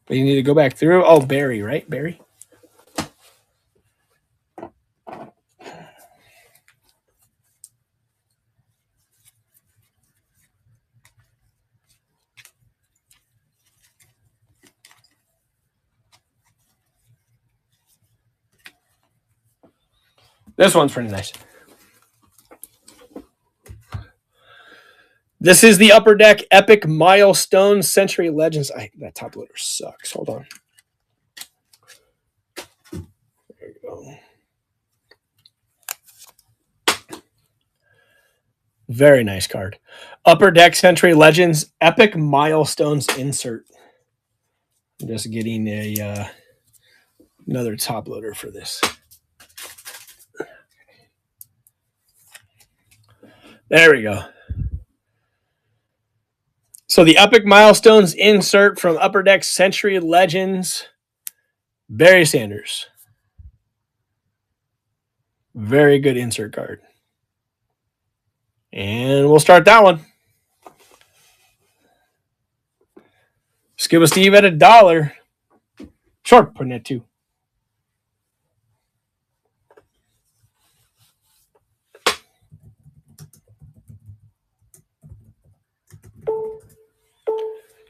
But you need to go back through. Oh, Barry, right? Barry? This one's pretty nice. This is the Upper Deck Epic Milestone Century Legends. That top loader sucks. Hold on. There we go. Very nice card. Upper Deck Century Legends Epic Milestones insert. I'm just getting a another top loader for this. There we go. So the Epic Milestones insert from Upper Deck Century Legends, Barry Sanders. Very good insert card. And we'll start that one. Scuba Steve at $1. Short, putting it 2.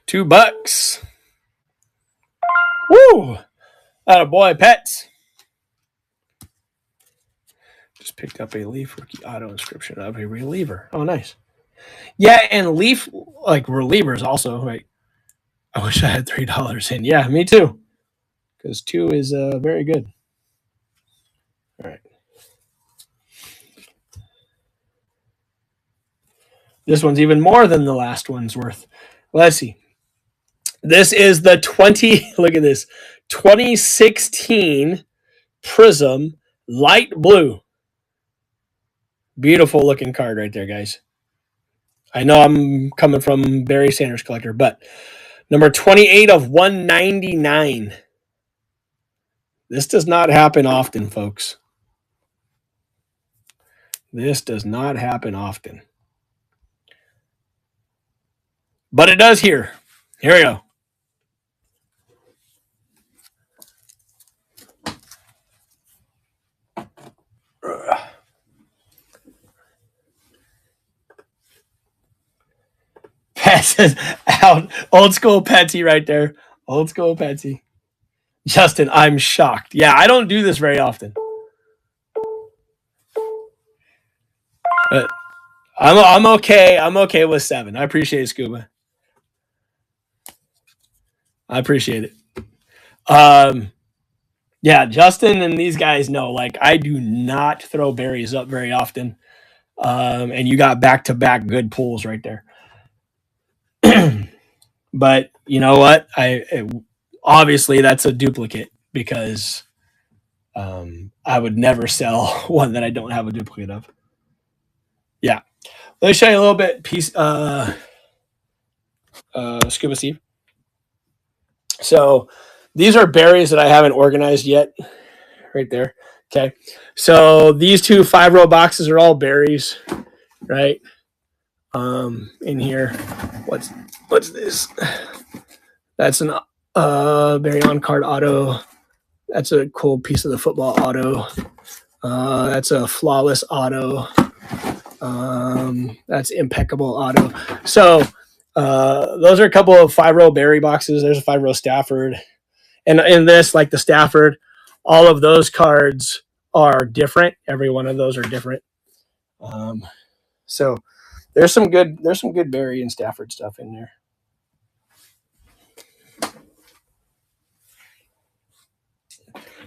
$2. Woo! Atta boy, Pets. Just picked up a Leaf rookie auto inscription of a reliever. Oh, nice. Yeah, and Leaf, like relievers also, right? I wish I had $3 in. Yeah, me too. Because 2 is very good. All right. This one's even more than the last one's worth. Let's see. This is the 2016 Prism Light Blue. Beautiful looking card right there, guys. I know I'm coming from Barry Sanders collector, but number 28 of 199. This does not happen often, folks. This does not happen often. But it does here. Here we go. Pat says out. Old school Petsy right there. Old school Petsy. Justin, I'm shocked. Yeah, I don't do this very often. But I'm okay. I'm okay with 7. I appreciate it, Scuba. I appreciate it. Yeah, Justin and these guys know, like, I do not throw berries up very often. And you got back-to-back good pulls right there. But you know what? Obviously that's a duplicate because I would never sell one that I don't have a duplicate of. Yeah. Let me show you a little bit. Scuba Steve. So these are berries that I haven't organized yet. Right there. Okay. So these two 5-row boxes are all berries, right? In here. What's this? That's an berry on card auto. That's a cool piece of the football auto. That's a flawless auto. That's impeccable auto. So those are a couple of 5-row berry boxes. There's a 5-row Stafford. And in this, like the Stafford, all of those cards are different. Every one of those are different. So there's some good Barry and Stafford stuff in there.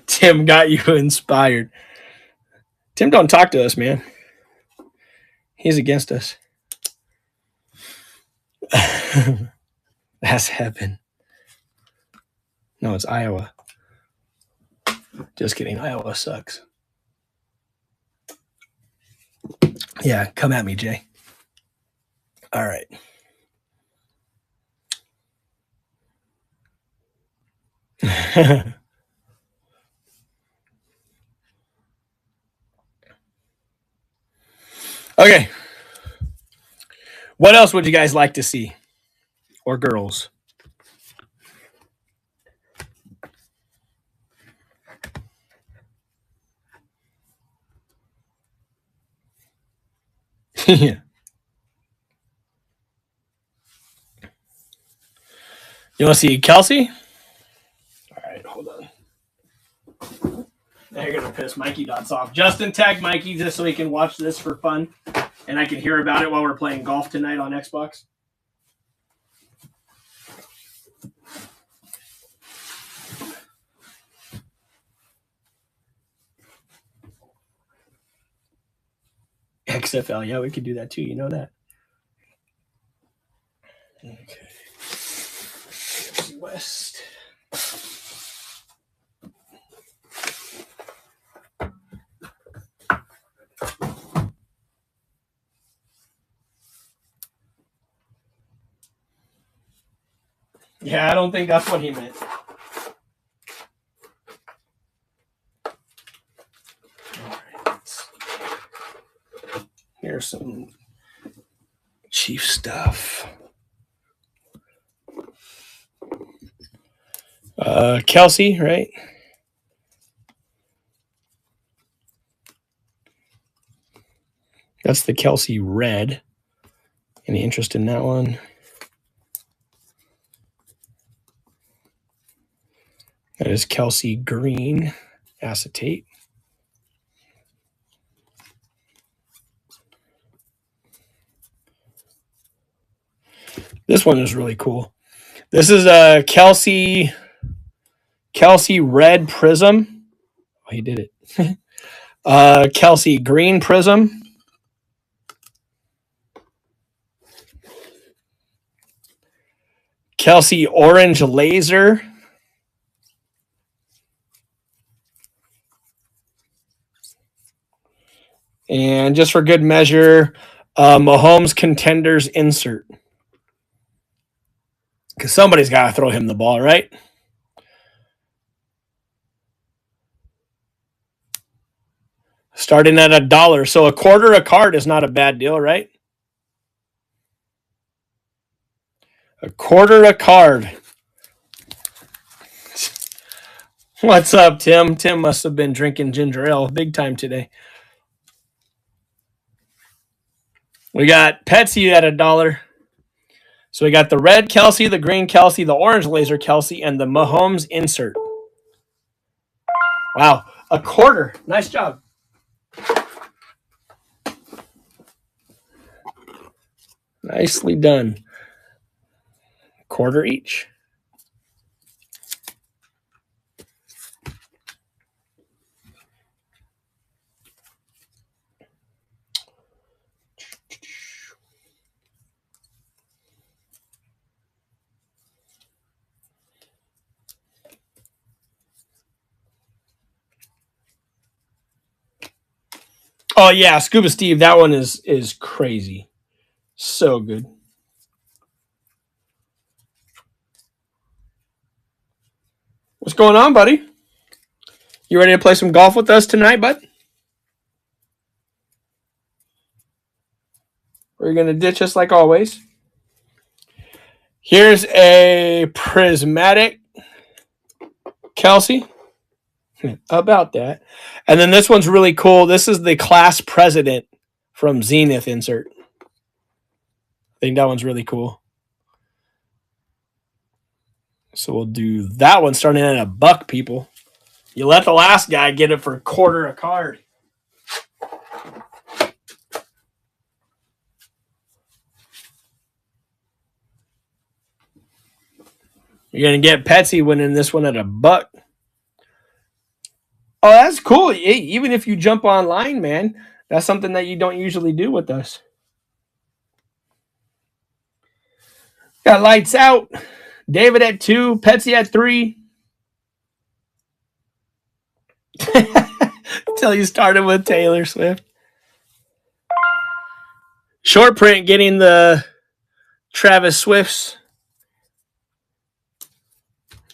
Tim got you inspired. Tim don't talk to us, man. He's against us. That's heaven. No, it's Iowa. Just kidding. Iowa sucks. Yeah, come at me, Jay. All right. Okay. What else would you guys like to see? Or girls? Yeah. You want to see Kelsey? All right, hold on. Now you're going to piss Mikey Dots off. Justin, tag Mikey just so he can watch this for fun. And I can hear about it while we're playing golf tonight on Xbox. XFL, yeah, we could do that too. You know that. Okay. West. Yeah, I don't think that's what he meant. Here's some Chief stuff. Kelsey, right? That's the Kelsey red. Any interest in that one? That is Kelsey green acetate. This one is really cool. This is a Kelsey red prism. Oh, he did it. Kelsey green prism. Kelsey orange laser. And just for good measure, Mahomes contenders insert. Because somebody's got to throw him the ball, right? Starting at $1. So a quarter a card is not a bad deal, right? A quarter a card. What's up, Tim? Tim must have been drinking ginger ale big time today. We got Petsy at $1. So we got the red Kelsey, the green Kelsey, the orange laser Kelsey, and the Mahomes insert. Wow, a quarter. Nice job. Nicely done. Quarter each. Oh yeah, Scuba Steve. That one is crazy. So good. What's going on, buddy? You ready to play some golf with us tonight, bud? We're gonna ditch us like always. Here's a prismatic Kelsey. About that. And then this one's really cool. This is the class president from Zenith insert. I think that one's really cool. So we'll do that one starting at $1, people. You let the last guy get it for a quarter a card. You're going to get Petsy winning this one at $1. Oh, that's cool. Even if you jump online, man, that's something that you don't usually do with us. Got lights out. David at 2, Petsy at 3. Until you started with Taylor Swift. Short print getting the Travis Swifts.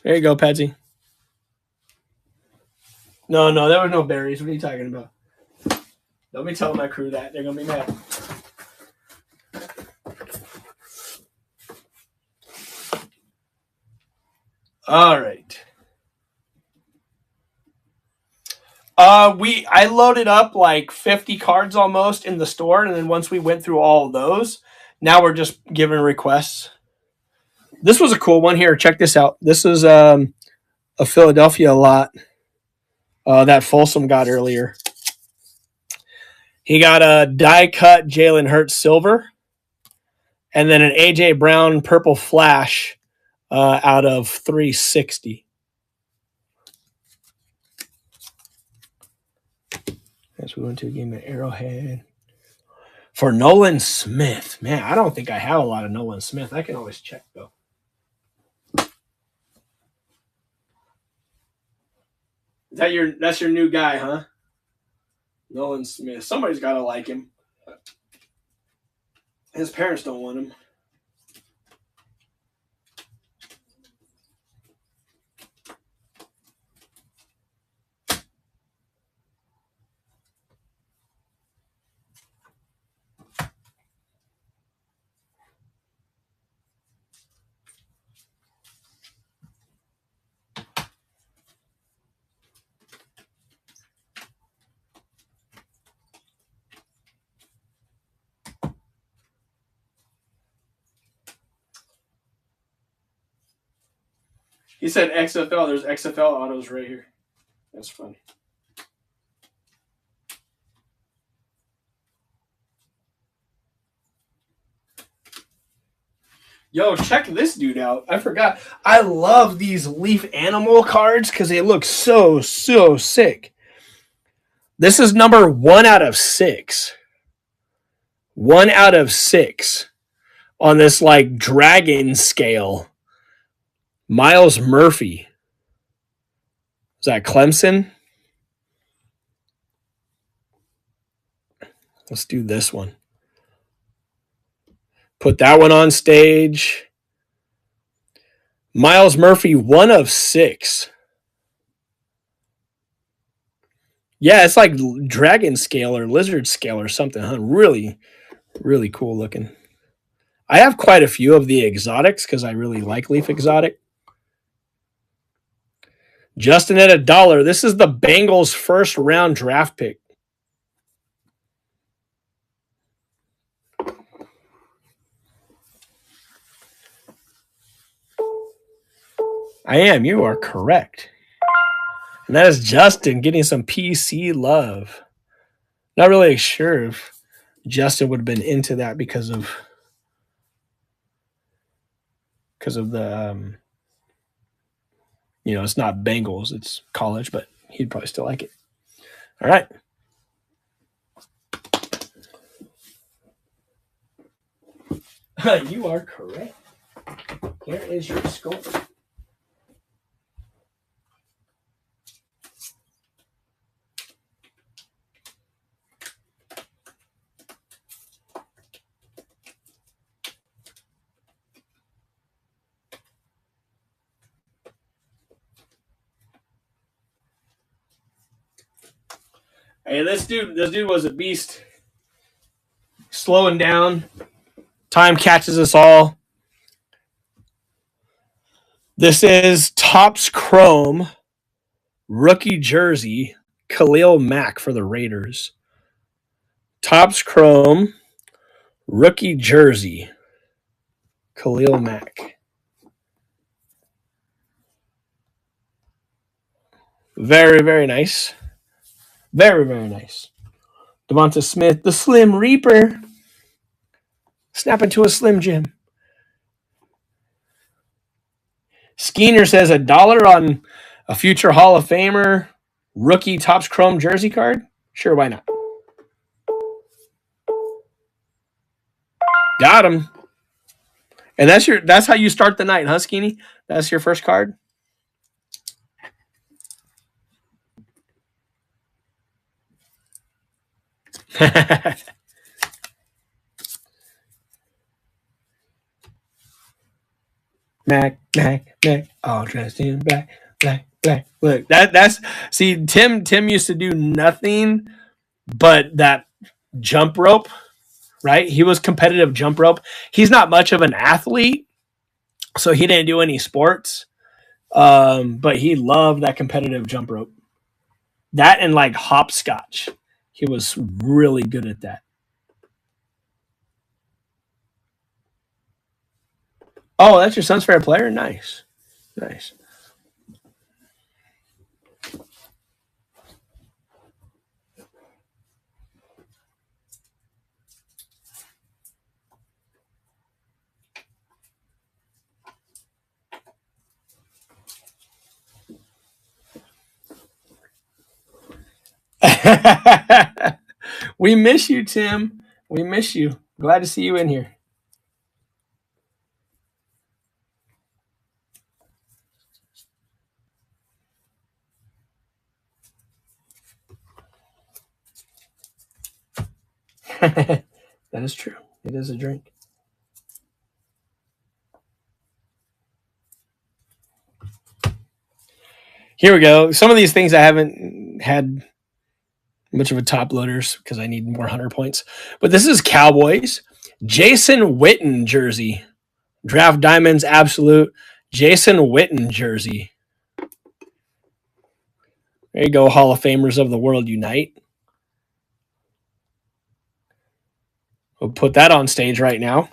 There you go, Petsy. No, there were no berries. What are you talking about? Don't be telling my crew that. They're going to be mad. All right. I loaded up like 50 cards almost in the store, and then once we went through all of those, now we're just giving requests. This was a cool one here. Check this out. This is a Philadelphia lot that Folsom got earlier. He got a die cut Jalen Hurts silver, and then an AJ Brown purple flash out of 360. As we went to a game at Arrowhead. For Nolan Smith. Man, I don't think I have a lot of Nolan Smith. I can always check, though. That's your new guy, huh? Nolan Smith. Somebody's got to like him. His parents don't want him. He said XFL. There's XFL autos right here. That's funny. Yo, check this dude out. I forgot. I love these Leaf Animal cards because they look so sick. This is number 1 out of 6. 1 out of 6 on this like dragon scale. Miles Murphy. Is that Clemson? Let's do this one. Put that one on stage. Miles Murphy, 1 of 6. Yeah, it's like dragon scale or lizard scale or something, huh? Really, really cool looking. I have quite a few of the exotics because I really like Leaf Exotic. Justin at $1. This is the Bengals' first round draft pick. I am. You are correct. And that is Justin getting some PC love. Not really sure if Justin would have been into that because of the it's not Bengals, it's college, but he'd probably still like it. All right. You are correct. Here is your score. Hey, this dude was a beast. Slowing down. Time catches us all. This is Topps Chrome rookie jersey, Khalil Mack for the Raiders. Topps Chrome rookie jersey, Khalil Mack. Very, very nice. Very, very nice. Devonta Smith, the Slim Reaper. Snap into a Slim Jim. Skeener says $1 on a future Hall of Famer rookie Topps Chrome jersey card. Sure, why not? Got him. And that's how you start the night, huh, Skeeny? That's your first card. Mac, all dressed in black. Look, that's see, Tim used to do nothing but that jump rope, right? He was competitive jump rope. He's not much of an athlete, so he didn't do any sports. But he loved that competitive jump rope. That and like hopscotch. He was really good at that. Oh, that's your son's favorite player? Nice. Nice. We miss you, Tim. We miss you. Glad to see you in here. That is true. It is a drink. Here we go. Some of these things I haven't had much of a top loaders because I need more 100 points. But this is Cowboys. Jason Witten jersey. Draft Diamonds Absolute. Jason Witten jersey. There you go, Hall of Famers of the world unite. We'll put that on stage right now.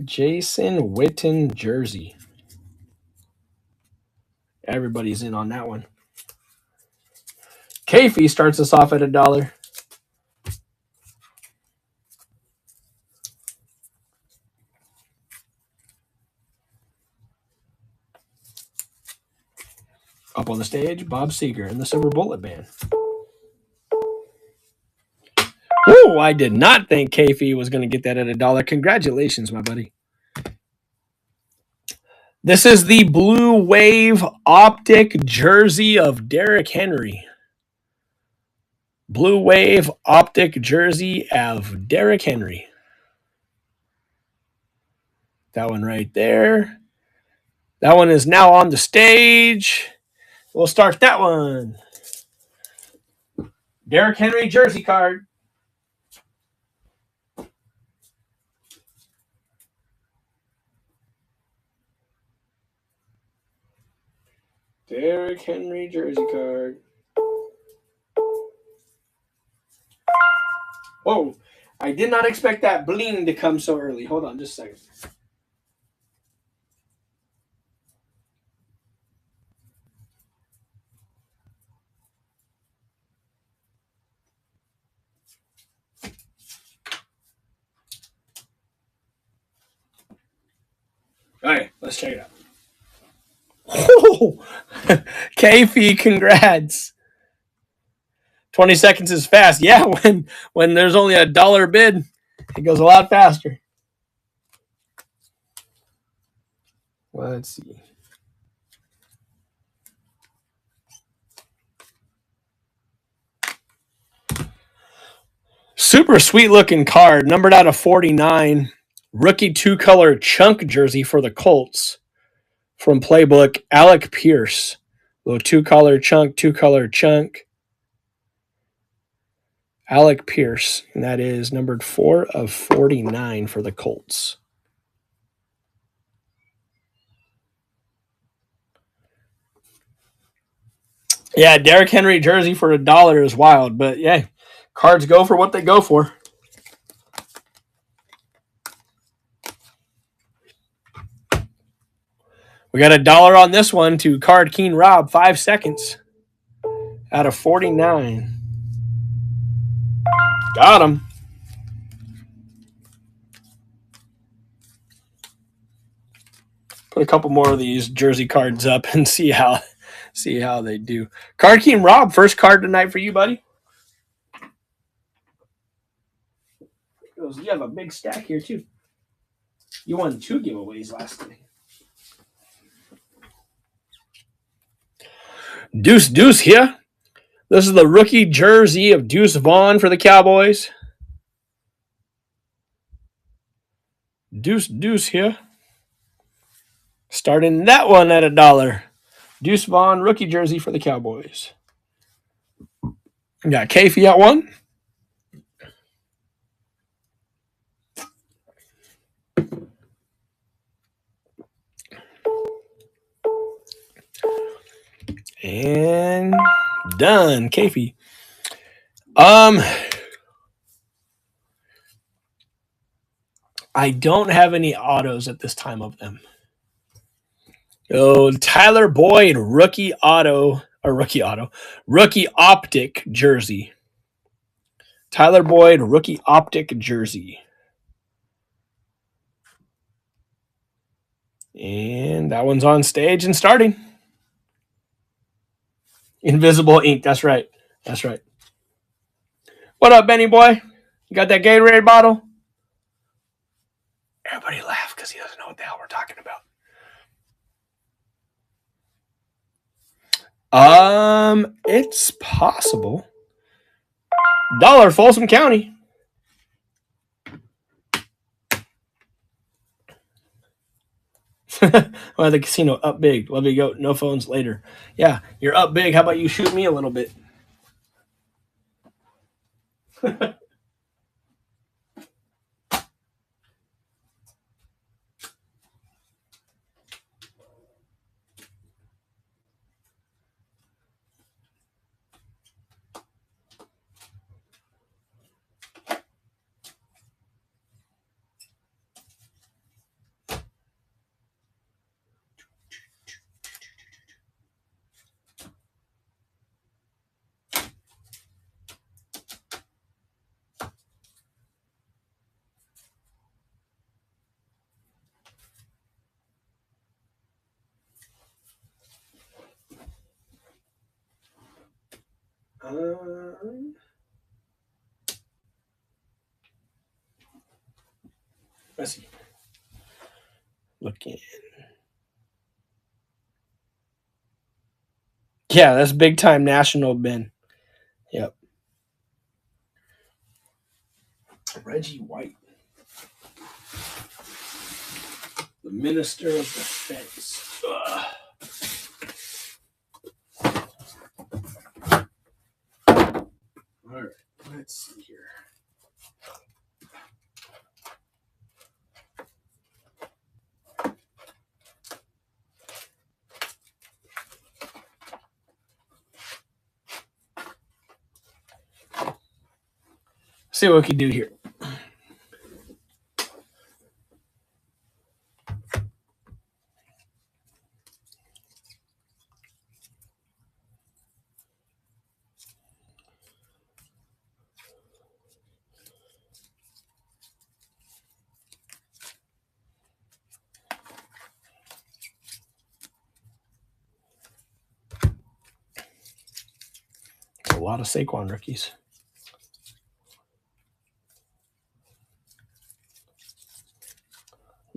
Jason Witten jersey. Everybody's in on that one. Kafee starts us off at $1. Up on the stage, Bob Seger in the Silver Bullet Band. Oh, I did not think Kafee was going to get that at $1. Congratulations, my buddy. This is the Blue Wave Optic jersey of Derrick Henry. Blue Wave Optic jersey of Derrick Henry. That one right there. That one is now on the stage. We'll start that one. Derrick Henry jersey card. Derrick Henry jersey card. Whoa, I did not expect that bling to come so early. Hold on just a second. All right, let's check it out. Oh, Kafee, congrats. 20 seconds is fast. Yeah, when there's only $1 bid, it goes a lot faster. Let's see. Super sweet looking card, numbered out of 49. Rookie 2-color chunk jersey for the Colts from Playbook, Alec Pierce. Little 2-color chunk. Alec Pierce, and that is numbered 4/49 for the Colts. Yeah, Derrick Henry jersey for $1 is wild, but yeah, cards go for what they go for. We got $1 on this one to Card Keen Rob, 5 seconds out of 49. Got him. Put a couple more of these jersey cards up and see how they do. Card Keen Rob, first card tonight for you, buddy. You have a big stack here too. You won 2 giveaways last night. Deuce here. This is the rookie jersey of Deuce Vaughn for the Cowboys. Deuce here. Starting that one at $1. Deuce Vaughn rookie jersey for the Cowboys. We got Kafee at 1. And done, Kafee. I don't have any autos at this time of them. Oh, Tyler Boyd, rookie optic jersey. Tyler Boyd, rookie optic jersey. And that one's on stage and starting. Invisible ink. That's right. What up, Benny boy? You got that Gatorade bottle? Everybody laugh because he doesn't know what the hell we're talking about. It's possible. $1, Folsom County. Well, the casino up big. Love you, go. No phones later. Yeah, you're up big. How about you shoot me a little bit? Let's see. Looking. Yeah, that's big time national Ben. Yep. Reggie White. The Minister of Defense. Ugh. All right, let's see here. See what we can do here. A lot of Saquon rookies.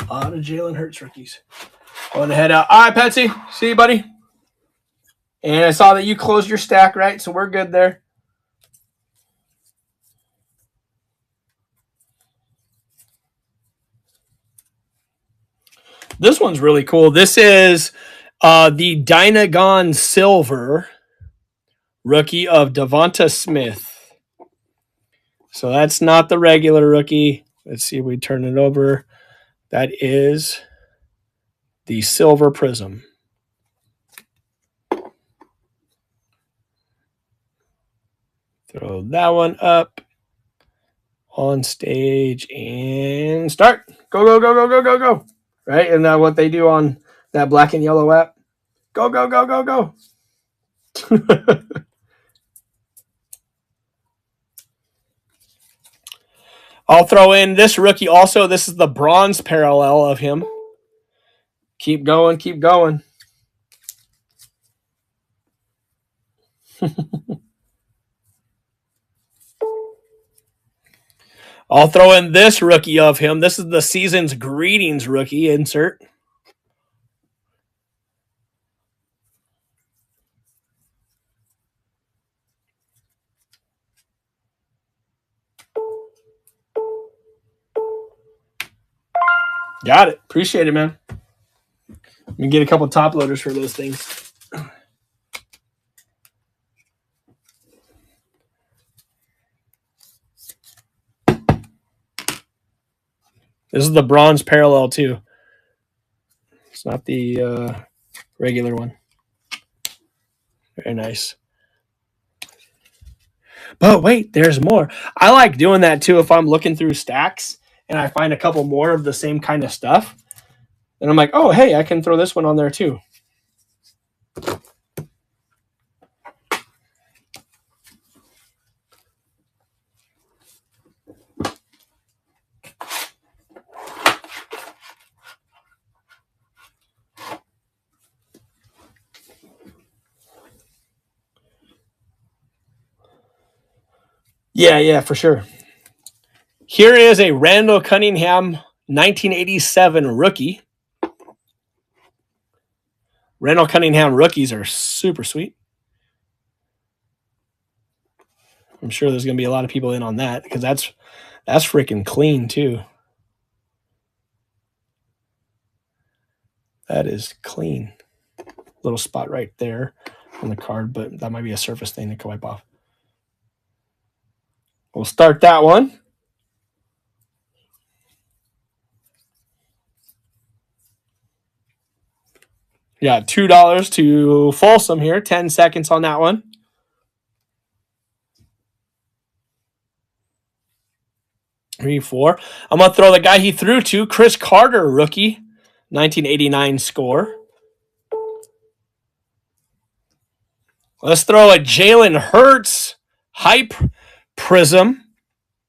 A lot of Jalen Hurts rookies. Going to head out. All right, Patsy. See you, buddy. And I saw that you closed your stack, right? So we're good there. This one's really cool. This is the Dynagon Silver rookie of Devonta Smith. So that's not the regular rookie. Let's see if we turn it over. That is the silver prism. Throw that one up on stage and start. Go, go, go, go, go, go, go. Right? And that what they do on that black and yellow app. Go, go, go, go, go. I'll throw in this rookie also. This is the bronze parallel of him. Keep going, keep going. I'll throw in this rookie of him. This is the season's greetings rookie insert. Got it. Appreciate it, man. Let me get a couple top loaders for those things. This is the bronze parallel too. It's not the regular one. Very nice. But wait, there's more. I like doing that too if I'm looking through stacks and I find a couple more of the same kind of stuff. And I'm like, oh, hey, I can throw this one on there too. Yeah, for sure. Here is a Randall Cunningham 1987 rookie. Randall Cunningham rookies are super sweet. I'm sure there's going to be a lot of people in on that because that's freaking clean too. That is clean. Little spot right there on the card, but that might be a surface thing that can wipe off. We'll start that one. Yeah, $2 to Folsom here. 10 seconds on that one. 3, 4. I'm going to throw the guy he threw to, Chris Carter, rookie, 1989 score. Let's throw a Jalen Hurts hype prism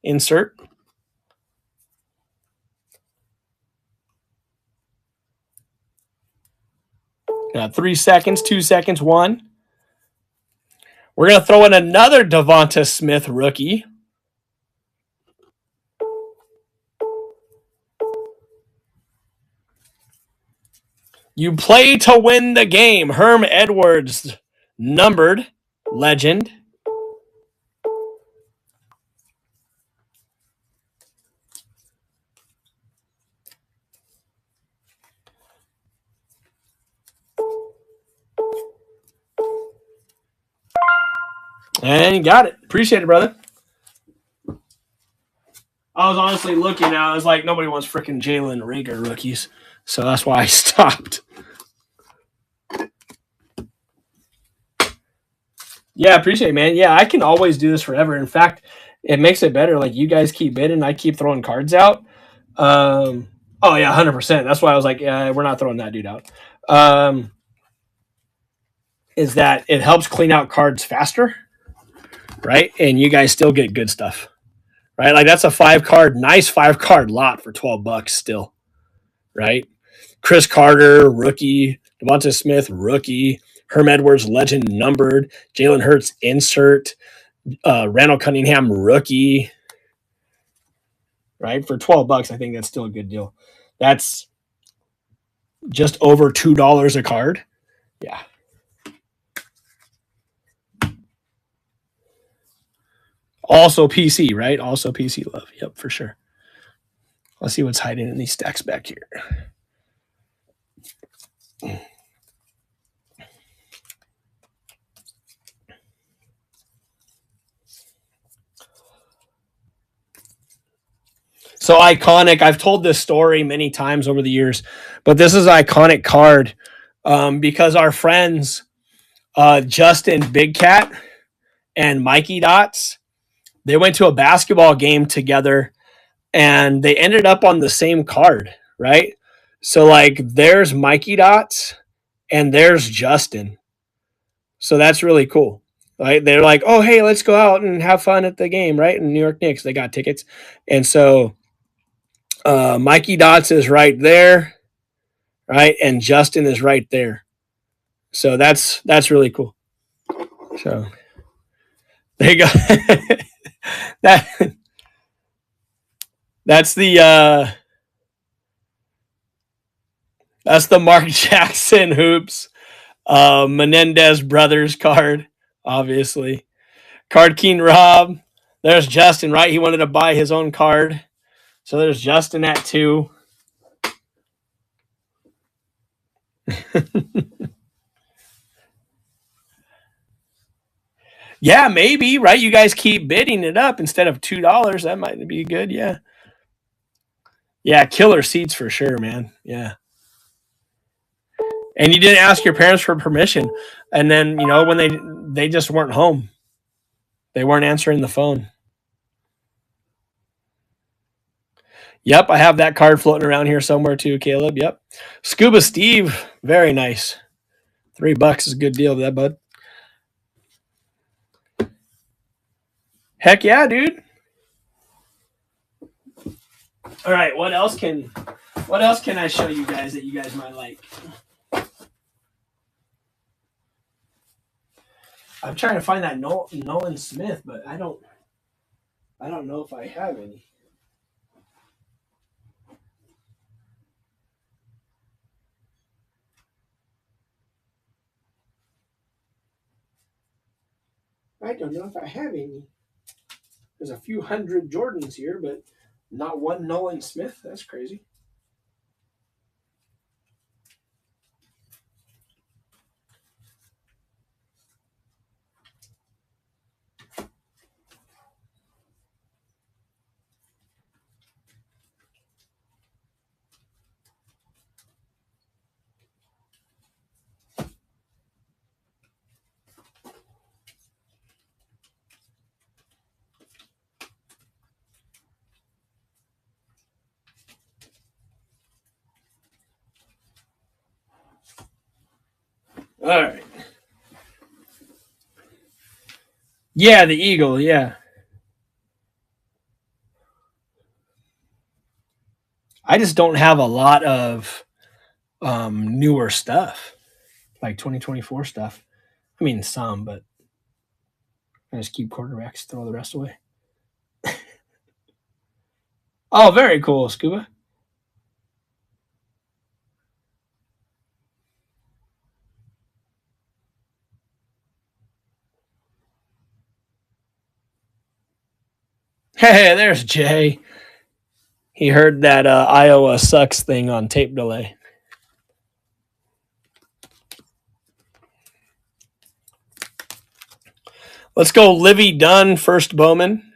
insert. Got 3 seconds, 2 seconds, 1. We're going to throw in another Devonta Smith rookie. You play to win the game. Herm Edwards, numbered legend. And you got it. Appreciate it, brother. I was honestly looking at it. I was like, nobody wants freaking Jalen Reagor rookies. So that's why I stopped. Yeah, appreciate it, man. Yeah, I can always do this forever. In fact, it makes it better. Like, you guys keep bidding, I keep throwing cards out. Oh, yeah, 100%. That's why I was like, we're not throwing that dude out. Is that it helps clean out cards faster, right? And you guys still get good stuff, right? Like, that's a nice 5-card lot for $12 still, right? Chris Carter, rookie. Devonta Smith, rookie. Herm Edwards, legend, numbered. Jalen Hurts, insert. Randall Cunningham, rookie. Right? For $12, I think that's still a good deal. That's just over $2 a card. Yeah. Also PC, right? Also PC love. Yep, for sure. Let's see what's hiding in these stacks back here. So iconic. I've told this story many times over the years, but this is an iconic card because our friends, Justin Big Cat and Mikey Dots, they went to a basketball game together and they ended up on the same card, right? So, like, there's Mikey Dots and there's Justin. So that's really cool. Right? They're like, oh, hey, let's go out and have fun at the game, right? In New York Knicks, they got tickets. And so Mikey Dots is right there, right? And Justin is right there. So that's really cool. So there you go. that that's the Mark Jackson hoops Menendez brothers card, obviously. Card King Rob. There's Justin, right? He wanted to buy his own card. So there's Justin at 2. Yeah, maybe, right? You guys keep bidding it up instead of $2. That might be good. Yeah. Yeah, killer seats for sure, man. Yeah. And you didn't ask your parents for permission. And then, when they just weren't home. They weren't answering the phone. Yep, I have that card floating around here somewhere too, Caleb. Yep. Scuba Steve, very nice. $3 is a good deal, that bud. Heck yeah, dude. All right, what else can I show you guys that you guys might like? I'm trying to find that Nolan Smith, but I don't know if I have any. I don't know if I have any. There's a few hundred Jordans here, but not one Nolan Smith. That's crazy. All right. Yeah, the Eagle. Yeah. I just don't have a lot of newer stuff, like 2024 stuff. I mean, some, but I just keep quarterbacks, throw the rest away. Oh, very cool, Scuba. Hey, there's Jay. He heard that Iowa sucks thing on tape delay. Let's go Livy Dunn, first Bowman.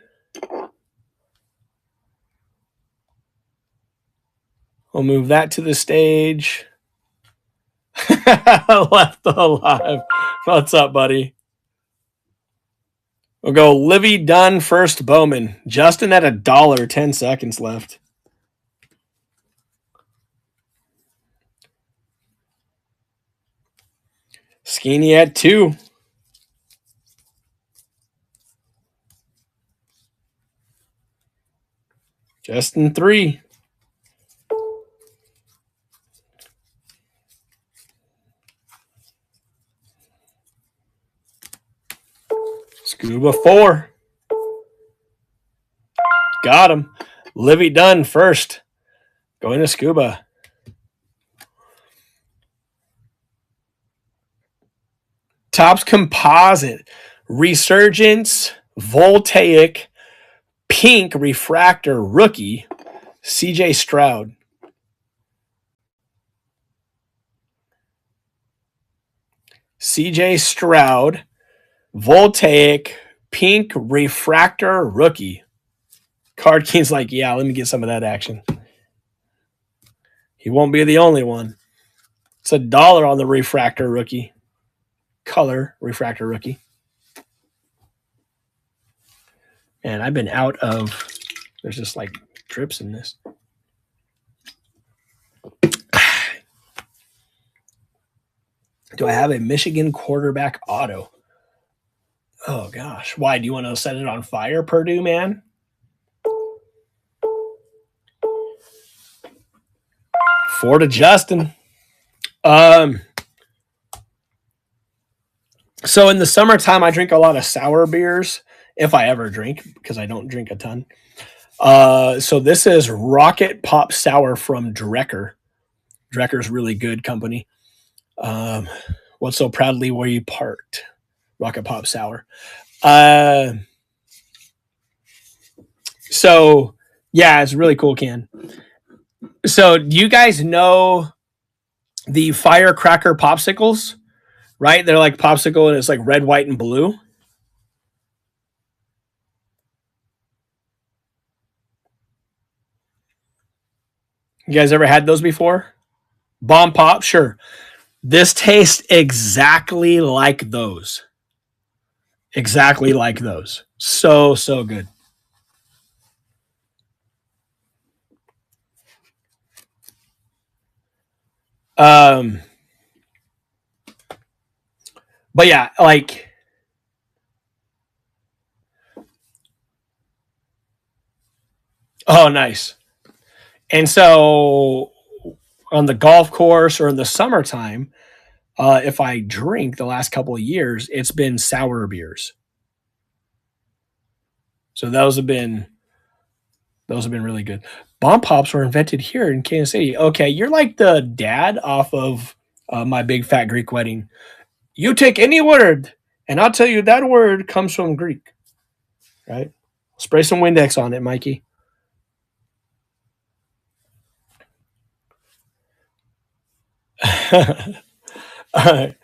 We'll move that to the stage. Left alive. What's up, buddy? We'll go Livy Dunn, first Bowman. Justin at $1, 10 seconds left. Skeeny at 2. Justin 3. Scuba 4. Got him. Livy Dunn first. Going to Scuba. Topps Composite. Resurgence. Voltaic. Pink Refractor Rookie. CJ Stroud. CJ Stroud. Voltaic Pink Refractor Rookie. Card King's like, yeah, let me get some of that action. He won't be the only one. It's $1 on the refractor rookie. Color refractor rookie. And I've been out of, there's just like drips in this. Do I have a Michigan quarterback auto? Oh gosh. Why? Do you want to set it on fire, Purdue, man? Four to Justin. So in the summertime, I drink a lot of sour beers, if I ever drink, because I don't drink a ton. So this is Rocket Pop Sour from Drecker. Drecker's really good company. What's so proudly where you parked? Rocket Pop Sour. So yeah, it's a really cool can. So do you guys know the firecracker popsicles? Right? They're like popsicle and it's like red, white, and blue. You guys ever had those before? Bomb Pop? Sure. This tastes exactly like those. Exactly like those. So, so good. But yeah, like, oh, nice. And so on the golf course or in the summertime, if I drink the last couple of years, it's been sour beers. So those have been really good. Bomb Pops were invented here in Kansas City. Okay, you're like the dad off of My Big Fat Greek Wedding. You take any word, and I'll tell you that word comes from Greek, right? Spray some Windex on it, Mikey. All right.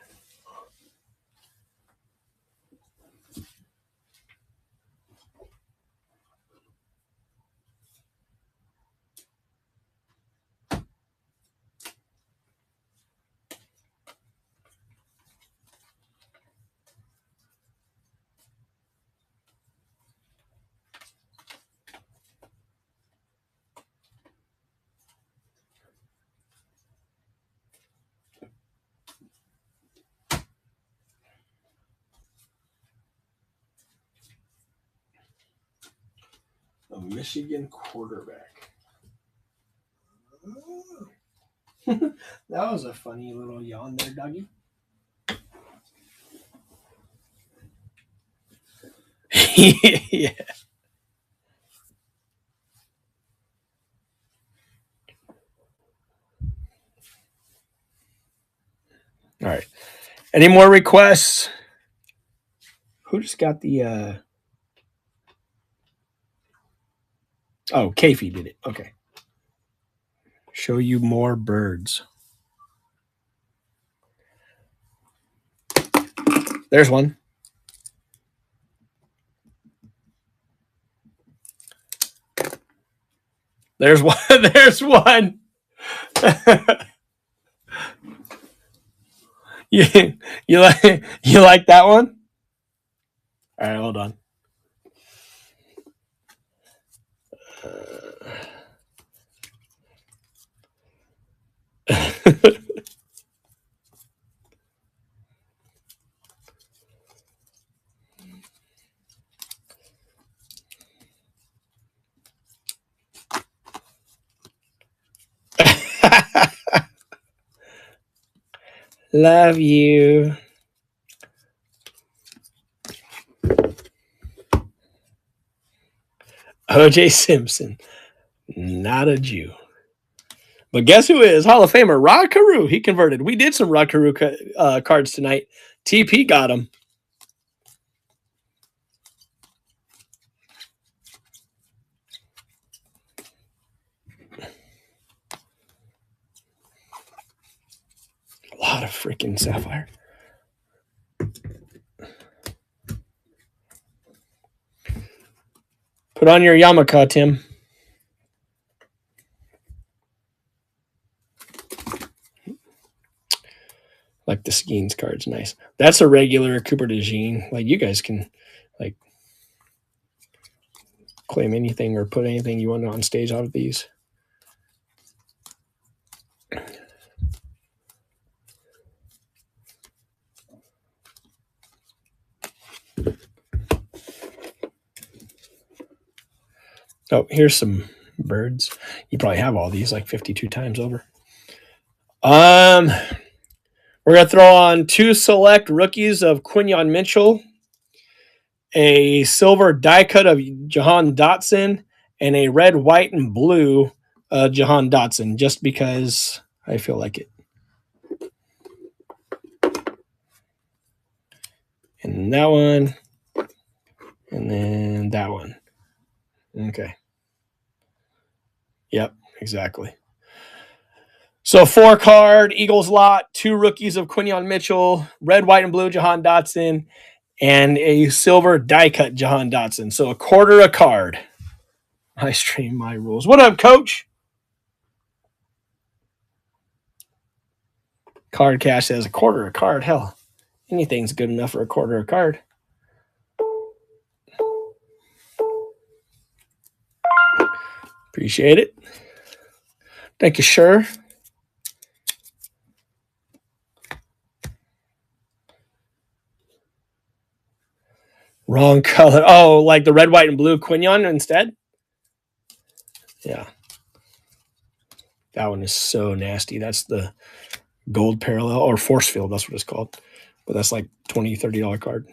A Michigan quarterback. That was a funny little yawn there, Dougie. Yeah. All right. Any more requests? Who just got the Oh, Kafey did it. Okay. Show you more birds. There's one. There's one. There's one. you, you like that one? All right, hold on. Love you. OJ Simpson, not a Jew. But guess who is Hall of Famer? Rod Carew. He converted. We did some Rod Carew cards tonight. TP got him. A lot of freaking sapphire. Put Put on your yarmulke, Tim. Like the Skeens card's nice. That's a regular Cooper DeJean. Like you guys can like claim anything or put anything you want on stage out of these. Oh, here's some birds. You probably have all these like 52 times over. We're gonna throw on 2 select rookies of Quinyon Mitchell, a silver die cut of Jahan Dotson, and a red, white, and blue Jahan Dotson, just because I feel like it. And that one, and then that one. Okay. Yep, exactly. So 4 card, Eagles lot, 2 rookies of Quinyon Mitchell, red, white, and blue Jahan Dotson, and a silver die cut Jahan Dotson. So a quarter a card. I stream my rules. What up, Coach? Card Cash says a quarter a card. Hell, anything's good enough for a quarter a card. Appreciate it. Thank you, sure. Wrong color. Oh, like the red, white, and blue Quinyon instead? Yeah. That one is so nasty. That's the gold parallel or force field. That's what it's called. But that's like $20, $30 card.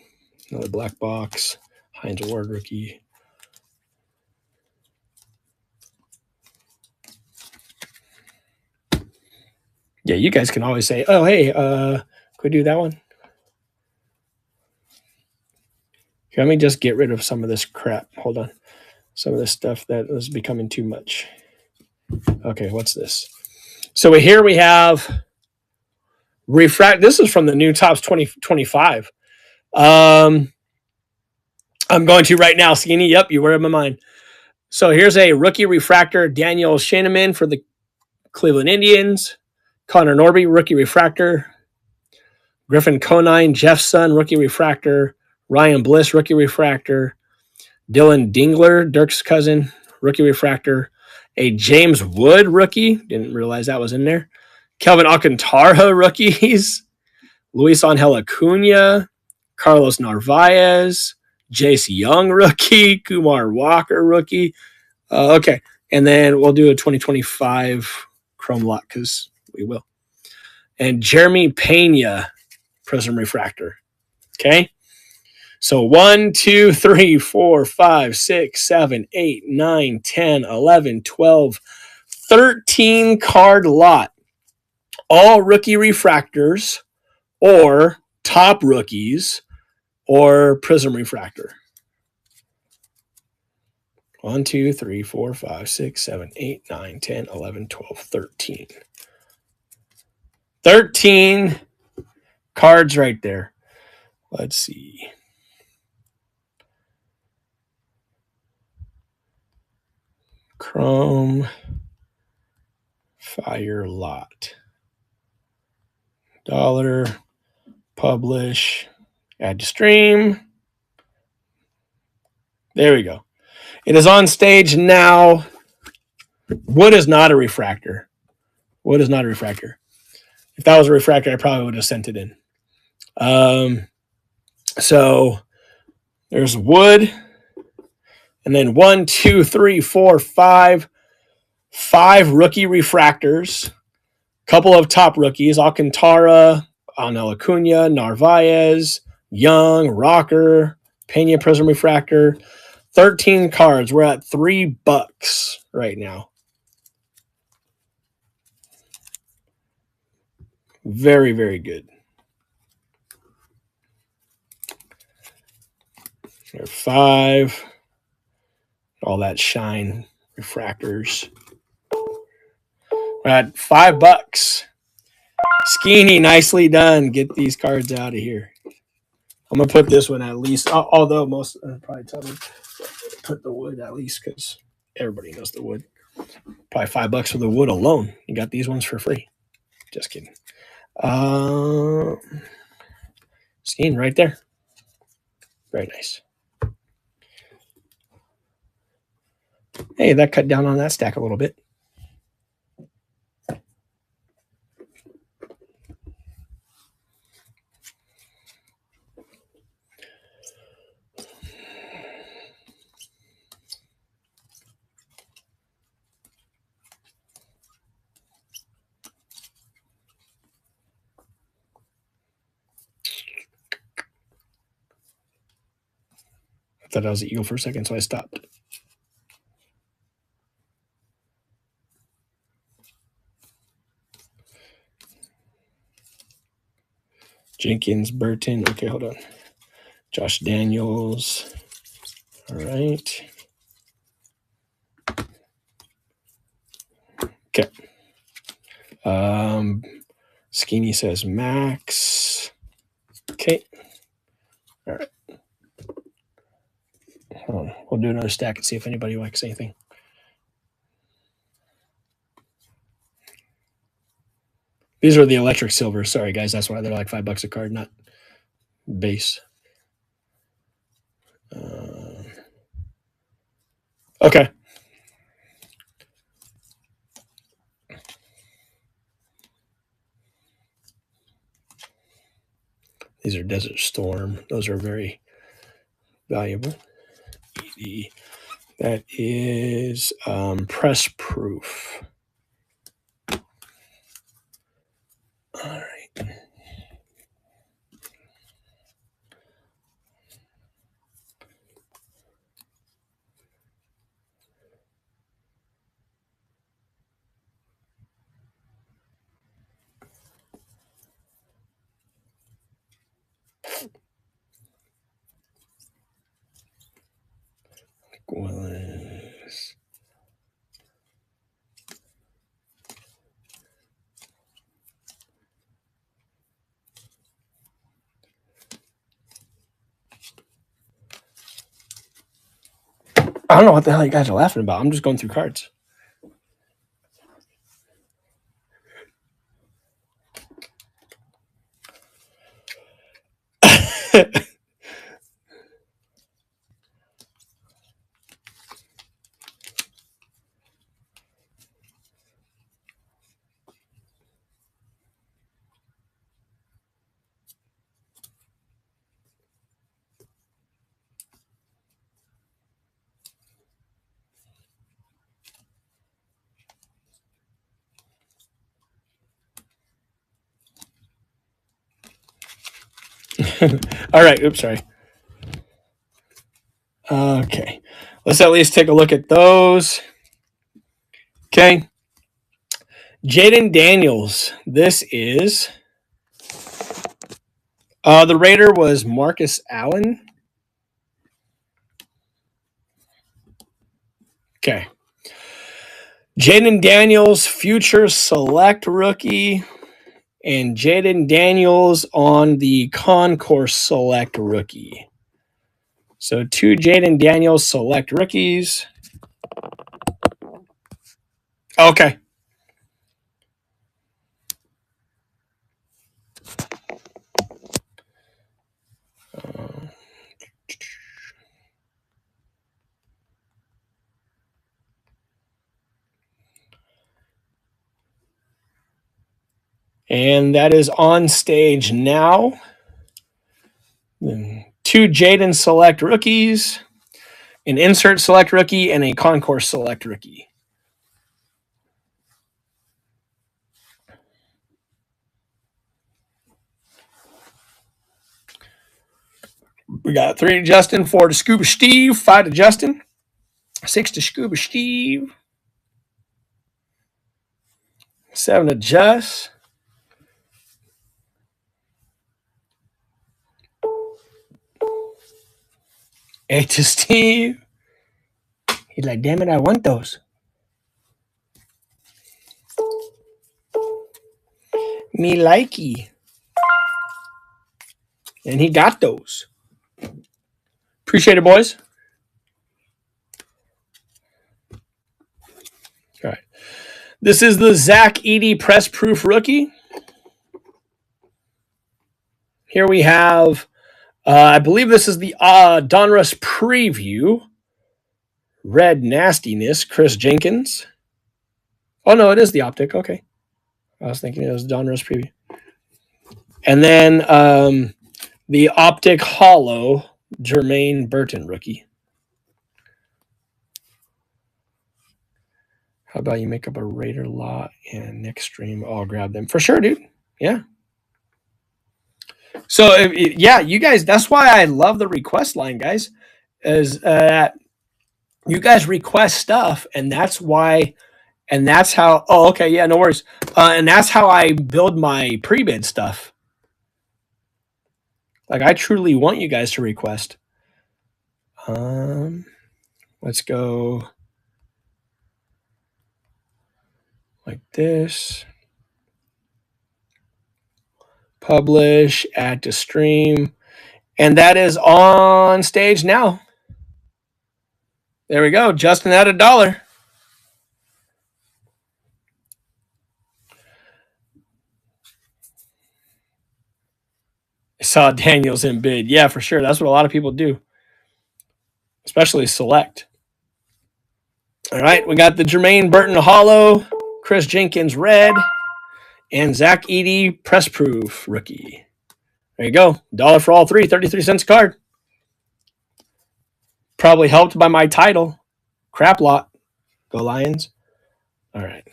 Another black box. Heinz Award rookie. Yeah, you guys can always say, oh, hey, could we do that one? Let me just get rid of some of this crap. Hold on. Some of this stuff that was becoming too much. Okay, what's this? So here we have refract. This is from the new Topps 2025. I'm going to right now. Skinny, yep, you were in my mind. So here's a rookie refractor, Daniel Schneemann for the Cleveland Indians. Connor Norby, rookie refractor. Griffin Conine, Jeff's son, rookie refractor. Ryan Bliss, rookie refractor. Dylan Dingler, Dirk's cousin, rookie refractor. A James Wood rookie. Didn't realize that was in there. Kelvin Alcantara rookies. Luis Angel Acuna. Carlos Narvaez. Jace Young rookie. Kumar Walker rookie. Okay. And then we'll do a 2025 Chrome lot because we will. And Jeremy Pena, Prism Refractor. Okay. So 1, 2, 3, 4, 5, 6, 7, 8, 9, 10, 11, 12, 13 card lot. All rookie refractors or top rookies or Prism Refractor. 1, 2, 3, 4, 5, 6, 7, 8, 9, 10, 11, 12, 13. 13 cards right there. Let's see. Chrome Fire lot. Dollar. Publish. Add to stream. There we go. It is on stage now. Wood is not a refractor. Wood is not a refractor. If that was a refractor, I probably would have sent it in. So there's Wood. And then 1, 2, 3, 4, 5 rookie refractors. Couple of top rookies. Alcantara, Angel Acuna, Narvaez, Young, Rocker, Pena Prism Refractor. 13 cards. We're at $3 right now. Very, very good. There are 5. All that shine refractors. We're at $5. Skeeny, nicely done. Get these cards out of here. I'm gonna put this one at least. Although most probably tell me put the wood at least because everybody knows the wood. Probably $5 for the wood alone. You got these ones for free. Just kidding. Skein right there. Very nice. Hey, that cut down on that stack a little bit. I thought I was an eagle for a second, so I stopped. Jenkins, Burton. Okay, hold on. Josh Daniels. All right. Okay. Skeeny says Max. Okay. All right. Hold on. We'll do another stack and see if anybody likes anything. These are the electric silver. Sorry, guys. That's why they're like $5 a card, not base. Okay. These are Desert Storm. Those are very valuable. That is press proof. All right. Willis. I don't know what the hell you guys are laughing about. I'm just going through cards. All right. Oops, sorry. Okay. Let's at least take a look at those. Okay. Jaden Daniels. This is the Raider was Marcus Allen. Okay. Jaden Daniels, future select rookie, and Jaden Daniels on the concourse select rookie. So 2 Jaden Daniels select rookies. Okay. And that is on stage now. 2 Jaden select rookies, an insert select rookie, and a concourse select rookie. We got 3 to Justin, 4 to Scuba Steve, 5 to Justin, 6 to Scuba Steve, 7 to Jess, 8 to Steve. He's like, damn it, I want those. Me likey. And he got those. Appreciate it, boys. All right. This is the Zach Edey Press Proof Rookie. Here we have, I believe this is the Donruss Preview. Red Nastiness, Chris Jenkins. Oh, no, it is the Optic. Okay. I was thinking it was Donruss Preview. And then the Optic Hollow, Jermaine Burton rookie. How about you make up a Raider lot and next stream I'll grab them. For sure, dude. Yeah. So, yeah, you guys, that's why I love the request line, guys, is that you guys request stuff, and that's why, and that's how, oh, okay, yeah, no worries. And that's how I build my pre-bid stuff. Like, I truly want you guys to request. Let's go like this. Publish, add to stream. And that is on stage now. There we go. Justin at $1. I saw Daniels in bid. Yeah, for sure. That's what a lot of people do, especially select. All right. We got the Jermaine Burton Hollow, Chris Jenkins Red, and Zach Edey Press Proof rookie. There you go. $1 for all three, 33 cents a card. Probably helped by my title. Crap lot. Go Lions. All right.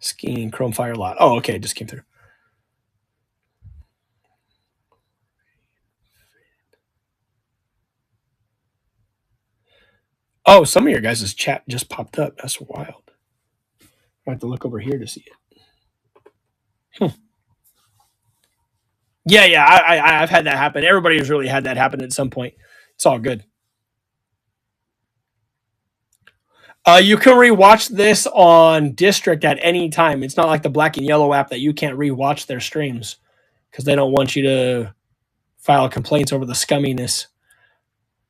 Skiing Chrome Fire lot. Oh, okay. It just came through. Oh, some of your guys' chat just popped up. That's wild. I have to look over here to see it. Yeah. I've had that happen. Everybody has really had that happen at some point. It's all good. You can rewatch this on District at any time. It's not like the Black and Yellow app that you can't rewatch their streams because they don't want you to file complaints over the scumminess.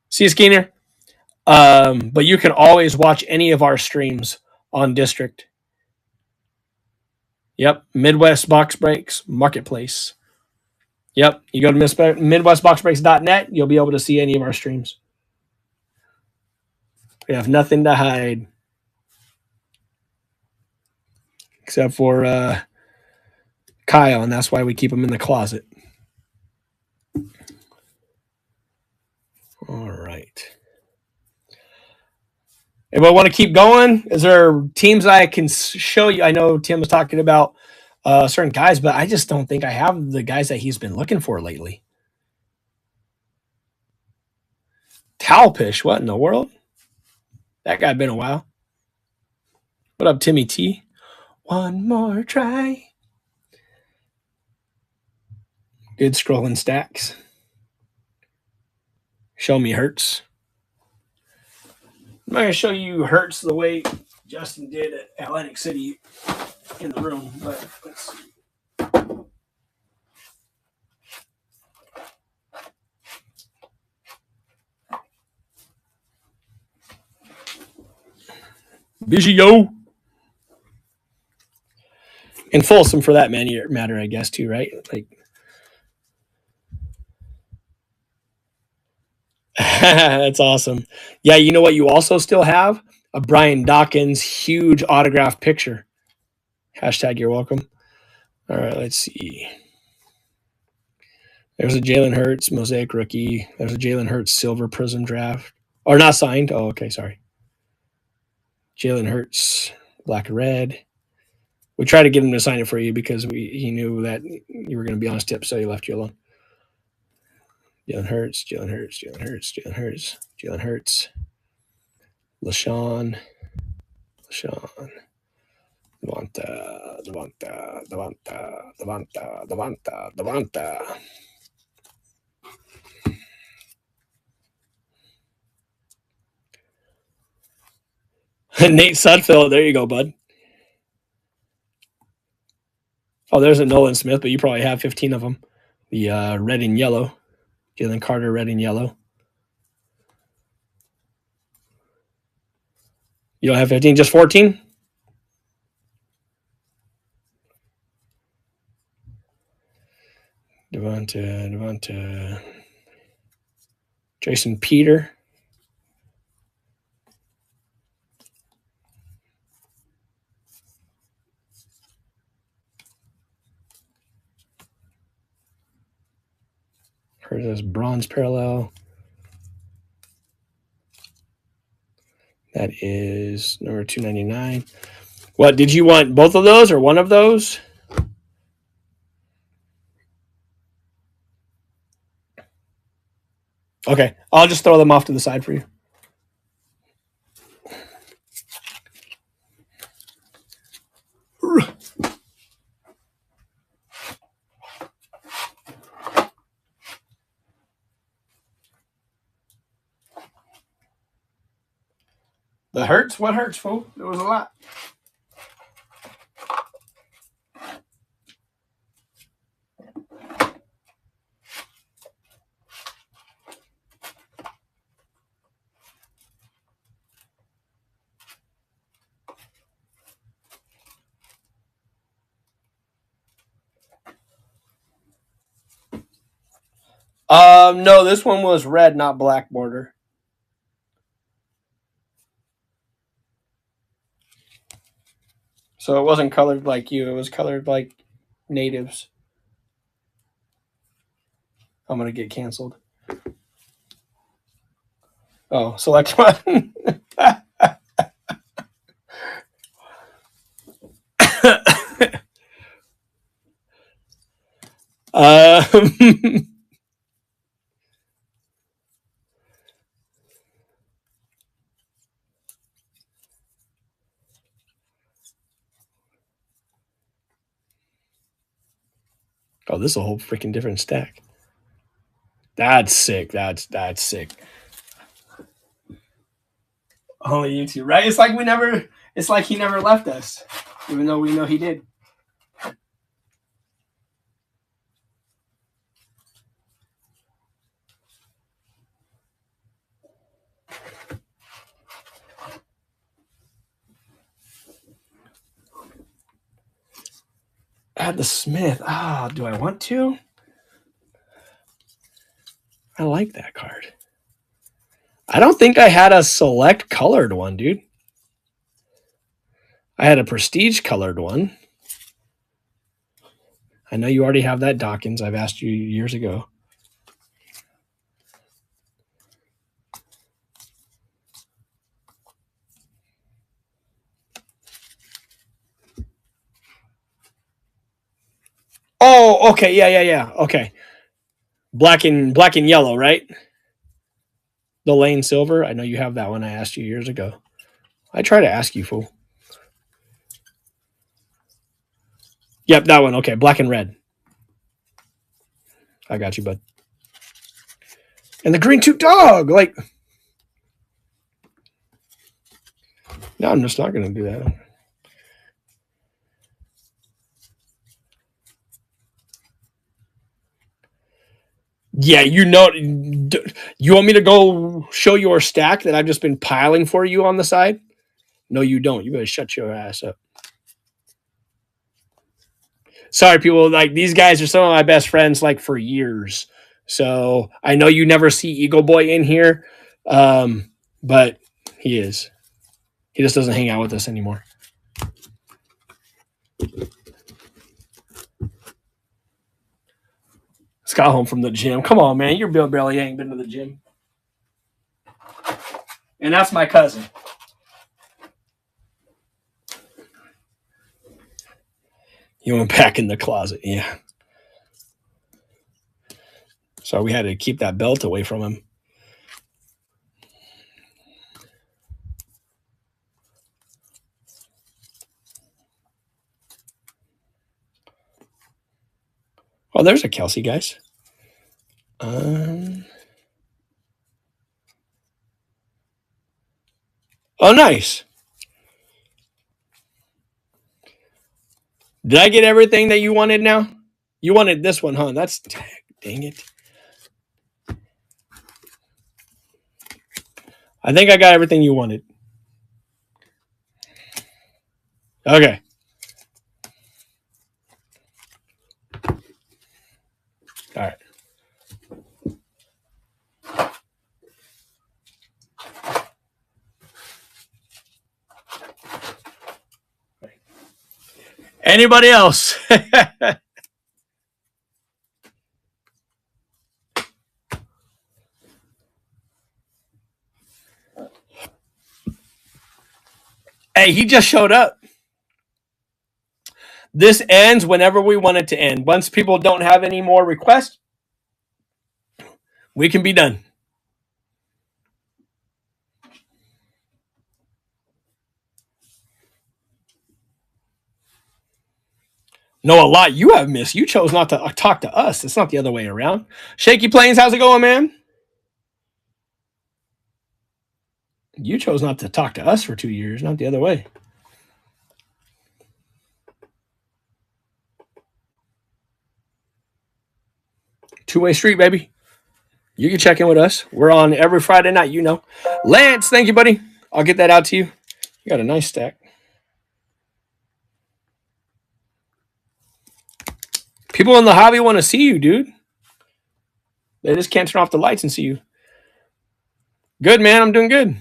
See you, Skeeter. But you can always watch any of our streams on District. Yep. Midwest Box Breaks Marketplace. Yep. You go to MidwestBoxBreaks.net. You'll be able to see any of our streams. We have nothing to hide. Except for Kyle, and that's why we keep him in the closet. All right. If I want to keep going, is there teams I can show you? I know Tim was talking about certain guys, but I just don't think I have the guys that he's been looking for lately. Talpish, what in the world? That guy been a while. What up, Timmy T? One more try. Good scrolling stacks. Show me Hurts. I'm not going to show you Hurts the way Justin did at Atlantic City in the room, but let's see. Biggio. And Folsom for that matter, I guess, too, right? Like, that's awesome. Yeah, you know what you also still have? A Brian Dawkins huge autograph picture. Hashtag you're welcome. All right, let's see. There's a Jalen Hurts Mosaic rookie. There's a Jalen Hurts Silver Prism draft. Or not signed. Oh, okay, sorry. Jalen Hurts Black and Red. We tried to get him to sign it for you because he knew that you were going to be on his tip, so he left you alone. Jalen Hurts, Jalen Hurts, Jalen Hurts, Jalen Hurts, Jalen Hurts, LaShawn, Devonta. Nate Sudfeld, there you go, bud. Oh, there's a Nolan Smith, but you probably have 15 of them. The red and yellow. Jalen Carter, red and yellow. You don't have 15, just 14? Devonta. Jason Peter. Here's this bronze parallel. That is number 299. What, did you want both of those or one of those? Okay, I'll just throw them off to the side for you. The hurts? What hurts, fool? There was a lot. No, this one was red, not black border. So it wasn't colored like you. It was colored like natives. I'm gonna get canceled. Oh, select one. um, oh, this is a whole freaking different stack. That's sick. That's sick. Only you two, right? It's like we never. It's like he never left us, even though we know he did. Add the Smith. Ah, do I want to? I like that card. I don't think I had a select colored one, dude. I had a prestige colored one. I know you already have that Dawkins. I've asked you years ago. Oh, okay. Yeah. Okay. Black and yellow, right? The Lane Silver. I know you have that one. I asked you years ago. I try to ask you, fool. Yep, that one. Okay, black and red. I got you, bud. And the green tooth dog. Like, no, I'm just not going to do that. Yeah, you know, you want me to go show your stack that I've just been piling for you on the side? No, you don't. You better shut your ass up. Sorry, people. Like, these guys are some of my best friends, like, for years. So I know you never see Eagle Boy in here, but he is. He just doesn't hang out with us anymore. Just got home from the gym. Come on, man. Your Bill barely ain't been to the gym. And that's my cousin. He went back in the closet. Yeah. So we had to keep that belt away from him. Oh, there's a Kelsey, guys. Oh, nice. Did I get everything that you wanted now? You wanted this one, huh? That's dang it. I think I got everything you wanted. Okay. All right. Anybody else? Hey, he just showed up. This ends whenever we want it to end. Once people don't have any more requests, we can be done. No, a lot you have missed. You chose not to talk to us. It's not the other way around. Shaky Plains, how's it going, man? You chose not to talk to us for 2 years, not the other way. Two-way street, baby. You can check in with us. We're on every Friday night, you know. Lance, thank you, buddy. I'll get that out to you. You got a nice stack. People in the hobby want to see you, dude. They just can't turn off the lights and see you. Good, man. I'm doing good.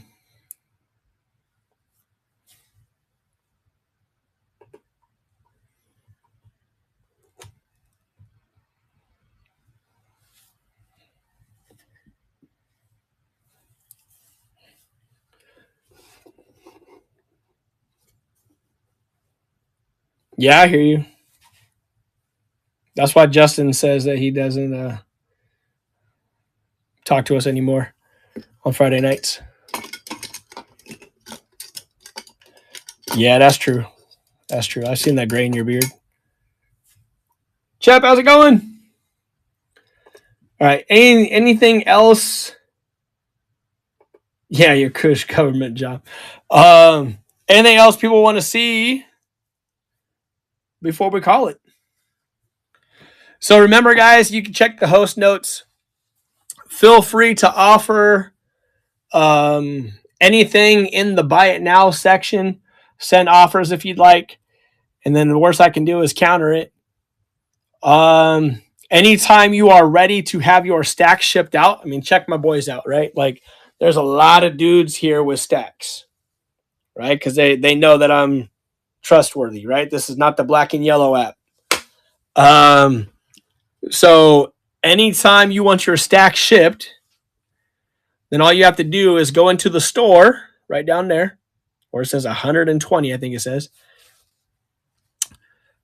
Yeah, I hear you. That's why Justin says that he doesn't talk to us anymore on Friday nights. Yeah, that's true. That's true. I've seen that gray in your beard. Chap, how's it going? All right. Anything else? Yeah, your Kush government job. Anything else people want to see before we call it? So remember, guys, you can check the host notes. Feel free to offer anything in the buy it now section. Send offers if you'd like. And then the worst I can do is counter it. Anytime you are ready to have your stack shipped out, I mean, check my boys out, right? Like, there's a lot of dudes here with stacks, right? Because they know that I'm trustworthy, right? This is not the black and yellow app. So anytime you want your stack shipped, then all you have to do is go into the store right down there, where it says 120, I think it says.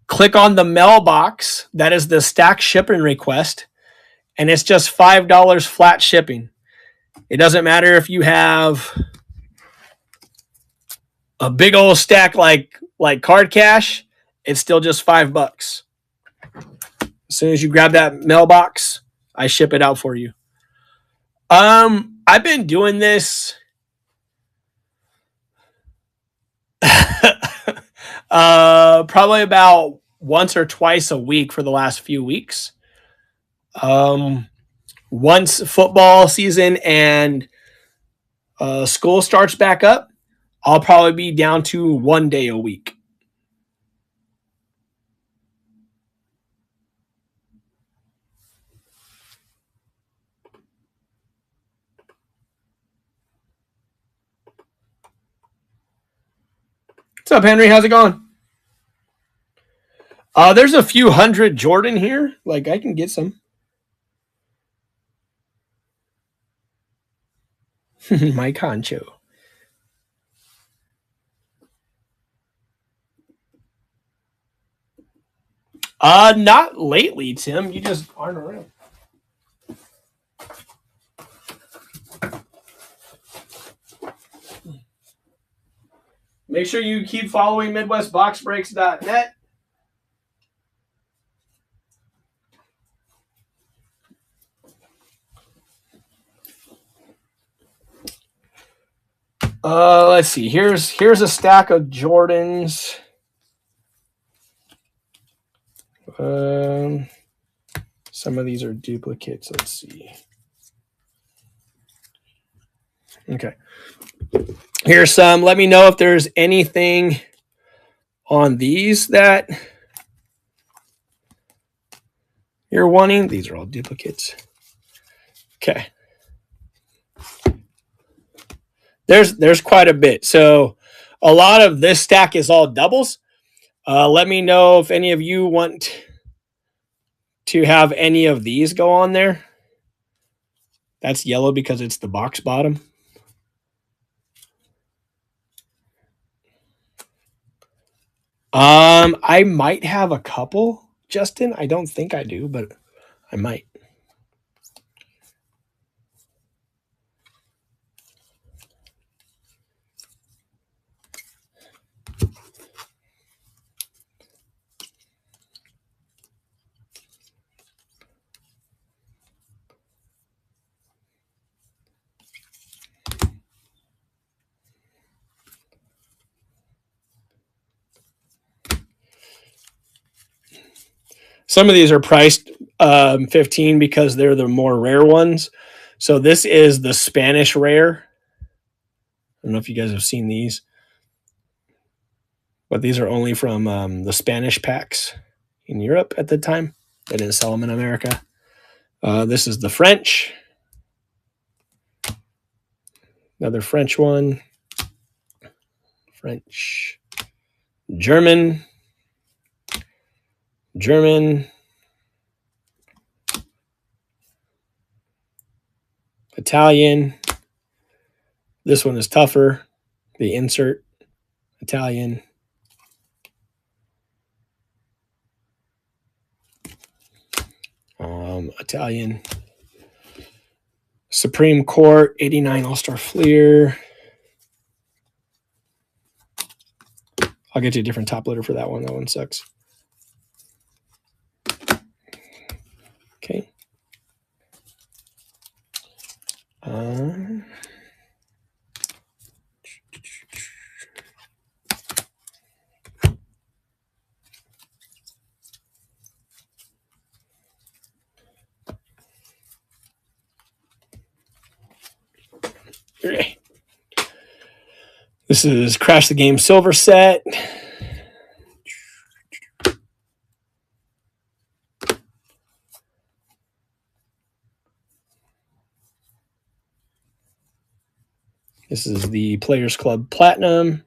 Click on the mailbox. That is the stack shipping request. And it's just $5 flat shipping. It doesn't matter if you have a big old stack like card cash, it's still just $5. As soon as you grab that mailbox, I ship it out for you. I've been doing this probably about once or twice a week for the last few weeks. Once football season and school starts back up, I'll probably be down to 1 day a week. What's up, Henry? How's it going? There's a few hundred Jordan here. Like, I can get some. Mike Honcho. Not lately, Tim. You just aren't around. Make sure you keep following MidwestBoxBreaks.net. Let's see. Here's a stack of Jordans. Some of these are duplicates. Let's see. Okay. Here's some. Let me know if there's anything on these that you're wanting. These are all duplicates. Okay. There's quite a bit. So a lot of this stack is all doubles. Let me know if any of you want to have any of these go on there. That's yellow because it's the box bottom. I might have a couple, Justin. I don't think I do, but I might. Some of these are priced 15 because they're the more rare ones. So this is the Spanish rare. I don't know if you guys have seen these, but these are only from the Spanish packs in Europe at the time. They didn't sell them in America. This is the French. Another French one. French. German. German. Italian. This one is tougher. The insert. Italian. Italian. Supreme Court. 89 All-Star Fleer. I'll get you a different top loader for that one. That one sucks. Okay. This is Crash the Game Silver set. This is the Players Club Platinum,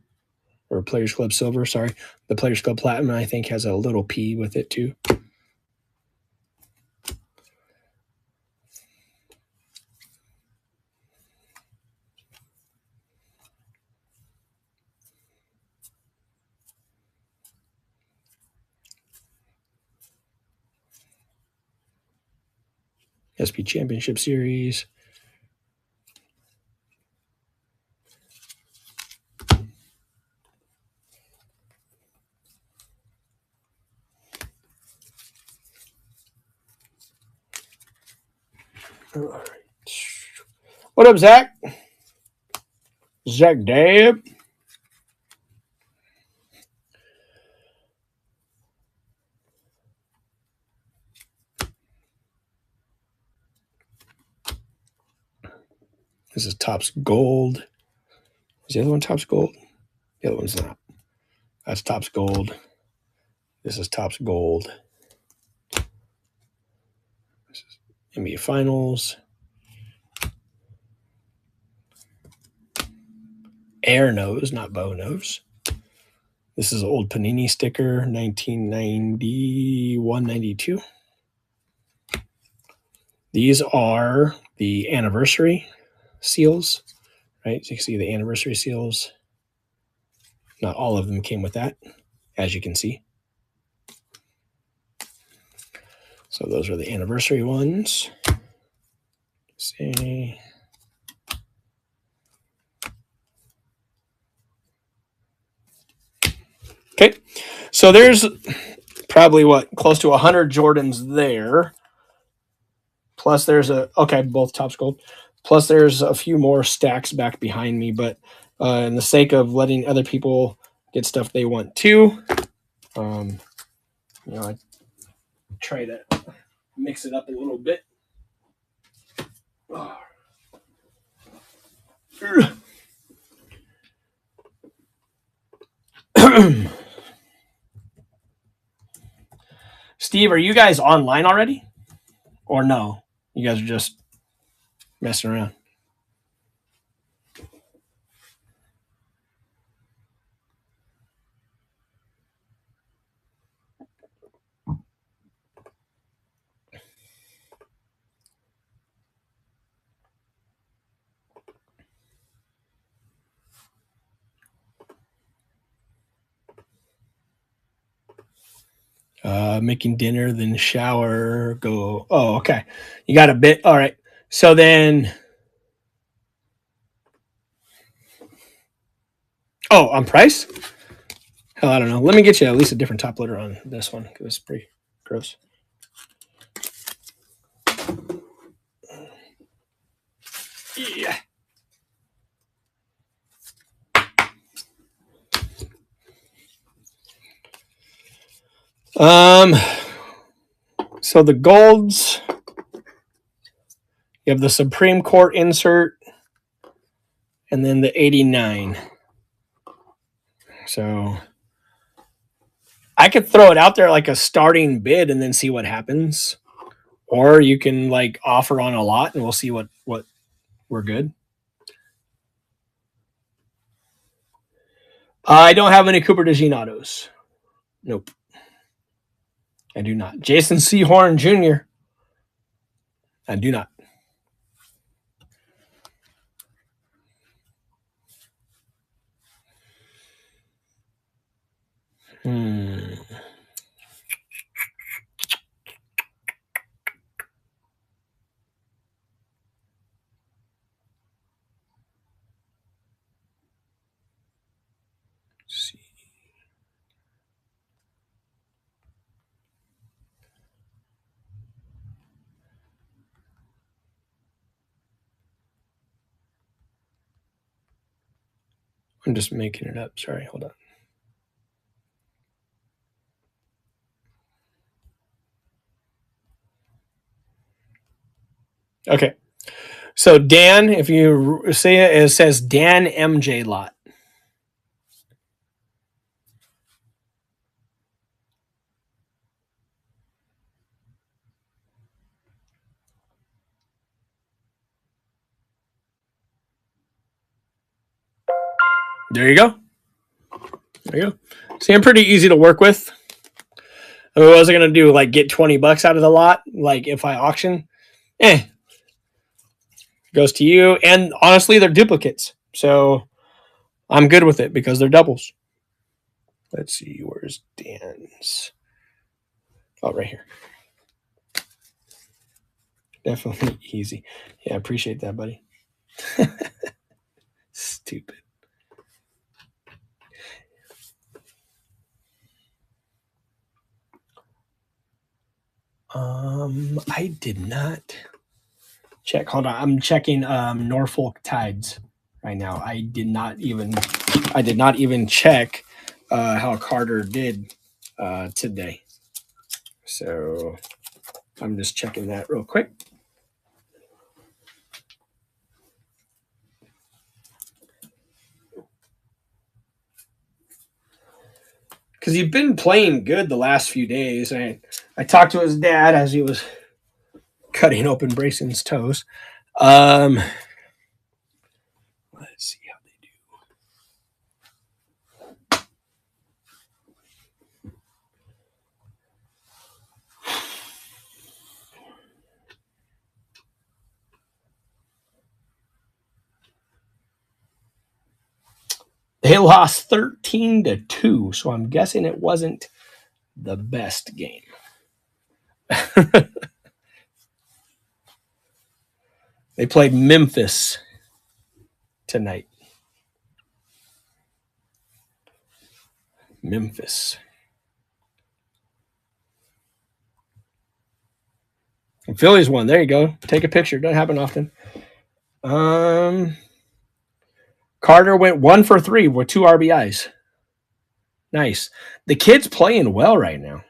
or Players Club Silver, sorry. The Players Club Platinum, I think, has a little P with it, too. SP Championship Series. All right. What up, Zach? Zach Dab. This is Topps Gold. Is the other one Topps Gold? The other one's not. That's Topps Gold. This is Topps Gold. This is NBA Finals. Air nose, not bow nose. This is an old Panini sticker, 1991-92. These are the anniversary seals, right? So you can see the anniversary seals. Not all of them came with that, as you can see. So those are the anniversary ones. See. Okay, so there's probably close to 100 Jordans there. Plus there's both Topps Gold. Plus there's a few more stacks back behind me, but in the sake of letting other people get stuff they want too, try to mix it up a little bit. Steve, are you guys online already? Or no? You guys are just messing around. Making dinner, then shower, go. Oh, okay. You got a bit. All right. So then. Oh, on price? Hell, I don't know. Let me get you at least a different top loader on this one because it's pretty gross. Yeah. So the golds, you have the Supreme Court insert, and then the 89. So I could throw it out there like a starting bid and then see what happens. Or you can like offer on a lot and we'll see what we're good. I don't have any Cooper DeJean autos. Nope. I do not. Jason Sehorn Jr. I do not. I'm just making it up. Sorry, hold on. Okay. So Dan, if you see it, it says Dan MJ lot. There you go. There you go. See, I'm pretty easy to work with. I mean, what was I going to do? Like get $20 out of the lot? Like if I auction? Goes to you. And honestly, they're duplicates. So I'm good with it because they're doubles. Let's see. Where's Dan's? Oh, right here. Definitely easy. Yeah, I appreciate that, buddy. Stupid. I did not check. Hold on. I'm checking Norfolk Tides right now. I did not even check how Carter did today. So I'm just checking that real quick. Because he's been playing good the last few days. I talked to his dad as he was cutting open Brayson's toes. Let's see how they do. They lost 13-2, so I'm guessing it wasn't the best game. They played Memphis tonight. Memphis. And Phillies won. There you go. Take a picture. Doesn't happen often. Carter went 1 for 3 with 2 RBIs. Nice. The kid's playing well right now.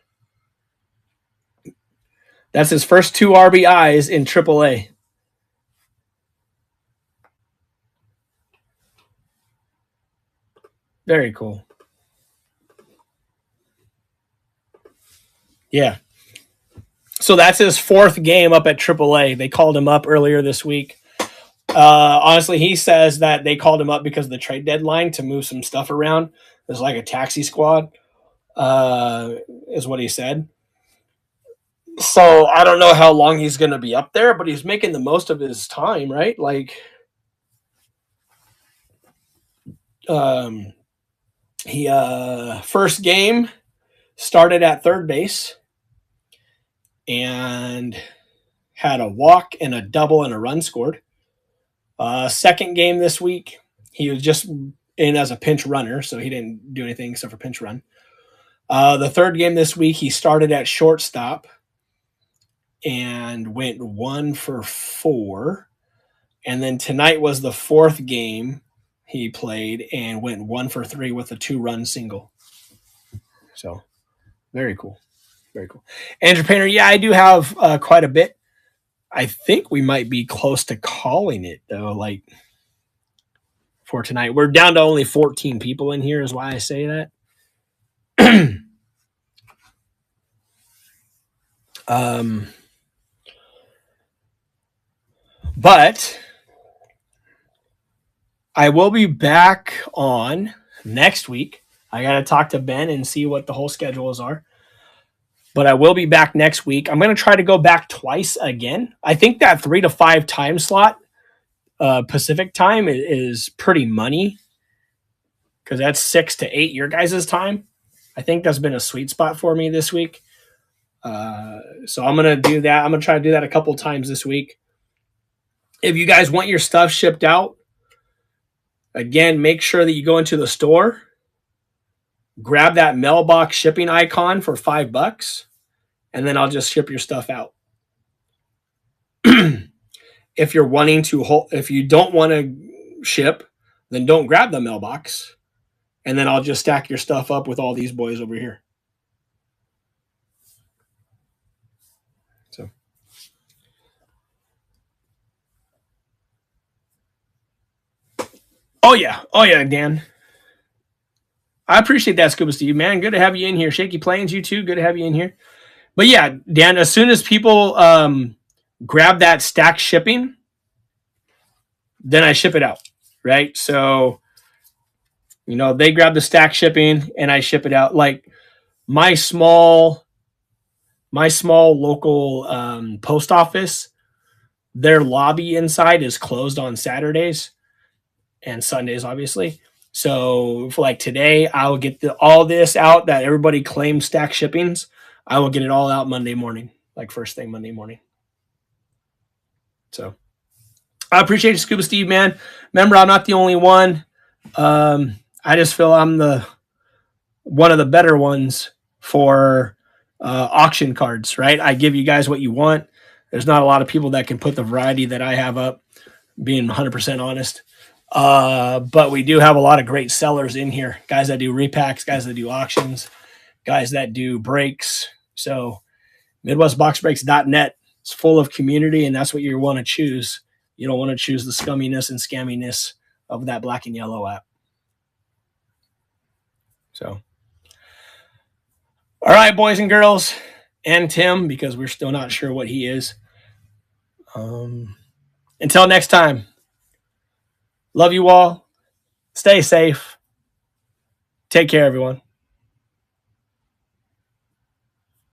That's his first 2 RBIs in AAA. Very cool. Yeah. So that's his 4th game up at AAA. They called him up earlier this week. Honestly, he says that they called him up because of the trade deadline to move some stuff around. There's like a taxi squad, is what he said. So I don't know how long he's going to be up there, but he's making the most of his time, right? Like, um, he first game started at third base and had a walk and a double and a run scored. Second game this week, he was just in as a pinch runner, so he didn't do anything except for pinch run. The third game this week, he started at shortstop and went 1 for 4. And then tonight was the 4th game he played and went 1 for 3 with a 2-run single. So very cool. Very cool. Andrew Painter, yeah, I do have quite a bit. I think we might be close to calling it, though, like for tonight. We're down to only 14 people in here, is why I say that. But I will be back on next week. I got to talk to Ben and see what the whole schedules are. But I will be back next week. I'm going to try to go back twice again. I think that 3 to 5 time slot, Pacific time, is pretty money because that's 6 to 8 your guys' time. I think that's been a sweet spot for me this week. So I'm going to do that. I'm going to try to do that a couple times this week. If you guys want your stuff shipped out, again, make sure that you go into the store, grab that mailbox shipping icon for $5, and then I'll just ship your stuff out. If you're wanting to if you don't want to ship, then don't grab the mailbox, and then I'll just stack your stuff up with all these boys over here. So, oh yeah, Dan. I appreciate that, Scuba Steve, man. Good to have you in here. Shaky Plains, you too. Good to have you in here. But yeah, Dan, as soon as people grab that stack shipping, then I ship it out, right? So, they grab the stack shipping and I ship it out. Like my small local post office, their lobby inside is closed on Saturdays and Sundays, obviously. So for like today, I'll get all this out that everybody claims stack shippings. I will get it all out Monday morning, like first thing Monday morning. So I appreciate you, Scuba Steve, man. Remember, I'm not the only one. I just feel I'm one of the better ones for auction cards, right? I give you guys what you want. There's not a lot of people that can put the variety that I have up, being 100% honest. But we do have a lot of great sellers in here, guys that do repacks, guys that do auctions, guys that do breaks. So MidwestBoxBreaks.net is full of community, and that's what you want to choose. You don't want to choose the scumminess and scamminess of that black and yellow app. So, all right, boys and girls, and Tim, because we're still not sure what he is. Until next time, love you all. Stay safe. Take care, everyone.